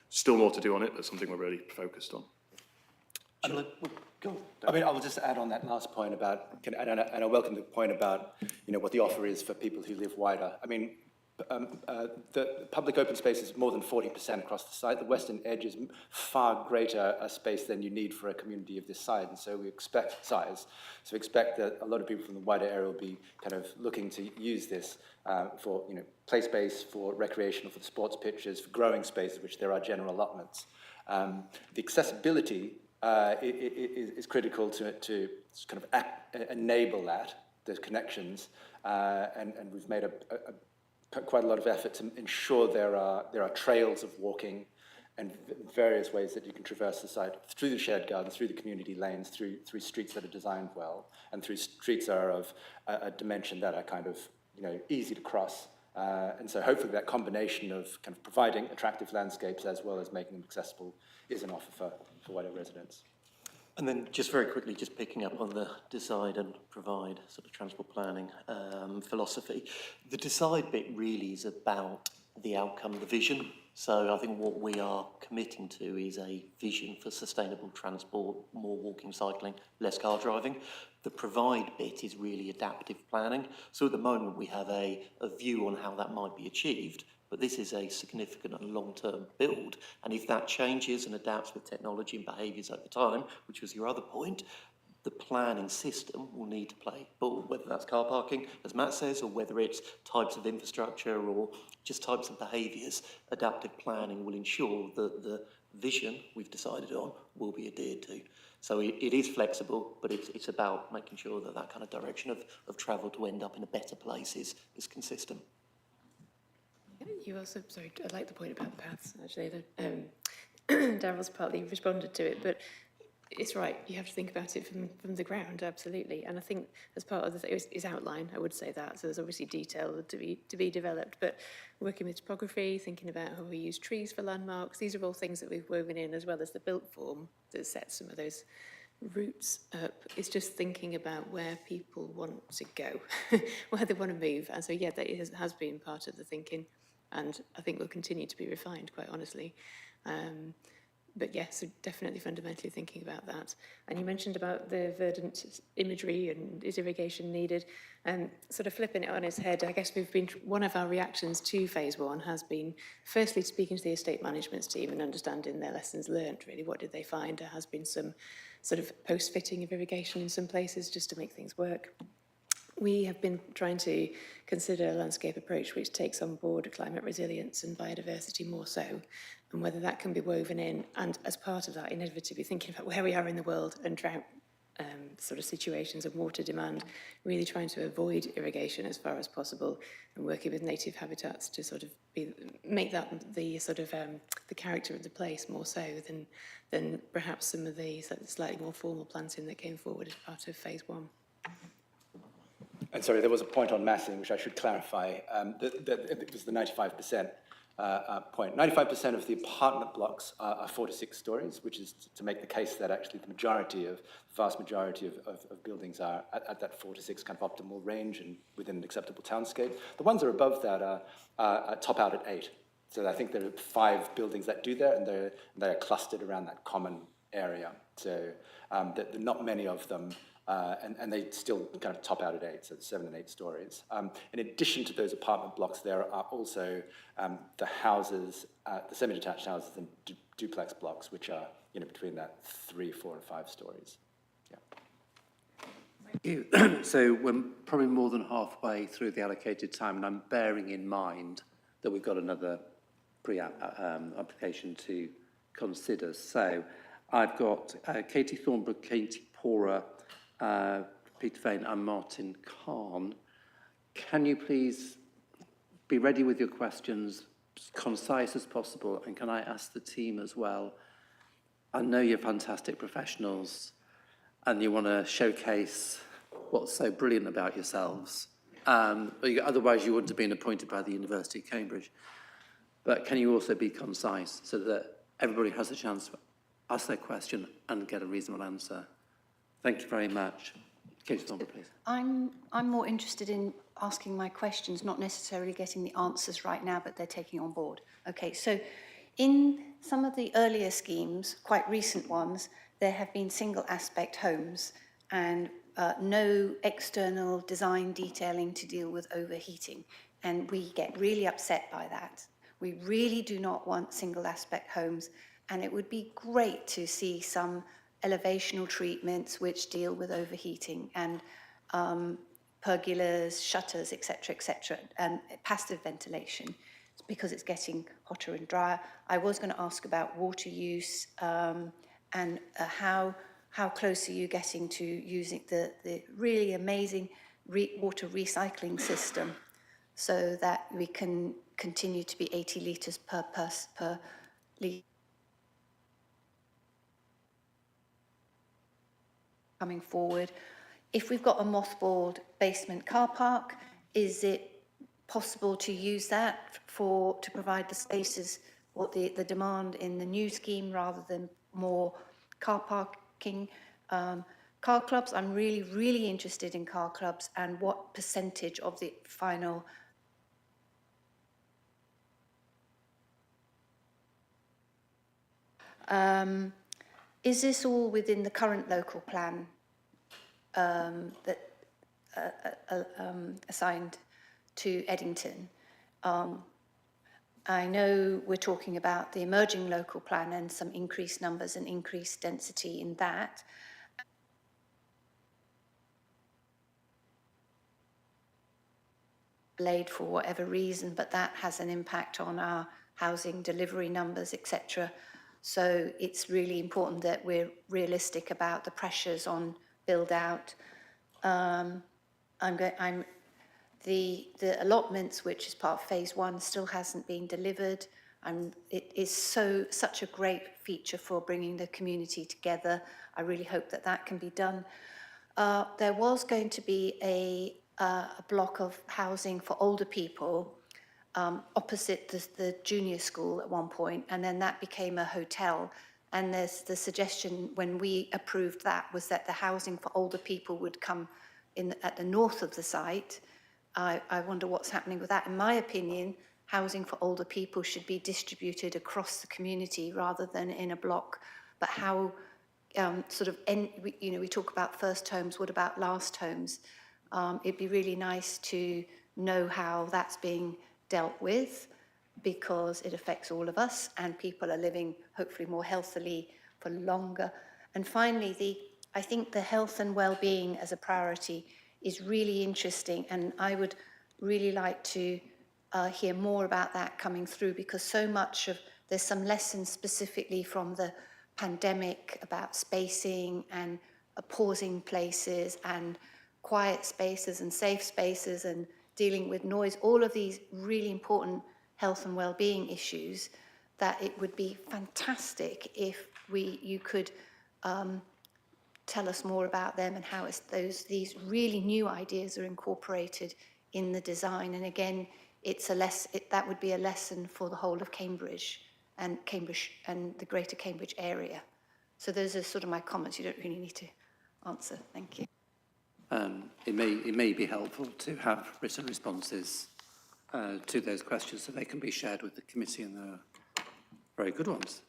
still more to do on it, but something we're really focused on. I mean, I'll just add on that last point about, and I welcome the point about, what the offer is for people who live wider. I mean, the public open space is more than 40% across the site. The western edge is far greater a space than you need for a community of this size, and so we expect that a lot of people from the wider area will be kind of looking to use this for play space, for recreational, for the sports pitches, for growing spaces, which there are general allotments. The accessibility is critical to kind of enable those connections, and we've made quite a lot of effort to ensure there are trails of walking and various ways that you can traverse the site through the shared garden, through the community lanes, through streets that are designed well, and through streets that are of a dimension that are kind of, easy to cross. And so hopefully that combination of kind of providing attractive landscapes as well as making them accessible is an offer for wider residents. And then just very quickly, just picking up on the decide and provide sort of transport planning philosophy. The decide bit really is about the outcome, the vision. So I think what we are committing to is a vision for sustainable transport, more walking, cycling, less car driving. The provide bit is really adaptive planning. So at the moment we have a view on how that might be achieved, but this is a significant and long-term build. And if that changes and adapts with technology and behaviours over time, which was your other point, the planning system will need to play ball, whether that's car parking, as Matt says, or whether it's types of infrastructure or just types of behaviours. Adaptive planning will ensure that the vision we've decided on will be adhered to. So it is flexible, but it's about making sure that that kind of direction of travel to end up in a better place is consistent. You also, sorry, I like the point about paths, actually. Darryl's partly responded to it, but it's right, you have to think about it from the ground, absolutely. And I think as part of is outline, I would say that. So there's obviously detail to be developed, but working with topography, thinking about how we use trees for landmarks, these are all things that we've woven in, as well as the built form that sets some of those routes up. It's just thinking about where people want to go, where they want to move. And so, yeah, that has been part of the thinking, and I think will continue to be refined, quite honestly. But yes, so definitely fundamentally thinking about that. And you mentioned about the verdant imagery and is irrigation needed, and sort of flipping it on its head. I guess one of our reactions to phase one has been firstly speaking to the estate management team and understanding their lessons learned, really. What did they find? There has been some sort of post-fitting of irrigation in some places just to make things work. We have been trying to consider a landscape approach which takes on board climate resilience and biodiversity more so, and whether that can be woven in, and as part of that, inevitably thinking about where we are in the world and drought sort of situations and water demand, really trying to avoid irrigation as far as possible and working with native habitats to sort of make that the sort of the character of the place more so than perhaps some of the slightly more formal planting that came forward as part of phase one. And sorry, there was a point on massing, which I should clarify. It was the 95% point. 95% of the apartment blocks are 4 to 6 stories, which is to make the case that actually the vast majority of buildings are at that 4 to 6 kind of optimal range and within an acceptable townscape. The ones that are above that are top out at 8. So I think there are 5 buildings that do that, and they're clustered around that common area. So not many of them. And they still kind of top out at 8, so 7 and 8 stories. In addition to those apartment blocks, there are also the houses, the semi-detached houses and duplex blocks, which are between that 3, 4, and 5 stories. Yeah. Thank you. So we're probably more than halfway through the allocated time, and I'm bearing in mind that we've got another application to consider. So I've got Katie Thornborough, Katie Pora, Peter Vane and Martin Khan. Can you please be ready with your questions, as concise as possible, and can I ask the team as well? I know you're fantastic professionals and you want to showcase what's so brilliant about yourselves. Otherwise you wouldn't have been appointed by the University of Cambridge. But can you also be concise so that everybody has a chance to ask their question and get a reasonable answer? Thank you very much. Katie Thornborough, please. I'm more interested in asking my questions, not necessarily getting the answers right now, but they're taking on board. Okay, so in some of the earlier schemes, quite recent ones, there have been single aspect homes and no external design detailing to deal with overheating. And we get really upset by that. We really do not want single aspect homes, and it would be great to see some elevational treatments which deal with overheating and pergolas, shutters, etc., and passive ventilation because it's getting hotter and drier. I was going to ask about water use and how close are you getting to using the really amazing water recycling system so that we can continue to be 80 litres per litre coming forward. If we've got a mothballed basement car park, is it possible to use that to provide the spaces, what the demand in the new scheme, rather than more car parking? Car clubs, I'm really, really interested in car clubs and what percentage of the final is this all within the current local plan assigned to Eddington? I know we're talking about the emerging local plan and some increased numbers and increased density in that. Delayed for whatever reason, but that has an impact on our housing delivery numbers, etc. So it's really important that we're realistic about the pressures on build out. The allotments, which is part of phase 1, still hasn't been delivered. It is such a great feature for bringing the community together. I really hope that that can be done. There was going to be a block of housing for older people opposite the junior school at one point, and then that became a hotel. And there's the suggestion when we approved that was that the housing for older people would come at the north of the site. I wonder what's happening with that. In my opinion, housing for older people should be distributed across the community rather than in a block. But how we talk about first homes, what about last homes? It'd be really nice to know how that's being dealt with, because it affects all of us and people are living hopefully more healthily for longer. And finally, I think the health and well-being as a priority is really interesting, and I would really like to hear more about that coming through, because so much of, there's some lessons specifically from the pandemic about spacing and pausing places and quiet spaces and safe spaces and dealing with noise, all of these really important health and well-being issues, that it would be fantastic if you could tell us more about them and how these really new ideas are incorporated in the design. And again, that would be a lesson for the whole of Cambridge and the greater Cambridge area. So those are sort of my comments. You don't really need to answer. Thank you. It may be helpful to have written responses to those questions so they can be shared with the committee, and they're very good ones.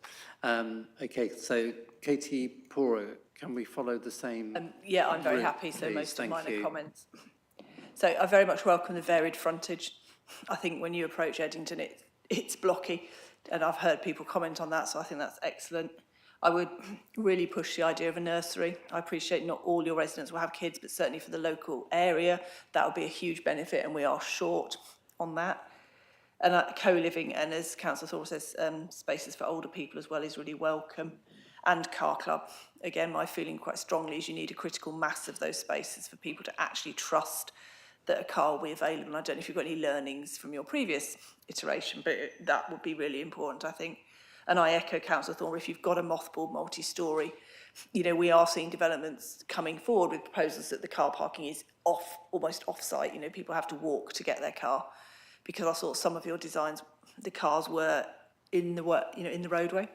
Okay, so Katie Pora, can we follow the same? Yeah, I'm very happy, so most of mine are comments. So I very much welcome the varied frontage. I think when you approach Eddington, it's blocky, and I've heard people comment on that, so I think that's excellent. I would really push the idea of a nursery. I appreciate not all your residents will have kids, but certainly for the local area, that would be a huge benefit, and we are short on that. And co-living, and as Councillor Thorpe says, spaces for older people as well is really welcome. And car club. Again, my feeling quite strongly is you need a critical mass of those spaces for people to actually trust that a car will be available. And I don't know if you've got any learnings from your previous iteration, but that would be really important, I think. And I echo Councillor Thorpe, if you've got a mothballed multi-storey, we are seeing developments coming forward with proposals that the car parking is almost off-site. People have to walk to get their car, because I saw some of your designs, the cars were in the roadway.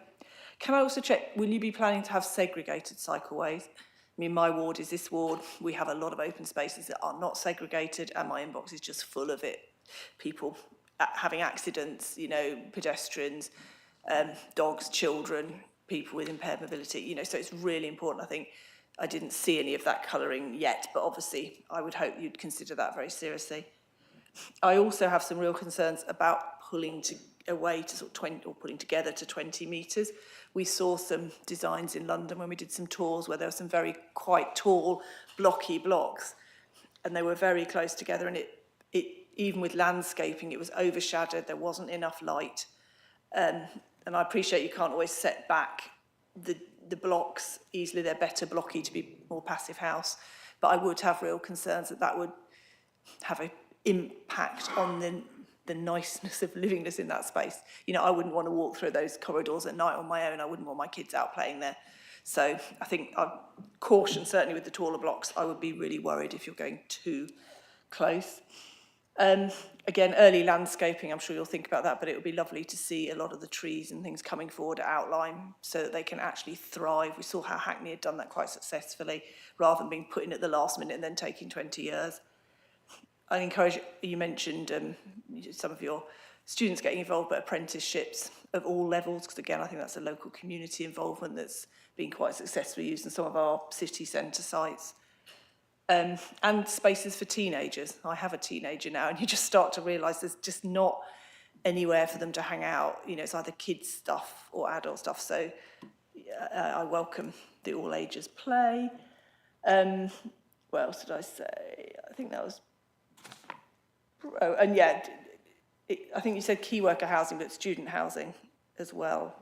Can I also check, will you be planning to have segregated cycleways? I mean, my ward is this ward. We have a lot of open spaces that are not segregated, and my inbox is just full of it. People having accidents, pedestrians, dogs, children, people with impaired mobility, so it's really important. I think I didn't see any of that colouring yet, but obviously I would hope you'd consider that very seriously. I also have some real concerns about pulling away to sort of 20, or pulling together to 20 metres. We saw some designs in London when we did some tours where there were some very quite tall, blocky blocks, and they were very close together, and it even with landscaping, it was overshadowed, there wasn't enough light. And I appreciate you can't always set back the blocks easily, they're better blocky to be more passive house, but I would have real concerns that would have an impact on the niceness of livingness in that space. I wouldn't want to walk through those corridors at night on my own. I wouldn't want my kids out playing there. So I think I caution, certainly with the taller blocks, I would be really worried if you're going too close. Again, early landscaping, I'm sure you'll think about that, but it would be lovely to see a lot of the trees and things coming forward at outline so that they can actually thrive. We saw how Hackney had done that quite successfully, rather than being put in at the last minute and then taking 20 years. I encourage, you mentioned some of your students getting involved, but apprenticeships of all levels, because again, I think that's a local community involvement that's been quite successfully used in some of our city centre sites. And spaces for teenagers. I have a teenager now, and you just start to realise there's just not anywhere for them to hang out. You know, it's either kids stuff or adult stuff. So I welcome the all ages play. What else did I say? I think that was. Oh, and yeah, I think you said key worker housing, but student housing as well.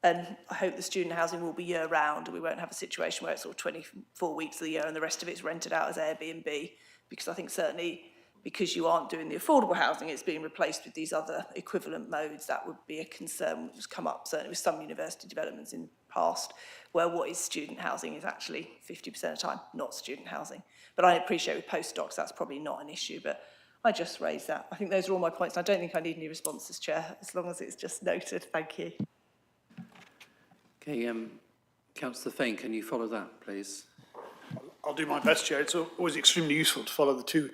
And I hope the student housing will be year round and we won't have a situation where it's sort of 24 weeks of the year and the rest of it's rented out as Airbnb, because I think certainly because you aren't doing the affordable housing, it's being replaced with these other equivalent modes. That would be a concern which has come up certainly with some university developments in the past, where what is student housing is actually 50% of the time not student housing. But I appreciate with postdocs that's probably not an issue, but I just raised that. I think those are all my points. I don't think I need any responses, Chair, as long as it's just noted. Thank you. Okay, Councillor Fain, can you follow that, please? I'll do my best, Chair. It's always extremely useful to follow the two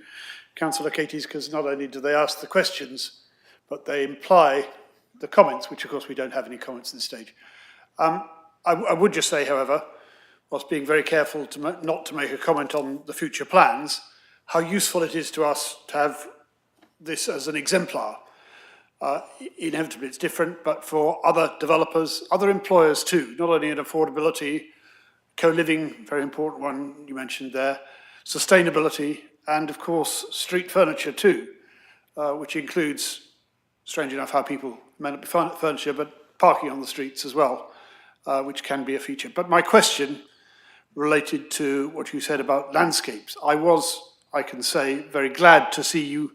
Councillor Katies, because not only do they ask the questions, but they imply the comments, which of course we don't have any comments at this stage. I would just say, however, whilst being very careful to not to make a comment on the future plans, how useful it is to us to have this as an exemplar. Inevitably it's different, but for other developers, other employers too, not only in affordability, co-living, very important one you mentioned there, sustainability, and of course street furniture too, which includes, strange enough, how people may not be furniture, but parking on the streets as well, which can be a feature. But my question related to what you said about landscapes. I can say, very glad to see you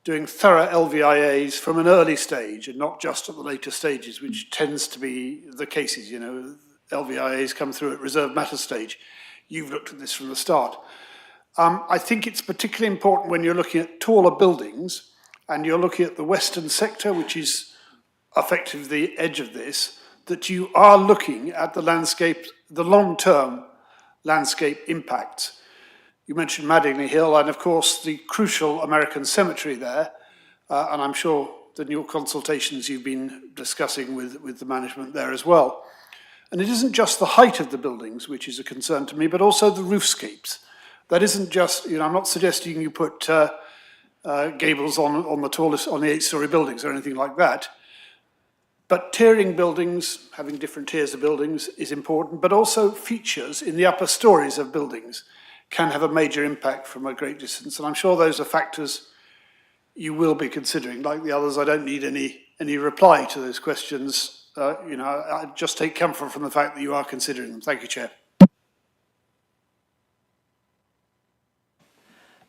doing thorough LVIAs from an early stage and not just at the later stages, which tends to be the cases. You know, LVIAs come through at reserve matter stage. You've looked at this from the start. I think it's particularly important when you're looking at taller buildings and you're looking at the western sector, which is effectively the edge of this, that you are looking at the landscape, the long-term landscape impacts. You mentioned Madingley Hill and, of course, the crucial American cemetery there. And I'm sure that in your consultations you've been discussing with the management there as well. And it isn't just the height of the buildings which is a concern to me, but also the roofscapes. That isn't just, you know, I'm not suggesting you put gables on the tallest, on the 8-storey buildings or anything like that. But tiering buildings, having different tiers of buildings is important, but also features in the upper stories of buildings can have a major impact from a great distance. And I'm sure those are factors you will be considering. Like the others, I don't need any reply to those questions. You know, I just take comfort from the fact that you are considering them. Thank you, Chair.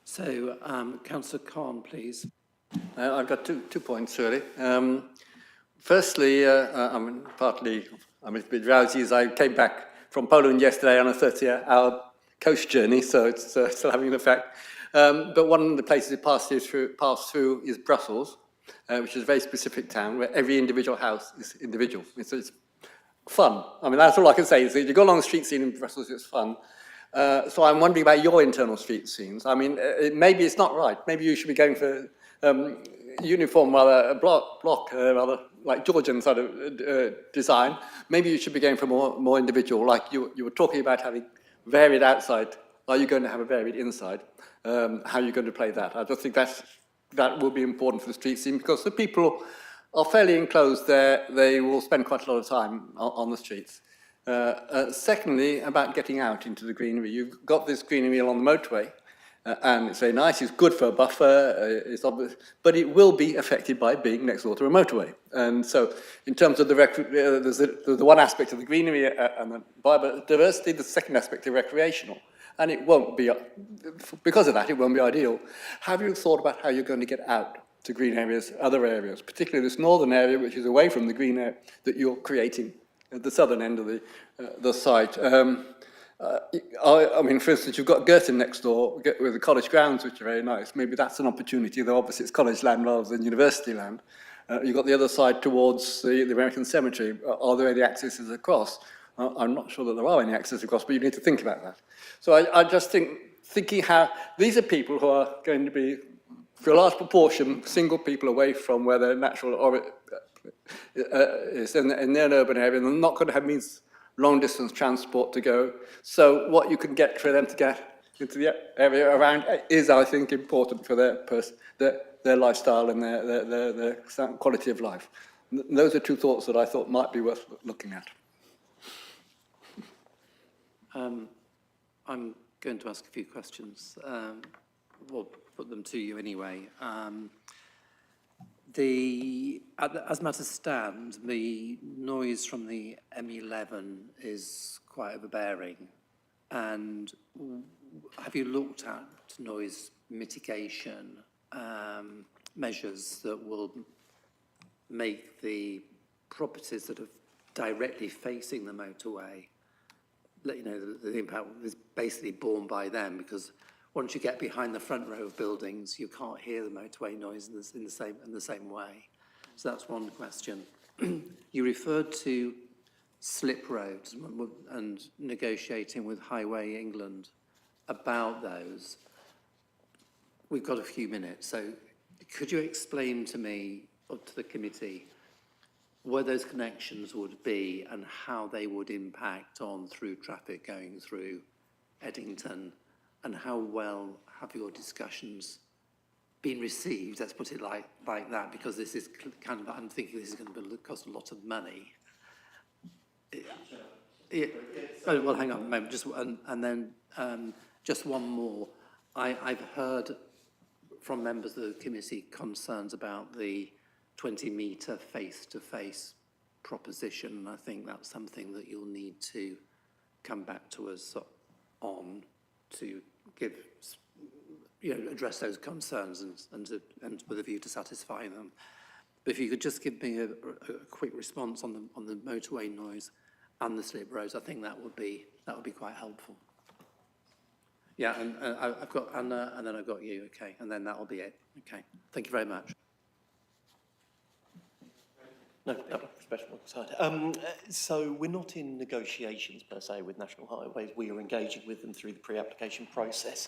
So, Councillor Khan, please. I've got two points, really. Firstly, I'm a bit drowsy as I came back from Poland yesterday on a 30-hour coast journey, so it's still having an effect. But one of the places it passed through is Brussels, which is a very specific town where every individual house is individual. It's fun. I mean, that's all I can say. Is that you go along the street scene in Brussels, it's fun. So I'm wondering about your internal street scenes. I mean, maybe it's not right. Maybe you should be going for uniform, rather a block, rather like Georgian sort of design. Maybe you should be going for more individual, like you were talking about having varied outside. Are you going to have a varied inside? How are you going to play that? I just think that will be important for the street scene, because the people are fairly enclosed there. They will spend quite a lot of time on the streets. Secondly, about getting out into the greenery. You've got this greenery along the motorway, and it's very nice, it's good for a buffer, it's obvious, but it will be affected by being next door to a motorway. And so, in terms of there's the one aspect of the greenery and the biodiversity, the second aspect is recreational. And it won't be, because of that, it won't be ideal. Have you thought about how you're going to get out to green areas, other areas, particularly this northern area, which is away from the green area that you're creating at the southern end of the site. I mean, for instance, you've got Girton next door with the college grounds, which are very nice. Maybe that's an opportunity, though obviously it's college land rather than university land. You've got the other side towards the American Cemetery. Are there any accesses across? I'm not sure that there are any accesses across, but you need to think about that. So I just thinking how these are people who are going to be, for a large proportion, single people away from where their natural orbit is in an urban area, and they're not going to have means long distance transport to go. So what you can get for them to get into the area around is, I think, important for their lifestyle and their quality of life. Those are two thoughts that I thought might be worth looking at. I'm going to ask a few questions. We'll put them to you anyway. As matters stand, the noise from the M11 is quite overbearing. And have you looked at noise mitigation measures that will make the properties that are directly facing the motorway, you know, the impact is basically borne by them, because once you get behind the front row of buildings, you can't hear the motorway noise in the same way. So that's one question. You referred to slip roads and negotiating with Highway England about those. We've got a few minutes, so could you explain to me, or to the committee, where those connections would be and how they would impact on through traffic going through Eddington, and how well have your discussions been received? Let's put it like that, because this is kind of, I'm thinking this is going to cost a lot of money. Yeah. Oh, well, hang on a moment, and then just one more. I've heard from members of the committee concerns about the 20-metre face-to-face proposition, and I think that's something that you'll need to come back to us on to give, address those concerns and with a view to satisfy them. But if you could just give me a quick response on the motorway noise and the slip roads, I think that would be quite helpful. Yeah, and I've got Anna, and then I've got you, okay, and then that'll be it. Okay, thank you very much. No, special side. So we're not in negotiations per se with National Highways. We are engaging with them through the pre-application process.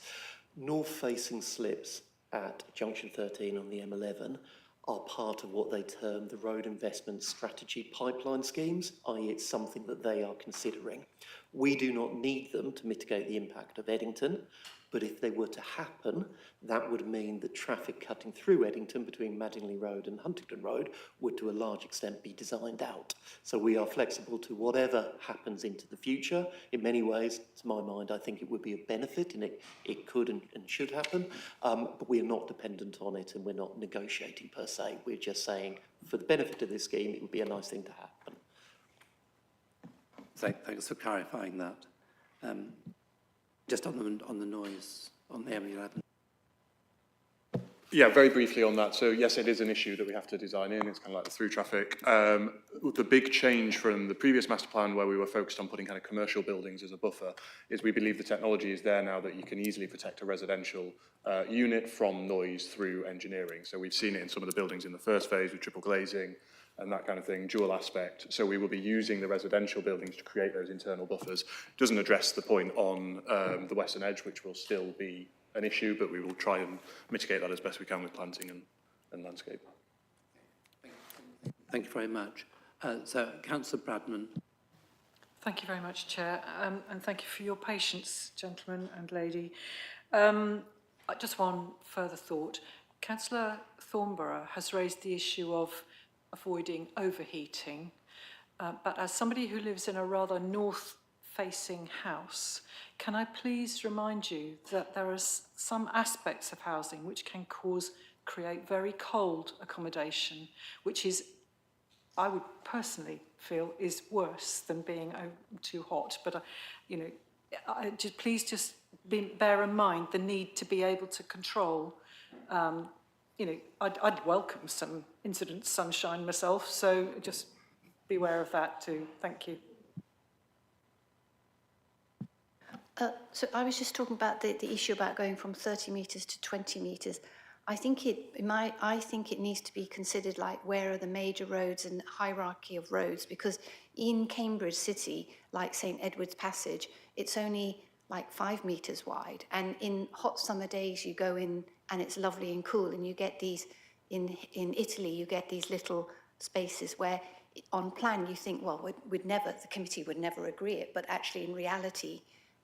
North-facing slips at Junction 13 on the M11 are part of what they term the Road Investment Strategy Pipeline Schemes, i.e. it's something that they are considering. We do not need them to mitigate the impact of Eddington, but if they were to happen, that would mean that traffic cutting through Eddington between Madingley Road and Huntingdon Road would to a large extent be designed out. So we are flexible to whatever happens into the future. In many ways, to my mind, I think it would be a benefit, and it could and should happen, but we are not dependent on it, and we're not negotiating per se. We're just saying, for the benefit of this scheme, it would be a nice thing to happen. Thanks for clarifying that. Just on the noise on the M11. Yeah, very briefly on that. So yes, it is an issue that we have to design in. It's kind of like the through traffic. The big change from the previous master plan, where we were focused on putting kind of commercial buildings as a buffer, is we believe the technology is there now that you can easily protect a residential unit from noise through engineering. So we've seen it in some of the buildings in the first phase with triple glazing and that kind of thing, dual aspect. So we will be using the residential buildings to create those internal buffers. It doesn't address the point on the western edge, which will still be an issue, but we will try and mitigate that as best we can with planting and landscape. Thank you very much. So, Councillor Bradman. Thank you very much, Chair, and thank you for your patience, gentlemen and lady. Just one further thought. Councillor Thornborough has raised the issue of avoiding overheating, but as somebody who lives in a rather north-facing house, can I please remind you that there are some aspects of housing which can create very cold accommodation, which is, I would personally feel, is worse than being too hot. But please just bear in mind the need to be able to control. I'd welcome some incident sunshine myself, so just beware of that too. Thank you. So I was just talking about the issue about going from 30 metres to 20 metres. I think it needs to be considered like where are the major roads and hierarchy of roads, because in Cambridge City, like St Edward's Passage, it's only like 5 metres wide, and in hot summer days you go in and it's lovely and cool, and you get these in Italy you get these little spaces where on plan you think, well, the committee would never agree it, but actually in reality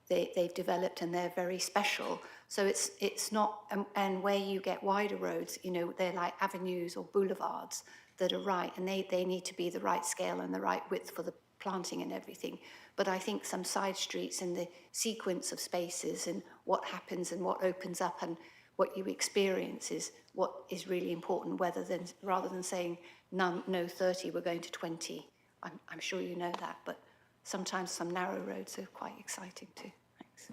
they've developed and they're very special. So it's not, and where you get wider roads, you know, they're like avenues or boulevards that are right, and they need to be the right scale and the right width for the planting and everything. But I think some side streets and the sequence of spaces and what happens and what opens up and what you experience is what is really important, rather than saying no 30, we're going to 20. I'm sure you know that, but sometimes some narrow roads are quite exciting too. Thanks.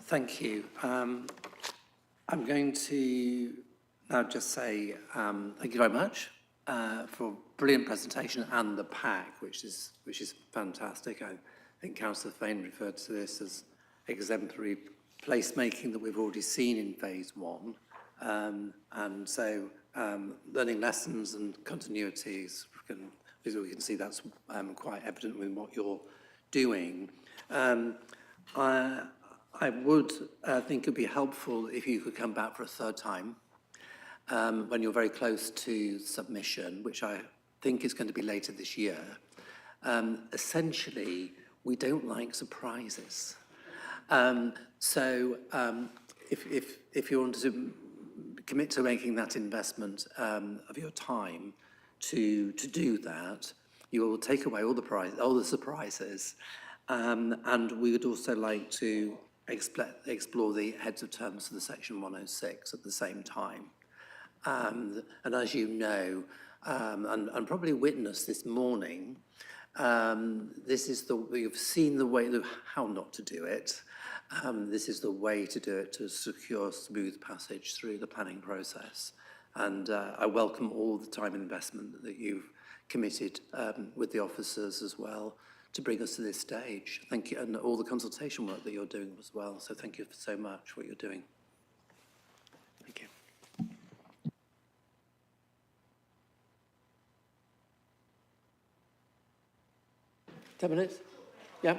Thank you. I'm going to now just say thank you very much for a brilliant presentation and the pack, which is fantastic. I think Councillor Fain referred to this as exemplary placemaking that we've already seen in phase 1. And so learning lessons and continuities, we can see that's quite evident with what you're doing. I would think it would be helpful if you could come back for a third time when you're very close to submission, which I think is going to be later this year. Essentially, we don't like surprises. So if you want to commit to making that investment of your time to do that, you will take away all the surprises, and we would also like to explore the heads of terms for the section 106 at the same time. And as you know, and probably witnessed this morning, you've seen the way, how not to do it. This is the way to do it to secure smooth passage through the planning process. And I welcome all the time and investment that you've committed with the officers as well to bring us to this stage. Thank you, and all the consultation work that you're doing as well. So thank you so much for what you're doing. Thank you. 10 minutes? Yeah.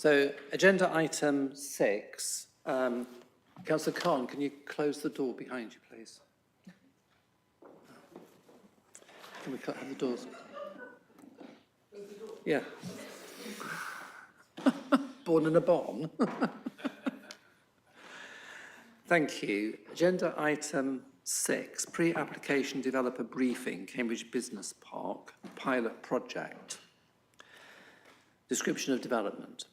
So agenda item 6, Councillor Khan, can you close the door behind you, please? Can we have the doors? Yeah. Born in a barn. Thank you. Agenda item 6, pre-application developer briefing, Cambridge Business Park, pilot project. Description of development.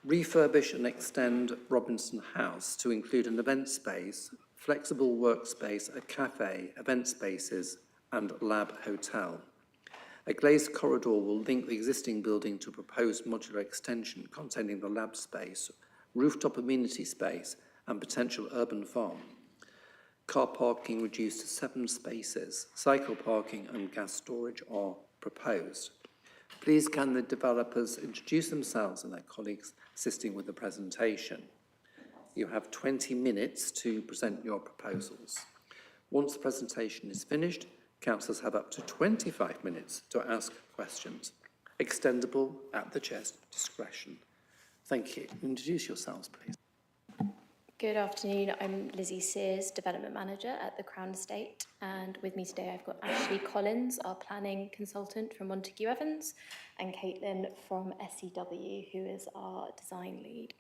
Refurbish and extend Robinson House to include an event space, flexible workspace, a cafe, event spaces, and lab hotel. A glazed corridor will link the existing building to a proposed modular extension containing the lab space, rooftop amenity space, and potential urban farm. Car parking reduced to 7 spaces. Cycle parking and gas storage are proposed. Please can the developers introduce themselves and their colleagues assisting with the presentation. You have 20 minutes to present your proposals. Once the presentation is finished, councillors have up to 25 minutes to ask questions, extendable at the chair's discretion. Thank you. Introduce yourselves, please. Good afternoon, I'm Lizzie Sears, Development Manager at the Crown Estate, and with me today I've got Ashley Collins, our planning consultant from Montague Evans, and Caitlin from SEW, who is our design lead.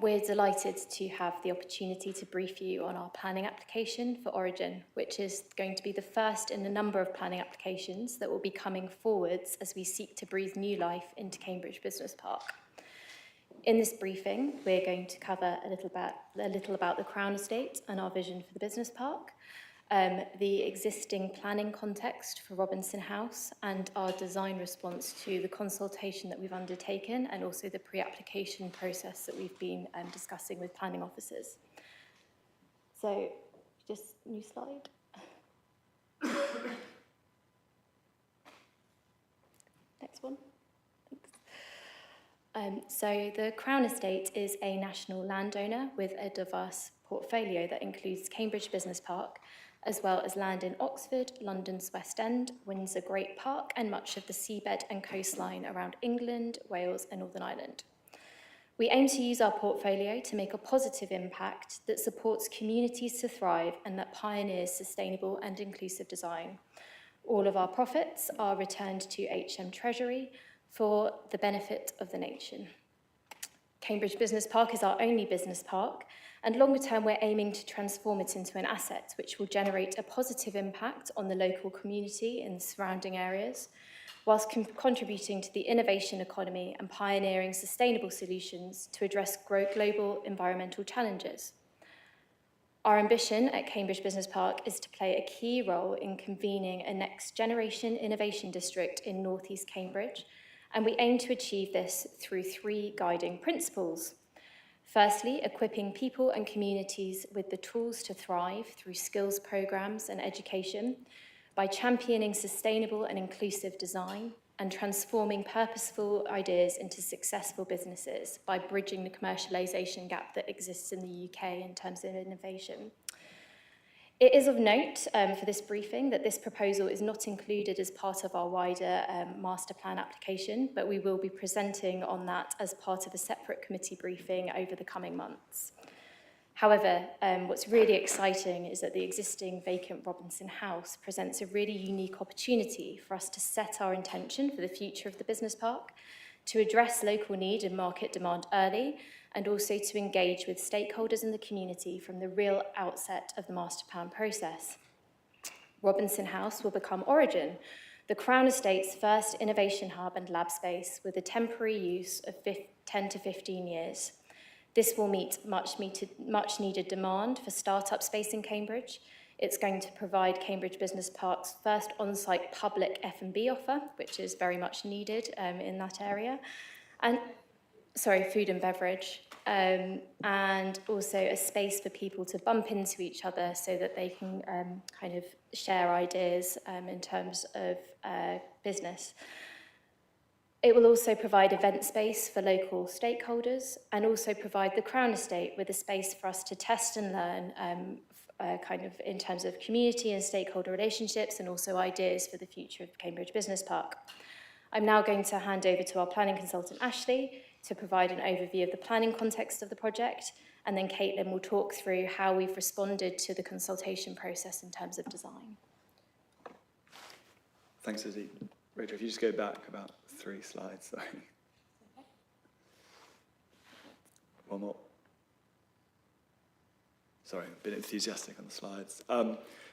We're delighted to have the opportunity to brief you on our planning application for Origin, which is going to be the first in a number of planning applications that will be coming forwards as we seek to breathe new life into Cambridge Business Park. In this briefing, we're going to cover a little about the Crown Estate and our vision for the business park, the existing planning context for Robinson House, and our design response to the consultation that we've undertaken, and also the pre-application process that we've been discussing with planning officers. So, just new slide. Next one. So the Crown Estate is a national landowner with a diverse portfolio that includes Cambridge Business Park, as well as land in Oxford, London's West End, Windsor Great Park, and much of the seabed and coastline around England, Wales, and Northern Ireland. We aim to use our portfolio to make a positive impact that supports communities to thrive and that pioneers sustainable and inclusive design. All of our profits are returned to HM Treasury for the benefit of the nation. Cambridge Business Park is our only business park, and longer term we're aiming to transform it into an asset which will generate a positive impact on the local community in the surrounding areas, whilst contributing to the innovation economy and pioneering sustainable solutions to address global environmental challenges. Our ambition at Cambridge Business Park is to play a key role in convening a next generation innovation district in North East Cambridge, and we aim to achieve this through 3 guiding principles. Firstly, equipping people and communities with the tools to thrive through skills programs and education by championing sustainable and inclusive design and transforming purposeful ideas into successful businesses by bridging the commercialisation gap that exists in the UK in terms of innovation. It is of note for this briefing that this proposal is not included as part of our wider master plan application, but we will be presenting on that as part of a separate committee briefing over the coming months. However, what's really exciting is that the existing vacant Robinson House presents a really unique opportunity for us to set our intention for the future of the business park, to address local need and market demand early, and also to engage with stakeholders in the community from the real outset of the master plan process. Robinson House will become Origin, the Crown Estate's first innovation hub and lab space with a temporary use of 10 to 15 years. This will meet much needed demand for startup space in Cambridge. It's going to provide Cambridge Business Park's first on-site public F&B offer, which is very much needed in that area. Food and beverage, and also a space for people to bump into each other so that they can kind of share ideas in terms of business. It will also provide event space for local stakeholders and also provide the Crown Estate with a space for us to test and learn kind of in terms of community and stakeholder relationships and also ideas for the future of Cambridge Business Park. I'm now going to hand over to our planning consultant, Ashley, to provide an overview of the planning context of the project, and then Caitlin will talk through how we've responded to the consultation process in terms of design. Thanks, Lizzie. Rachel, if you just go back about 3 slides, sorry. One more. Sorry, I've been enthusiastic on the slides.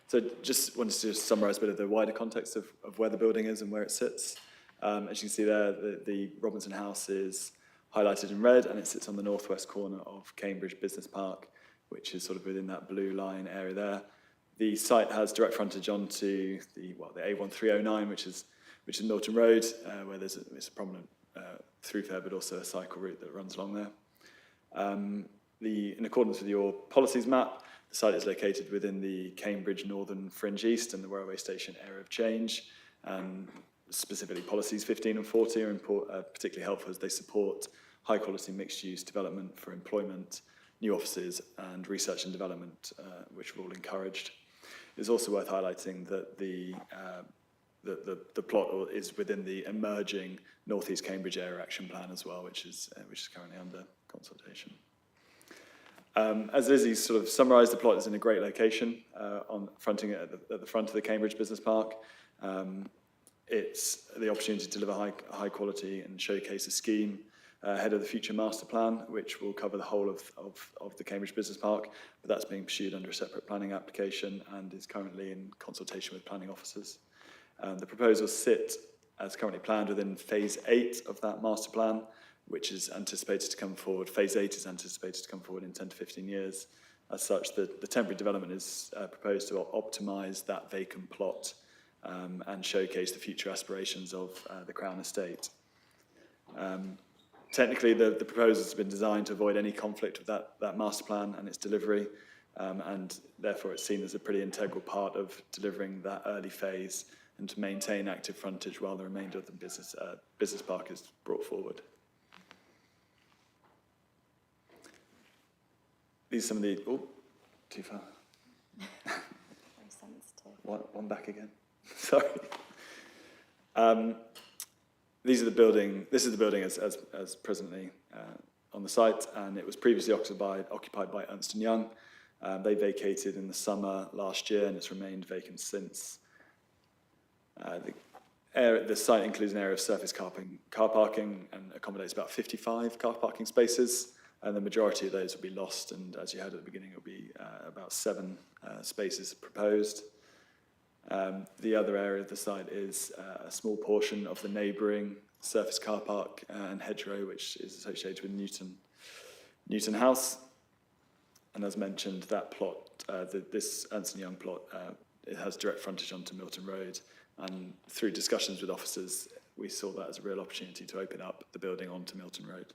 So just wanted to summarise a bit of the wider context of where the building is and where it sits. As you can see there, the Robinson House is highlighted in red, and it sits on the northwest corner of Cambridge Business Park, which is sort of within that blue line area there. The site has direct frontage onto the A1309, which is Milton Road, where there's a prominent thoroughfare, but also a cycle route that runs along there. In accordance with your policies map, the site is located within the Cambridge Northern Fringe East and the railway station area of change, and specifically policies 15 and 40 are particularly helpful as they support high quality mixed use development for employment, new offices and research and development, which are all encouraged. It's also worth highlighting that the plot is within the emerging North East Cambridge Area Action Plan as well, which is currently under consultation. As Lizzie sort of summarised, the plot is in a great location, fronting at the front of the Cambridge Business Park. It's the opportunity to deliver high quality and showcase a scheme ahead of the future master plan, which will cover the whole of the Cambridge Business Park, but that's being pursued under a separate planning application and is currently in consultation with planning officers. The proposals sit, as currently planned, within phase 8 of that master plan, which is anticipated to come forward. Phase 8 is anticipated to come forward in 10 to 15 years. As such, the temporary development is proposed to optimise that vacant plot and showcase the future aspirations of the Crown Estate. Technically, the proposal has been designed to avoid any conflict with that master plan and its delivery, and therefore it's seen as a pretty integral part of delivering that early phase and to maintain active frontage while the remainder of the business park is brought forward. These are some of the, too far. Very sensitive. One back again. Sorry. This is the building as presently on the site, and it was previously occupied by Ernst & Young. They vacated in the summer last year, and it's remained vacant since. The site includes an area of surface car parking and accommodates about 55 car parking spaces, and the majority of those will be lost, and as you heard at the beginning, it will be about 7 spaces proposed. The other area of the site is a small portion of the neighbouring surface car park and hedgerow, which is associated with Newton House. And as mentioned, that plot, this Ernst & Young plot, it has direct frontage onto Milton Road. And through discussions with officers, we saw that as a real opportunity to open up the building onto Milton Road.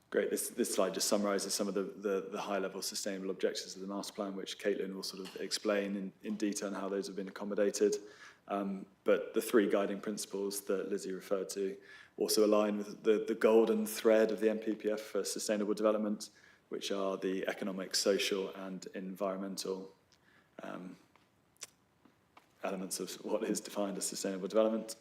Great, this slide just summarises some of the high-level sustainable objectives of the master plan, which Caitlin will sort of explain in detail how those have been accommodated. But the 3 guiding principles that Lizzie referred to also align with the golden thread of the NPPF for sustainable development, which are the economic, social and environmental elements of what is defined as sustainable development.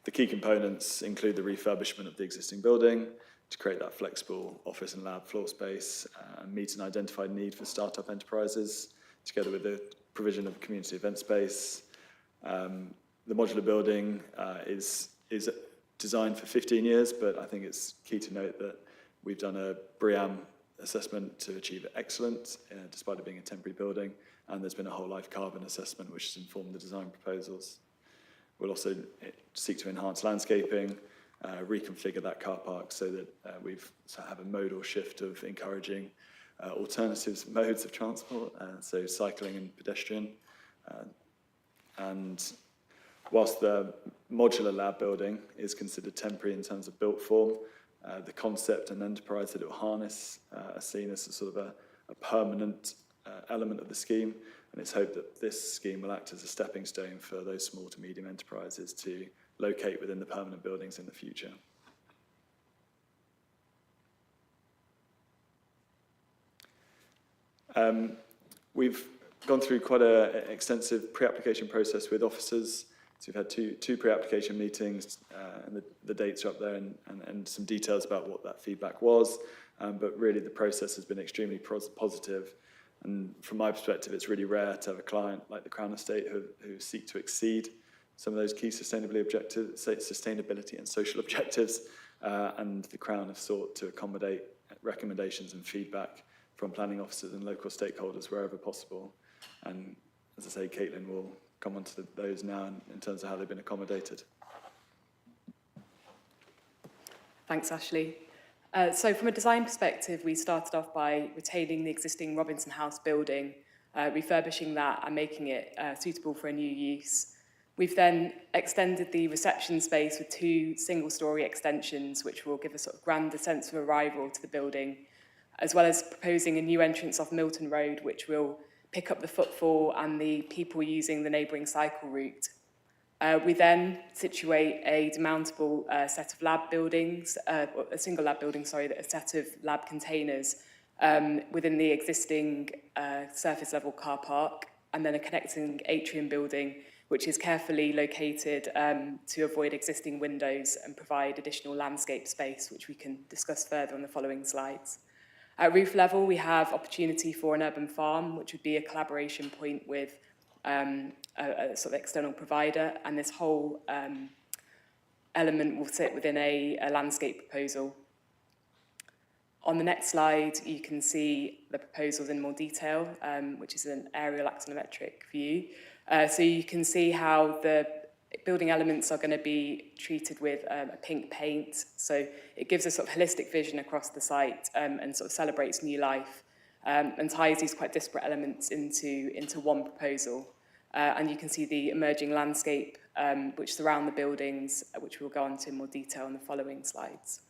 The key components include the refurbishment of the existing building to create that flexible office and lab floor space and meet an identified need for startup enterprises, together with the provision of community event space. The modular building is designed for 15 years, but I think it's key to note that we've done a BREEAM assessment to achieve excellence, despite it being a temporary building, and there's been a whole life carbon assessment which has informed the design proposals. We'll also seek to enhance landscaping, reconfigure that car park so that we have a modal shift of encouraging alternative modes of transport, so cycling and pedestrian. And whilst the modular lab building is considered temporary in terms of built form, the concept and enterprise that it will harness are seen as a sort of a permanent element of the scheme, and it's hoped that this scheme will act as a stepping stone for those small to medium enterprises to locate within the permanent buildings in the future. We've gone through quite an extensive pre-application process with officers. So we've had two pre-application meetings, and the dates are up there, and some details about what that feedback was. But really, the process has been extremely positive. And from my perspective, it's really rare to have a client like the Crown Estate who seek to exceed some of those key sustainability and social objectives. And the Crown have sought to accommodate recommendations and feedback from planning officers and local stakeholders wherever possible. And as I say, Caitlin will come on to those now in terms of how they've been accommodated. Thanks, Ashley. So from a design perspective, we started off by retaining the existing Robinson House building, refurbishing that and making it suitable for a new use. We've then extended the reception space with 2 single-storey extensions, which will give a sort of grander sense of arrival to the building, as well as proposing a new entrance off Milton Road, which will pick up the footfall and the people using the neighbouring cycle route. We then situate a demountable set of lab buildings, a single lab building, sorry, a set of lab containers within the existing surface level car park, and then a connecting atrium building, which is carefully located to avoid existing windows and provide additional landscape space, which we can discuss further on the following slides. At roof level, we have opportunity for an urban farm, which would be a collaboration point with a sort of external provider, and this whole element will sit within a landscape proposal. On the next slide, you can see the proposals in more detail, which is an aerial axonometric view. So you can see how the building elements are going to be treated with a pink paint. So it gives a sort of holistic vision across the site and sort of celebrates new life and ties these quite disparate elements into one proposal. And you can see the emerging landscape which surround the buildings, which we'll go on to in more detail in the following slides.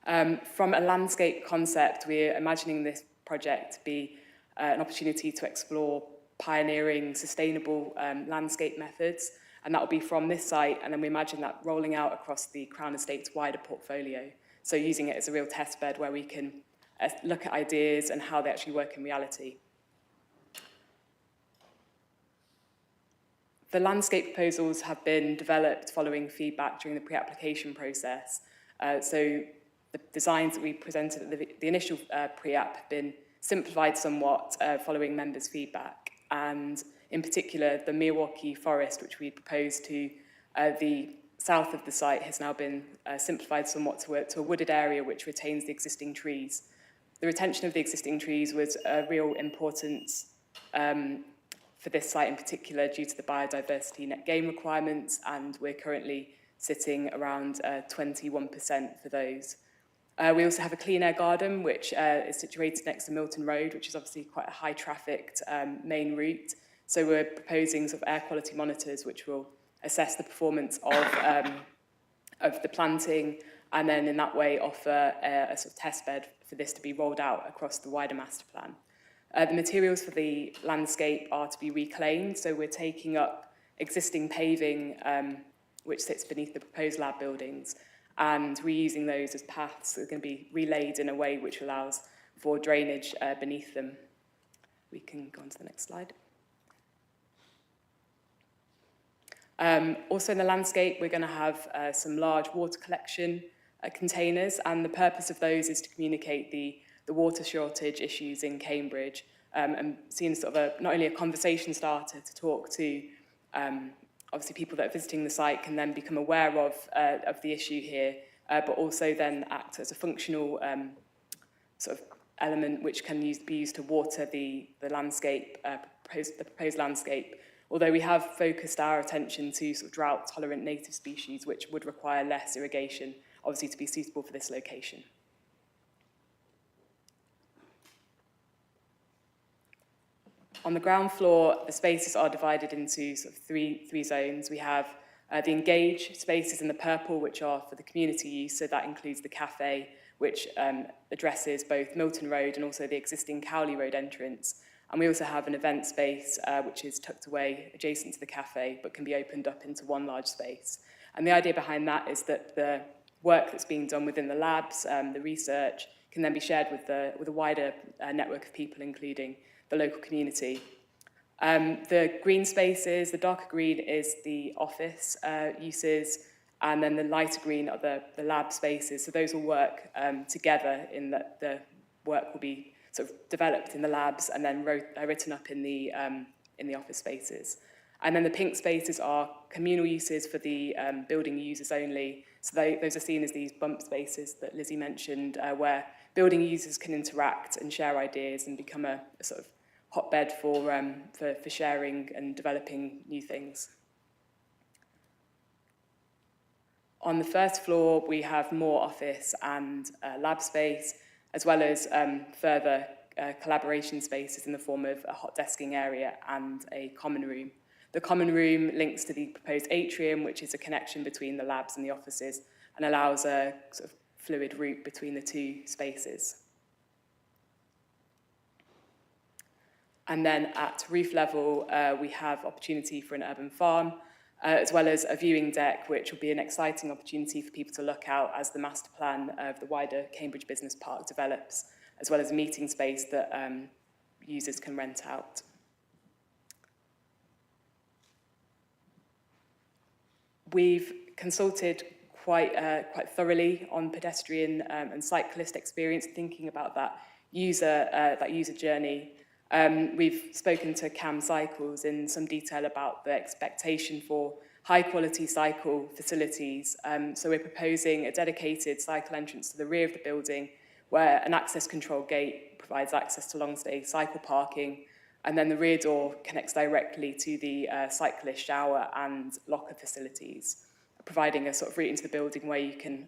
From a landscape concept, we're imagining this project to be an opportunity to explore pioneering sustainable landscape methods, and that will be from this site, and then we imagine that rolling out across the Crown Estate's wider portfolio. So using it as a real test bed where we can look at ideas and how they actually work in reality. The landscape proposals have been developed following feedback during the pre-application process. So the designs that we presented at the initial pre-app have been simplified somewhat following members' feedback. And in particular, the Milwaukee Forest, which we proposed to the south of the site, has now been simplified somewhat to a wooded area which retains the existing trees. The retention of the existing trees was a real importance for this site in particular due to the biodiversity net gain requirements, and we're currently sitting around 21% for those. We also have a clean air garden, which is situated next to Milton Road, which is obviously quite a high trafficked main route. So we're proposing sort of air quality monitors, which will assess the performance of the planting, and then in that way offer a sort of test bed for this to be rolled out across the wider master plan. The materials for the landscape are to be reclaimed, so we're taking up existing paving, which sits beneath the proposed lab buildings, and reusing those as paths that are going to be relayed in a way which allows for drainage beneath them. We can go on to the next slide. Also in the landscape, we're going to have some large water collection containers, and the purpose of those is to communicate the water shortage issues in Cambridge, and seeing sort of not only a conversation starter to talk to obviously people that are visiting the site can then become aware of the issue here, but also then act as a functional sort of element which can be used to water the landscape, the proposed landscape. Although we have focused our attention to sort of drought-tolerant native species, which would require less irrigation, obviously to be suitable for this location. On the ground floor, the spaces are divided into sort of three zones. We have the engage spaces in the purple, which are for the community use, so that includes the cafe, which addresses both Milton Road and also the existing Cowley Road entrance. And we also have an event space, which is tucked away adjacent to the cafe, but can be opened up into one large space. And the idea behind that is that the work that's being done within the labs, the research, can then be shared with a wider network of people, including the local community. The green spaces, the darker green is the office uses, and then the lighter green are the lab spaces. So those will work together in that the work will be sort of developed in the labs and then written up in the office spaces. And then the pink spaces are communal uses for the building users only. So those are seen as these bump spaces that Lizzie mentioned, where building users can interact and share ideas and become a sort of hotbed for sharing and developing new things. On the first floor, we have more office and lab space, as well as further collaboration spaces in the form of a hot desking area and a common room. The common room links to the proposed atrium, which is a connection between the labs and the offices, and allows a sort of fluid route between the two spaces. And then at roof level, we have opportunity for an urban farm, as well as a viewing deck, which will be an exciting opportunity for people to look out as the master plan of the wider Cambridge Business Park develops, as well as a meeting space that users can rent out. We've consulted quite thoroughly on pedestrian and cyclist experience, thinking about that user journey. We've spoken to CAM Cycles in some detail about the expectation for high-quality cycle facilities. So we're proposing a dedicated cycle entrance to the rear of the building, where an access control gate provides access to long-stay cycle parking, and then the rear door connects directly to the cyclist shower and locker facilities, providing a sort of route into the building where you can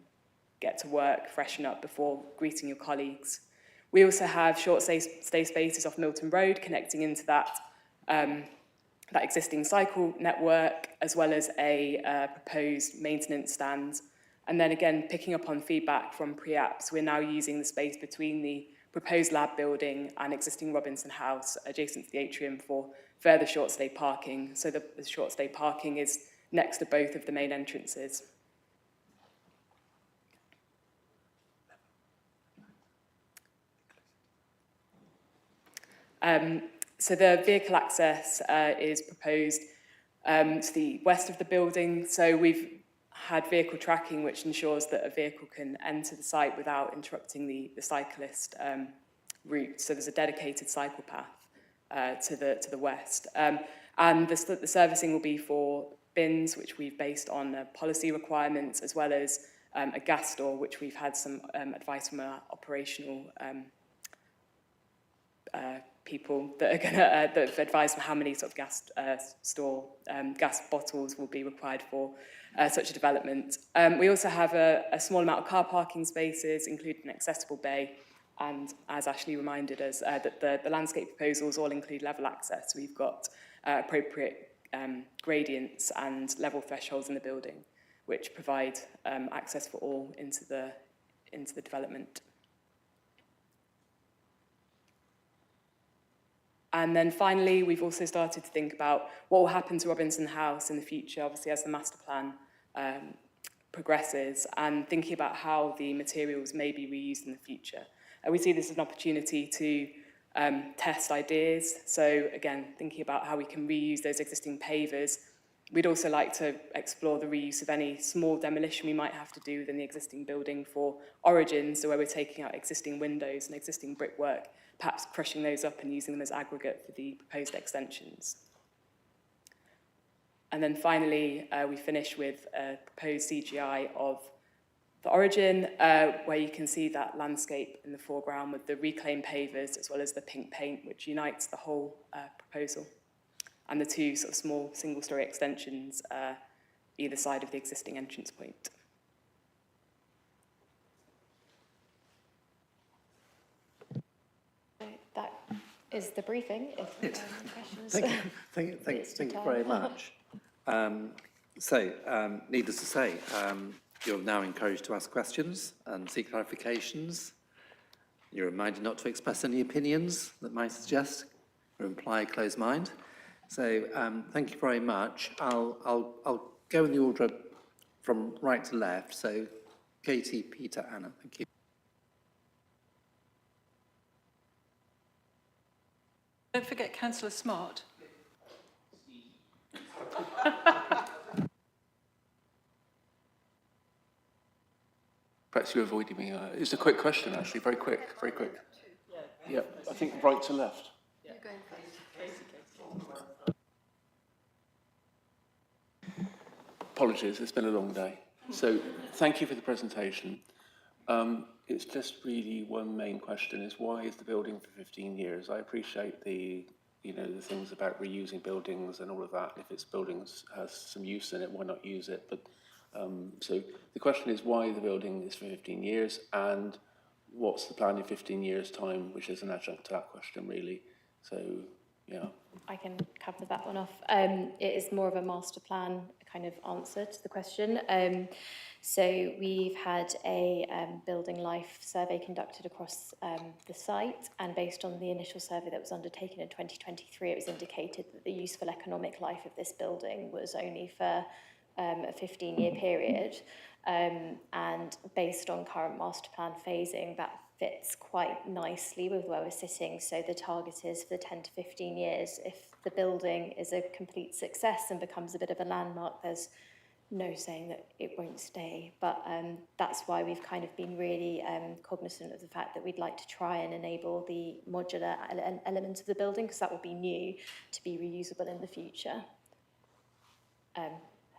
get to work, freshen up before greeting your colleagues. We also have short stay spaces off Milton Road connecting into that existing cycle network, as well as a proposed maintenance stand. And then again, picking up on feedback from pre-apps, we're now using the space between the proposed lab building and existing Robinson House adjacent to the atrium for further short stay parking. So the short stay parking is next to both of the main entrances. So the vehicle access is proposed to the west of the building. So we've had vehicle tracking, which ensures that a vehicle can enter the site without interrupting the cyclist route. So there's a dedicated cycle path to the west. And the servicing will be for bins, which we've based on policy requirements, as well as a gas store, which we've had some advice from our operational people that are going to advise on how many sort of gas bottles will be required for such a development. We also have a small amount of car parking spaces, including an accessible bay, and as Ashley reminded us, that the landscape proposals all include level access. We've got appropriate gradients and level thresholds in the building, which provide access for all into the development. And then finally, we've also started to think about what will happen to Robinson House in the future, obviously as the master plan progresses, and thinking about how the materials may be reused in the future. We see this as an opportunity to test ideas. So again, thinking about how we can reuse those existing pavers. We'd also like to explore the reuse of any small demolition we might have to do within the existing building for origins, so where we're taking out existing windows and existing brickwork, perhaps crushing those up and using them as aggregate for the proposed extensions. And then finally, we finish with a proposed CGI of the origin, where you can see that landscape in the foreground with the reclaimed pavers as well as the pink paint, which unites the whole proposal, and the two sort of small single-storey extensions either side of the existing entrance point. That is the briefing. If there are any questions. Thank you very much. Needless to say, you're now encouraged to ask questions and seek clarifications. You're reminded not to express any opinions that might suggest or imply a closed mind. So thank you very much. I'll go in the order from right to left. So Katie, Peter, Anna, thank you. Don't forget Councillor Smart. Perhaps you're avoiding me. It's a quick question, actually, very quick, very quick. Yeah, I think right to left. Apologies, it's been a long day. So thank you for the presentation. It's just really one main question is why is the building for 15 years? I appreciate the things about reusing buildings and all of that. If its buildings has some use in it, why not use it? But so the question is why the building is for 15 years and what's the plan in 15 years' time, which is an adjunct to that question, really. So, yeah. I can cover that one off. It is more of a master plan kind of answer to the question. So we've had a building life survey conducted across the site, and based on the initial survey that was undertaken in 2023, it was indicated that the useful economic life of this building was only for a 15-year period. And based on current master plan phasing, that fits quite nicely with where we're sitting. So the target is for the 10 to 15 years. If the building is a complete success and becomes a bit of a landmark, there's no saying that it won't stay. But that's why we've kind of been really cognizant of the fact that we'd like to try and enable the modular element of the building, because that will be new, to be reusable in the future.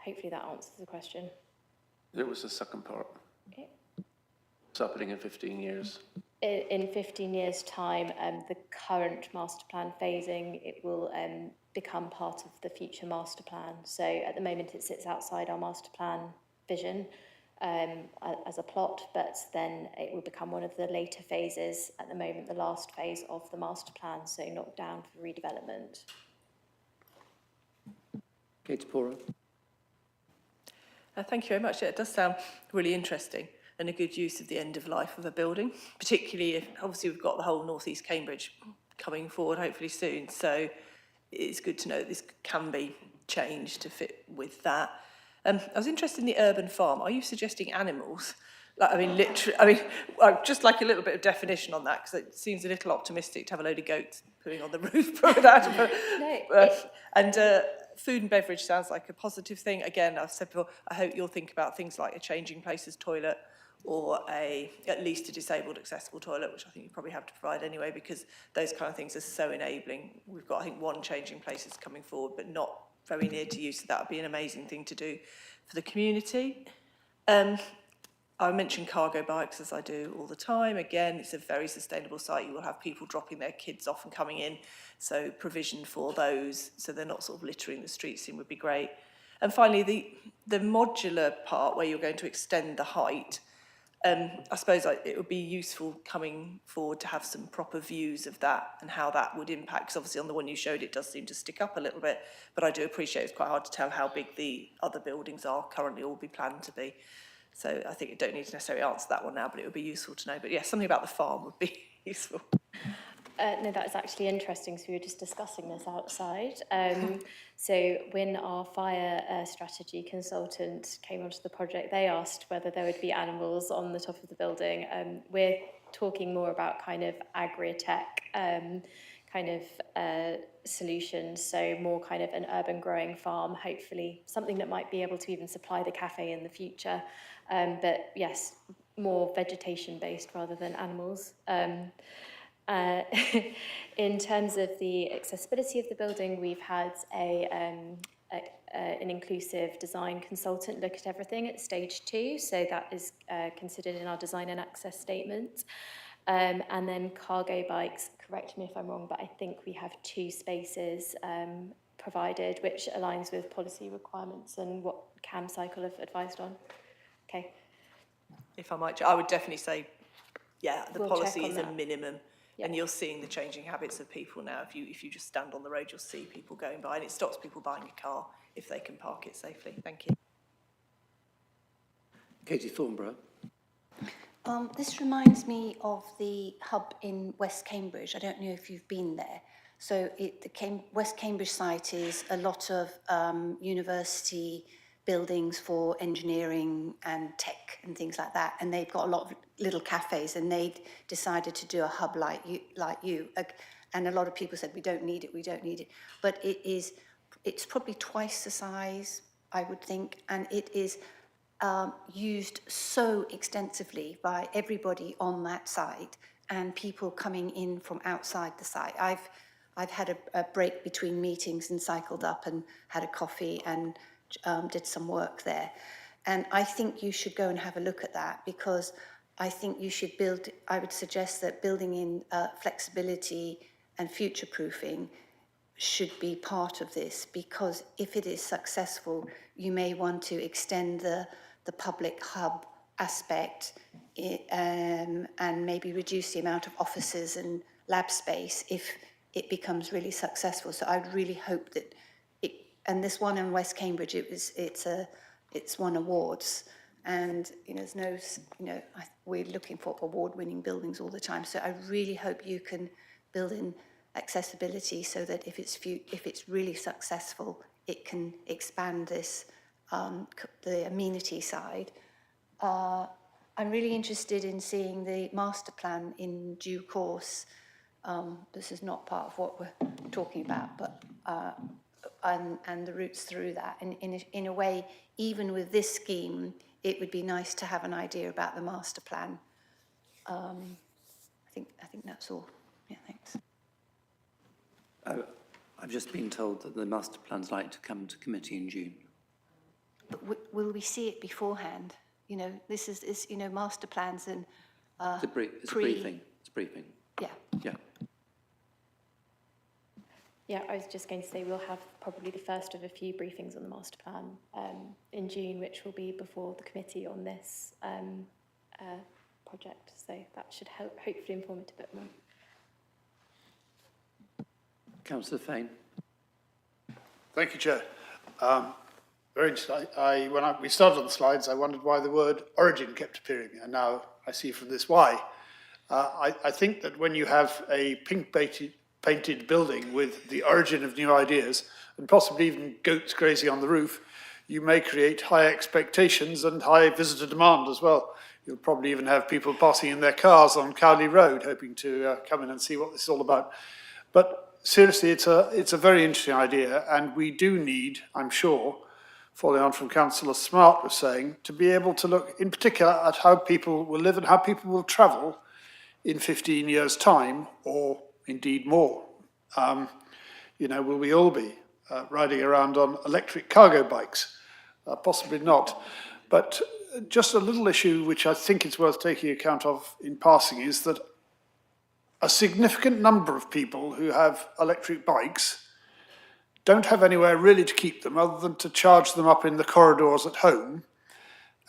Hopefully that answers the question. There was the second part. Okay. What's happening in 15 years? In 15 years' time, the current master plan phasing, it will become part of the future master plan. So at the moment it sits outside our master plan vision as a plot, but then it will become one of the later phases, at the moment the last phase of the master plan, so knocked down for redevelopment. Katie Pora. Thank you very much. It does sound really interesting and a good use of the end of life of a building, particularly if obviously we've got the whole North East Cambridge coming forward hopefully soon. So it's good to know that this can be changed to fit with that. I was interested in the urban farm. Are you suggesting animals? Like, I mean, literally, I'd just like a little bit of definition on that, because it seems a little optimistic to have a load of goats putting on the roof. Food and beverage sounds like a positive thing. Again, I've said before, I hope you'll think about things like a changing places toilet or at least a disabled accessible toilet, which I think you probably have to provide anyway, because those kind of things are so enabling. We've got, I think, one changing places coming forward, but not very near to you, so that would be an amazing thing to do for the community. I mention cargo bikes, as I do all the time. Again, it's a very sustainable site. You will have people dropping their kids off and coming in, so provision for those, so they're not sort of littering the streets in would be great. And finally, the modular part where you're going to extend the height, I suppose it would be useful coming forward to have some proper views of that and how that would impact, because obviously on the one you showed it does seem to stick up a little bit, but I do appreciate it's quite hard to tell how big the other buildings are currently or be planned to be. So I think you don't need to necessarily answer that one now, but it would be useful to know. But yeah, something about the farm would be useful. No, that was actually interesting. So we were just discussing this outside. So when our fire strategy consultant came onto the project, they asked whether there would be animals on the top of the building. We're talking more about kind of agri-tech solutions, so more kind of an urban growing farm, hopefully something that might be able to even supply the cafe in the future. But yes, more vegetation based rather than animals. In terms of the accessibility of the building, we've had an inclusive design consultant look at everything at stage 2, so that is considered in our design and access statement. And then cargo bikes, correct me if I'm wrong, but I think we have 2 spaces provided, which aligns with policy requirements and what CamCycle have advised on. Okay. If I might, I would definitely say, yeah, the We'll policy check on is a that. minimum. Yeah. And you're seeing the changing habits of people now. If you just stand on the road, you'll see people going by, and it stops people buying a car if they can park it safely. Thank you. Katie Thornborough. This reminds me of the hub in West Cambridge. I don't know if you've been there. So the West Cambridge site is a lot of university buildings for engineering and tech and things like that, and they've got a lot of little cafes, and they decided to do a hub like you, and a lot of people said, we don't need it, we don't need it. But it's probably twice the size, I would think, and it is used so extensively by everybody on that site and people coming in from outside the site. I've had a break between meetings and cycled up and had a coffee and did some work there. And I think you should go and have a look at that, because I think you should I would suggest that building in flexibility and future-proofing should be part of this, because if it is successful, you may want to extend the public hub aspect and maybe reduce the amount of offices and lab space if it becomes really successful. So I'd really hope that and this one in West Cambridge, it's won awards, and there's no, we're looking for award-winning buildings all the time. So I really hope you can build in accessibility so that if it's really successful, it can expand this the amenity side. I'm really interested in seeing the master plan in due course. This is not part of what we're talking about, but and the routes through that. And in a way, even with this scheme, it would be nice to have an idea about the master plan. I think that's all. Yeah, thanks. I've just been told that the master plan's like to come to committee in June. But will we see it beforehand? This is master plans and It's a briefing. It's a briefing. Yeah. Yeah. Yeah, I was just going to say we'll have probably the first of a few briefings on the master plan in June, which will be before the committee on this project. So that should hopefully inform it a bit more. Councillor Fane. Thank you, Chair. Very interesting. When we started on the slides, I wondered why the word origin kept appearing, and now I see from this why. I think that when you have a pink painted building with the origin of new ideas, and possibly even goats grazing on the roof, you may create high expectations and high visitor demand as well. You'll probably even have people passing in their cars on Cowley Road, hoping to come in and see what this is all about. But seriously, it's a very interesting idea, and we do need, I'm sure, following on from Councillor Smart was saying, to be able to look in particular at how people will live and how people will travel in 15 years' time, or indeed more. Will we all be riding around on electric cargo bikes? Possibly not. But just a little issue which I think it's worth taking account of in passing is that a significant number of people who have electric bikes don't have anywhere really to keep them other than to charge them up in the corridors at home.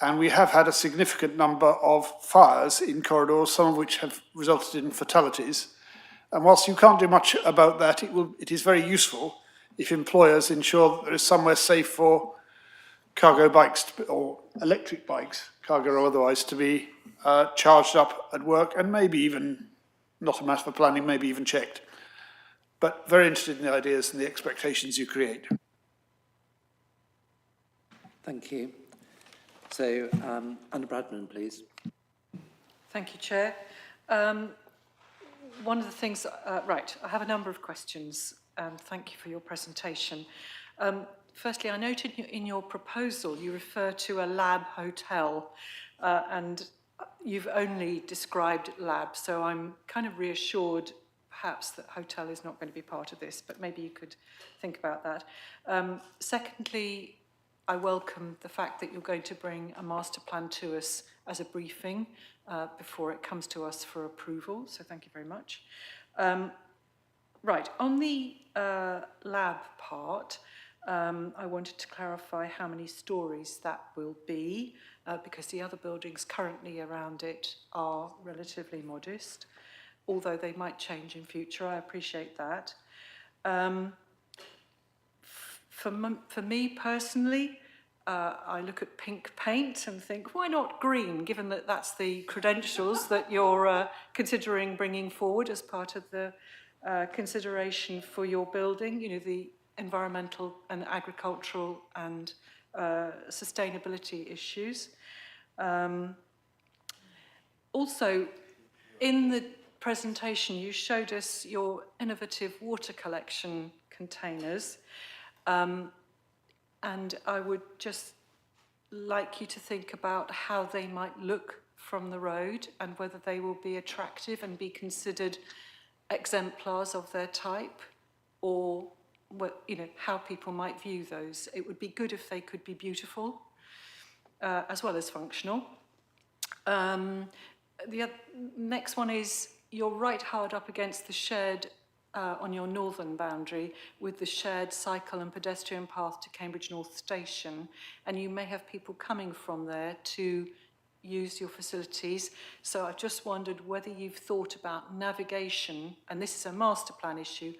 And we have had a significant number of fires in corridors, some of which have resulted in fatalities. And whilst you can't do much about that, it is very useful if employers ensure that there is somewhere safe for cargo bikes or electric bikes, cargo or otherwise, to be charged up at work, and maybe even, not a matter for planning, maybe even checked. But very interested in the ideas and the expectations you create. Thank you. So, Anna Bradman, please. Thank you, Chair. One of the things, right, I have a number of questions, and thank you for your presentation. Firstly, I noted in your proposal you refer to a lab hotel, and you've only described lab, so I'm kind of reassured perhaps that hotel is not going to be part of this, but maybe you could think about that. Secondly, I welcome the fact that you're going to bring a master plan to us as a briefing before it comes to us for approval, so thank you very much. Right, on the lab part, I wanted to clarify how many stories that will be, because the other buildings currently around it are relatively modest, although they might change in future. I appreciate that. For me personally, I look at pink paint and think, why not green, given that that's the credentials that you're considering bringing forward as part of the consideration for your building, the environmental and agricultural and sustainability issues. Also, in the presentation, you showed us your innovative water collection containers. And I would just like you to think about how they might look from the road and whether they will be attractive and be considered exemplars of their type, or how people might view those. It would be good if they could be beautiful as well as functional. The next one is you're right hard up against the shared on your northern boundary with the shared cycle and pedestrian path to Cambridge North Station, and you may have people coming from there to use your facilities. So I've just wondered whether you've thought about navigation, and this is a master plan issue,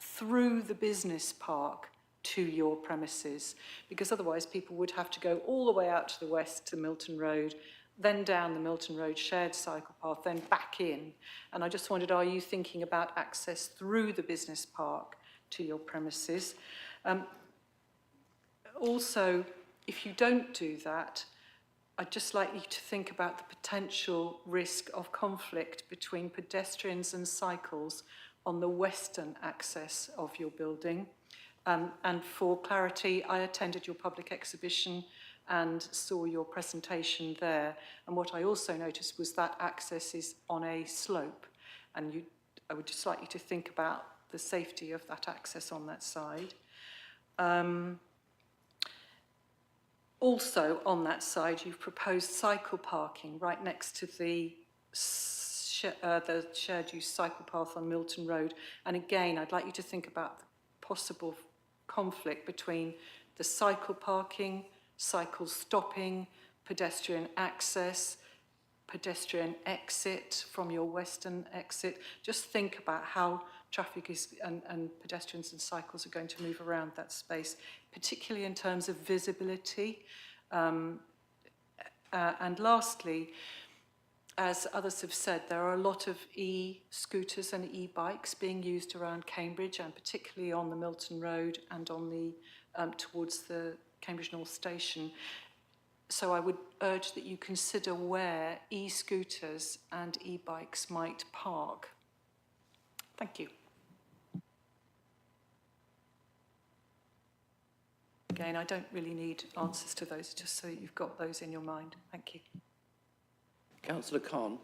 through the business park to your premises, because otherwise people would have to go all the way out to the west to Milton Road, then down the Milton Road shared cycle path, then back in. And I just wondered, are you thinking about access through the business park to your premises? Also, if you don't do that, I'd just like you to think about the potential risk of conflict between pedestrians and cycles on the western access of your building. And for clarity, I attended your public exhibition and saw your presentation there. And what I also noticed was that access is on a slope. And I would just like you to think about the safety of that access on that side. Also on that side, you've proposed cycle parking right next to the shared use cycle path on Milton Road. And again, I'd like you to think about the possible conflict between the cycle parking, cycle stopping, pedestrian access, pedestrian exit from your western exit. Just think about how traffic is and pedestrians and cycles are going to move around that space, particularly in terms of visibility. And lastly, as others have said, there are a lot of e-scooters and e-bikes being used around Cambridge, and particularly on the Milton Road and on the towards the Cambridge North Station. So I would urge that you consider where e-scooters and e-bikes might park. Thank you. Again, I don't really need answers to those, just so you've got those in your mind. Thank you. Councillor Khan.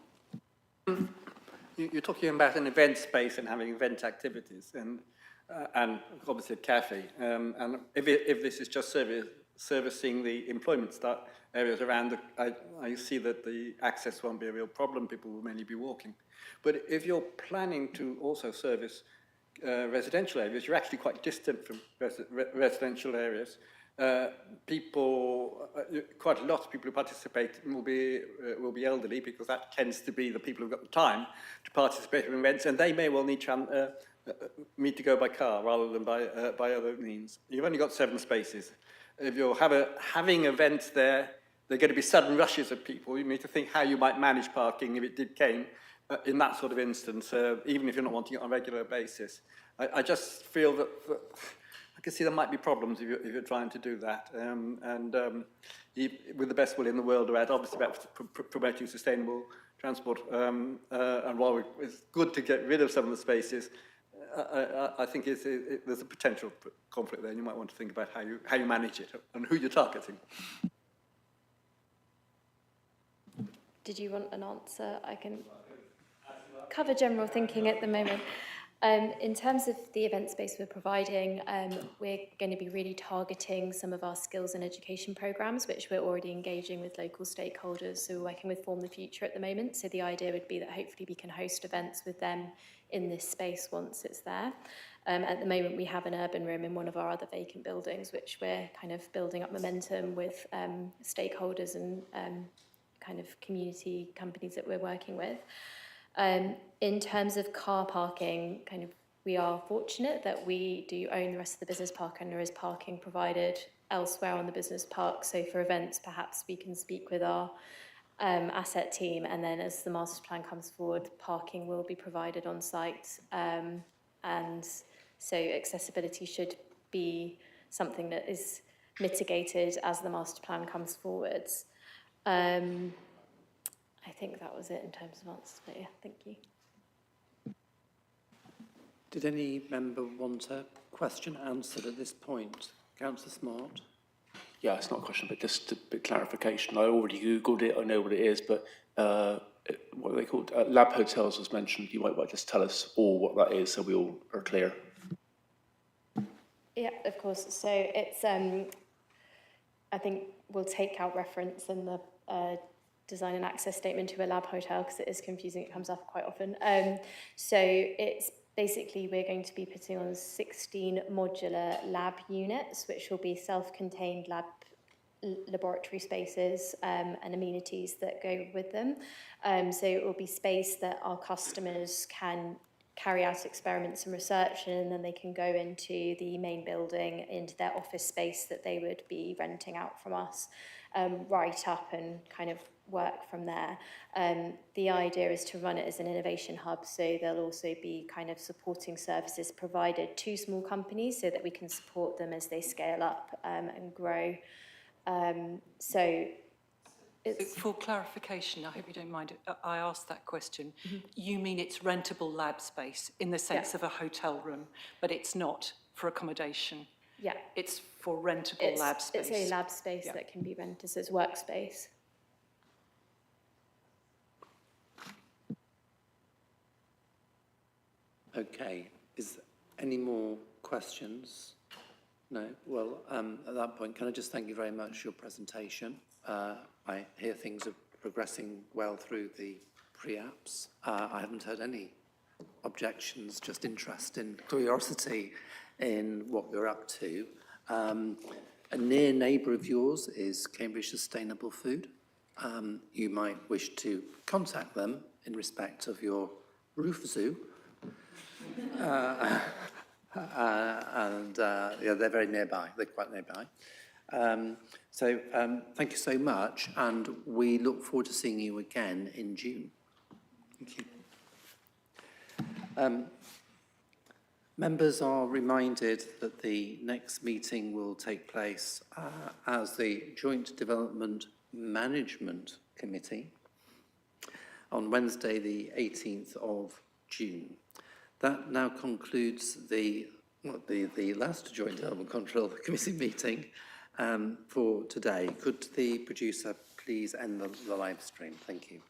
You're talking about an event space and having event activities, and obviously a cafe. And if this is just servicing the employment areas around, I see that the access won't be a real problem. People will mainly be walking. But if you're planning to also service residential areas, you're actually quite distant from residential areas. Quite a lot of people who participate will be elderly, because that tends to be the people who've got the time to participate in events, and they may well need to go by car rather than by other means. You've only got 7 spaces. If you're having events there, there are going to be sudden rushes of people. You need to think how you might manage parking if it came in that sort of instance, even if you're not wanting it on a regular basis. I just feel that I can see there might be problems if you're trying to do that. With the best will in the world, about obviously about promoting sustainable transport, and while it's good to get rid of some of the spaces, I think there's a potential conflict there, and you might want to think about how you manage it and who you're targeting. Did you want an answer? I can cover general thinking at the moment. In terms of the event space we're providing, we're going to be really targeting some of our skills and education programmes, which we're already engaging with local stakeholders. So we're working with Form the Future at the moment. So the idea would be that hopefully we can host events with them in this space once it's there. At the moment, we have an urban room in one of our other vacant buildings, which we're kind of building up momentum with stakeholders and kind of community companies that we're working with. In terms of car parking, we are fortunate that we do own the rest of the business park, and there is parking provided elsewhere on the business park. So for events, perhaps we can speak with our asset team, and then as the master plan comes forward, parking will be provided on site. And so accessibility should be something that is mitigated as the master plan comes forwards. I think that was it in terms of answers, but yeah, thank you. Did any member want a question answered at this point? Councillor Smart? Yeah, it's not a question, but just a bit clarification. I already Googled it, I know what it is, but what are they called? Lab hotels was mentioned. You might just tell us all what that is so we all are clear. Yeah, of course. So it's, I think we'll take out reference in the design and access statement to a lab hotel because it is confusing. It comes up quite often. So it's basically we're going to be putting on 16 modular lab units, which will be self-contained laboratory spaces and amenities that go with them. So it will be space that our customers can carry out experiments and research in, and then they can go into the main building, into their office space that they would be renting out from us, right up and kind of work from there. The idea is to run it as an innovation hub, so there'll also be kind of supporting services provided to small companies so that we can support them as they scale up and grow. So it's... For clarification, I hope you don't mind, I asked that question. You mean it's rentable lab space in the sense of a hotel room, but it's not for accommodation? Yeah. It's for rentable lab space? It's a lab space that can be rented, so it's workspace. Okay, is any more questions? No? Well, at that point, can I just thank you very much for your presentation? I hear things are progressing well through the pre-apps. I haven't heard any objections, just interest and curiosity in what you're up to. A near neighbour of yours is Cambridge Sustainable Food. You might wish to contact them in respect of your roof zoo. Yeah, they're very nearby, they're quite nearby. So thank you so much, and we look forward to seeing you again in June. Thank you. Members are reminded that the next meeting will take place as the Joint Development Management Committee on Wednesday, the 18th of June. That now concludes the last Joint Development Control Committee meeting for today. Could the producer please end the live stream? Thank you.